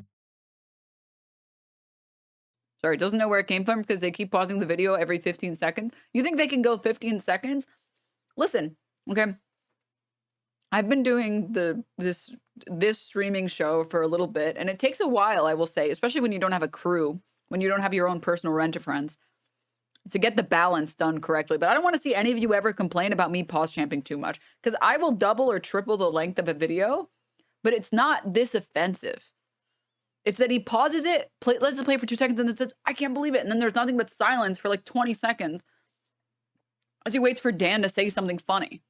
Sorry, doesn't know where it came from because they keep pausing the video every 15 seconds. You think they can go 15 seconds? Listen, okay. I've been doing this streaming show for a little bit, and it takes a while, I will say, especially when you don't have a crew, when you don't have your own personal rent-a-friends, to get the balance done correctly. But I don't want to see any of you ever complain about me pause champing too much, because I will double or triple the length of a video, but it's not this offensive. It's that he pauses it, lets it play for 2 seconds, and then says, I can't believe it. And then there's nothing but silence for like 20 seconds. As he waits for Dan to say something funny.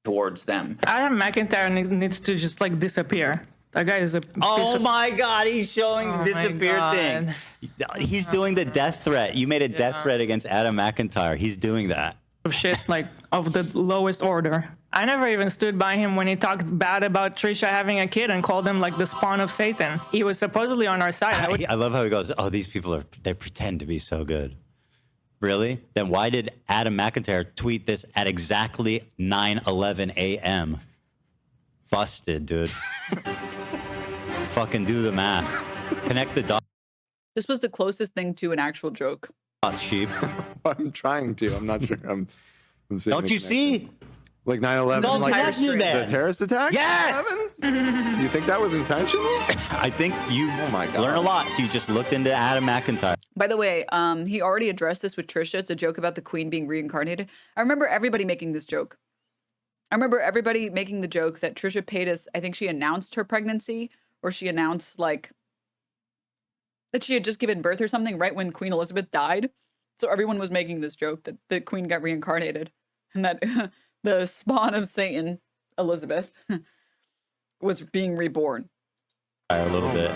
Towards them.
Adam McIntyre needs to just like disappear. That guy is a.
Oh my God, he's showing the
Oh my
disappear thing.
God.
He's doing the death threat. You made a death threat against Adam McIntyre. He's doing that.
Of shit like of the lowest order. I never even stood by him when he talked bad about Trisha having a kid and called him like the spawn of Satan. He was supposedly on our side.
I love how he goes, oh, these people they pretend to be so good. Really? Then why did Adam McIntyre tweet this at exactly 9:11 a.m.? Busted, dude. Fucking do the math. Connect the dots.
This was the closest thing to an actual joke.
Sheep.
I'm trying to. I'm not sure. I'm seeing
Don't you see?
Like 9/11,
Don't
like
connect you
the
then.
terrorist attack?
Yes!
Do you think that was intentional?
I think you learn a lot if you just looked into Adam McIntyre.
By the way, he already addressed this with Trisha. It's a joke about the queen being reincarnated. I remember everybody making this joke. I remember everybody making the joke that Trisha Paytas, I think she announced her pregnancy, or she announced like that she had just given birth or something right when Queen Elizabeth died. So everyone was making this joke that the queen got reincarnated and that the spawn of Satan, Elizabeth, was being reborn.
A little bit.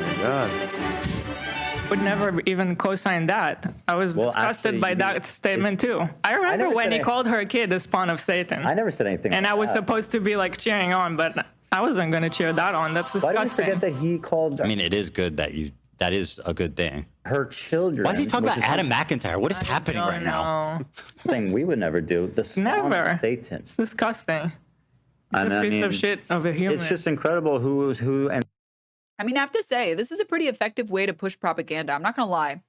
Would never even co-sign that. I was disgusted by that statement too. I remember when he called her kid the spawn of Satan.
I never said anything.
And
like
I was
that.
supposed to be like cheering on, but I wasn't going to cheer that on. That's disgusting.
Why do you forget that he called?
I mean, it is good that that is a good thing.
Her children.
Why is he talking about
which is
Adam McIntyre? What is happening right now?
Thing we would never do. The spawn
Never.
of Satan.
It's disgusting. He's
And
a
I
piece of
mean,
shit of a human.
It's just incredible who is who and.
I mean, I have to say, this is a pretty effective way to push propaganda. I'm not going to lie.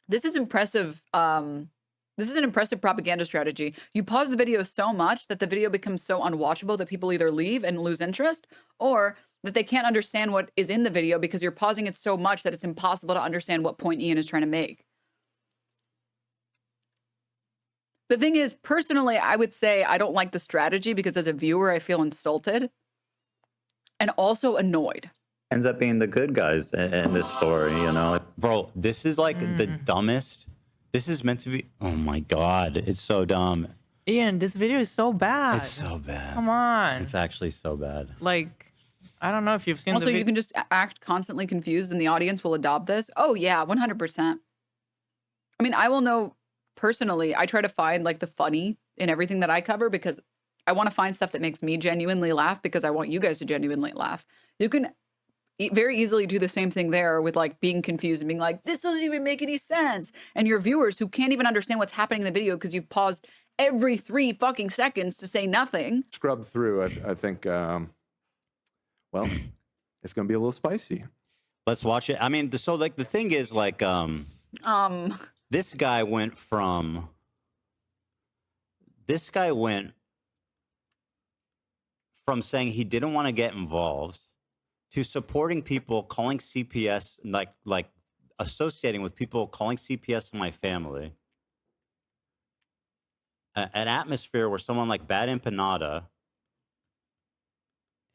This is impressive. This is an impressive propaganda strategy. You pause the video so much that the video becomes so unwatchable that people either leave and lose interest, or that they can't understand what is in the video because you're pausing it so much that it's impossible to understand what point Ian is trying to make. The thing is, personally, I would say I don't like the strategy because as a viewer, I feel insulted and also annoyed.
Ends up being the good guys in this story, you know.
Bro, this is like the dumbest. This is meant to be. Oh my God, it's so dumb.
Ian, this video is so bad.
It's so bad.
Come on.
It's actually so bad.
Like, I don't know if you've seen
Also,
the video.
you can just act constantly confused and the audience will adopt this. Oh yeah, 100%. I mean, I will know personally, I try to find like the funny in everything that I cover because I want to find stuff that makes me genuinely laugh because I want you guys to genuinely laugh. You can very easily do the same thing there with like being confused and being like, this doesn't even make any sense. And your viewers who can't even understand what's happening in the video because you've paused every 3 fucking seconds to say nothing.
Scrub through, I think, well, it's going to be a little spicy.
Let's watch it. I mean, so like the thing is like, this guy went from saying he didn't want to get involved to supporting people calling CPS, like associating with people calling CPS my family. An atmosphere where someone like Bad Empanada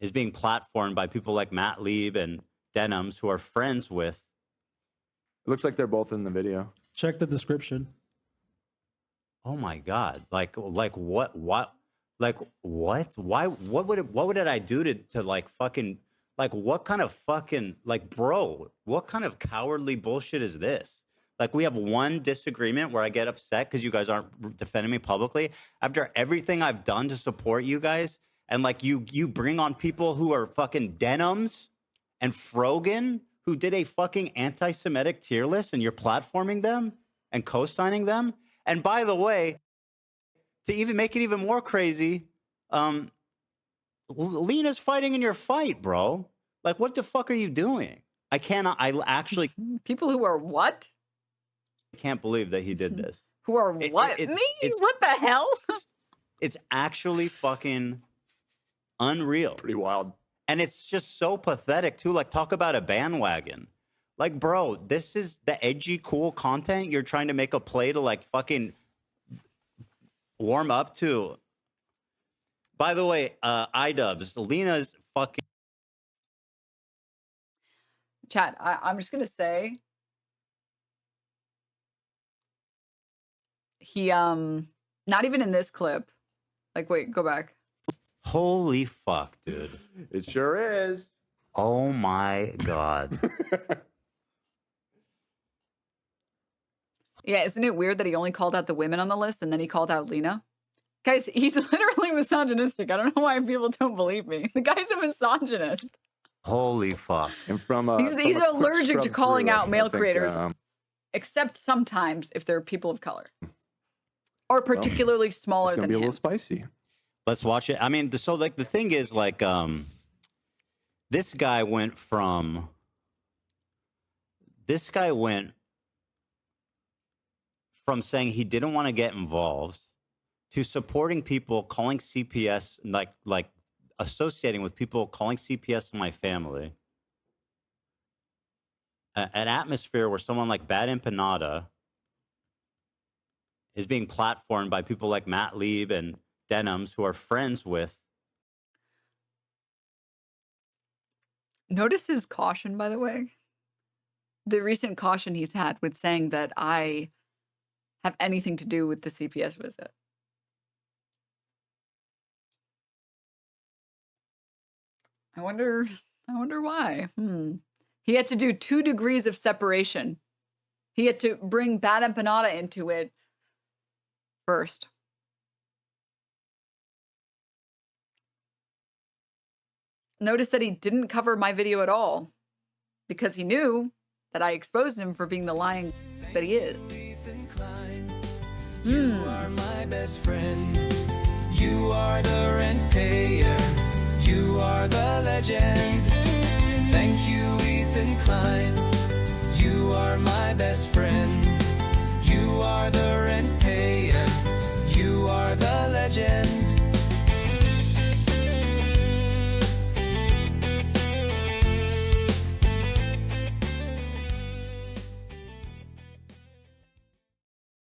is being platformed by people like Matt Lieb and Denims, who are friends with.
It looks like they're both in the video.
Check the description.
Oh my God! Like what? Like what? Why? What would I do to like fucking like what kind of fucking like bro? What kind of cowardly bullshit is this? Like we have one disagreement where I get upset because you guys aren't defending me publicly after everything I've done to support you guys, and like you bring on people who are fucking Denims and Frogan who did a fucking anti-Semitic tier list, and you're platforming them and co-signing them. And by the way, to even make it even more crazy, Lena's fighting in your fight, bro. Like, what the fuck are you doing? I actually...
People who are what?
I can't believe that he did this.
Who are what? Me? What the hell?
It's actually fucking unreal.
Pretty wild.
And it's just so pathetic, too. Like, talk about a bandwagon. Like, bro, this is the edgy, cool content you're trying to make a play to, like, fucking warm up to. By the way, iDubbbz, Lena's fucking...
Chat, I'm just going to say... he not even in this clip. Like, wait, go back.
Holy fuck, dude.
It sure is.
Oh my God.
Yeah, isn't it weird that he only called out the women on the list and then he called out Lena? Guys, he's literally misogynistic. I don't know why people don't believe me. The guy's a misogynist.
Holy fuck.
And from
He's
from a quick
allergic to
scrub
calling
through,
out
I
male
think,
creators, except sometimes if they're people of color or particularly smaller
it's gonna
than
be a
him.
little spicy.
Let's watch it. I mean, so like the thing is like, this guy went from saying he didn't want to get involved to supporting people calling CPS, like associating with people calling CPS my family. An atmosphere where someone like Bad Empanada is being platformed by people like Matt Lieb and Denims, who are friends with.
Notice his caution, by the way. The recent caution he's had with saying that I have anything to do with the CPS visit. I wonder why. He had to do 2 degrees of separation. He had to bring Bad Empanada into it first. Notice that he didn't cover my video at all because he knew that I exposed him for being the lying that he is.
You are my best friend. You are the rent payer. You are the legend. Thank you, Ethan Klein.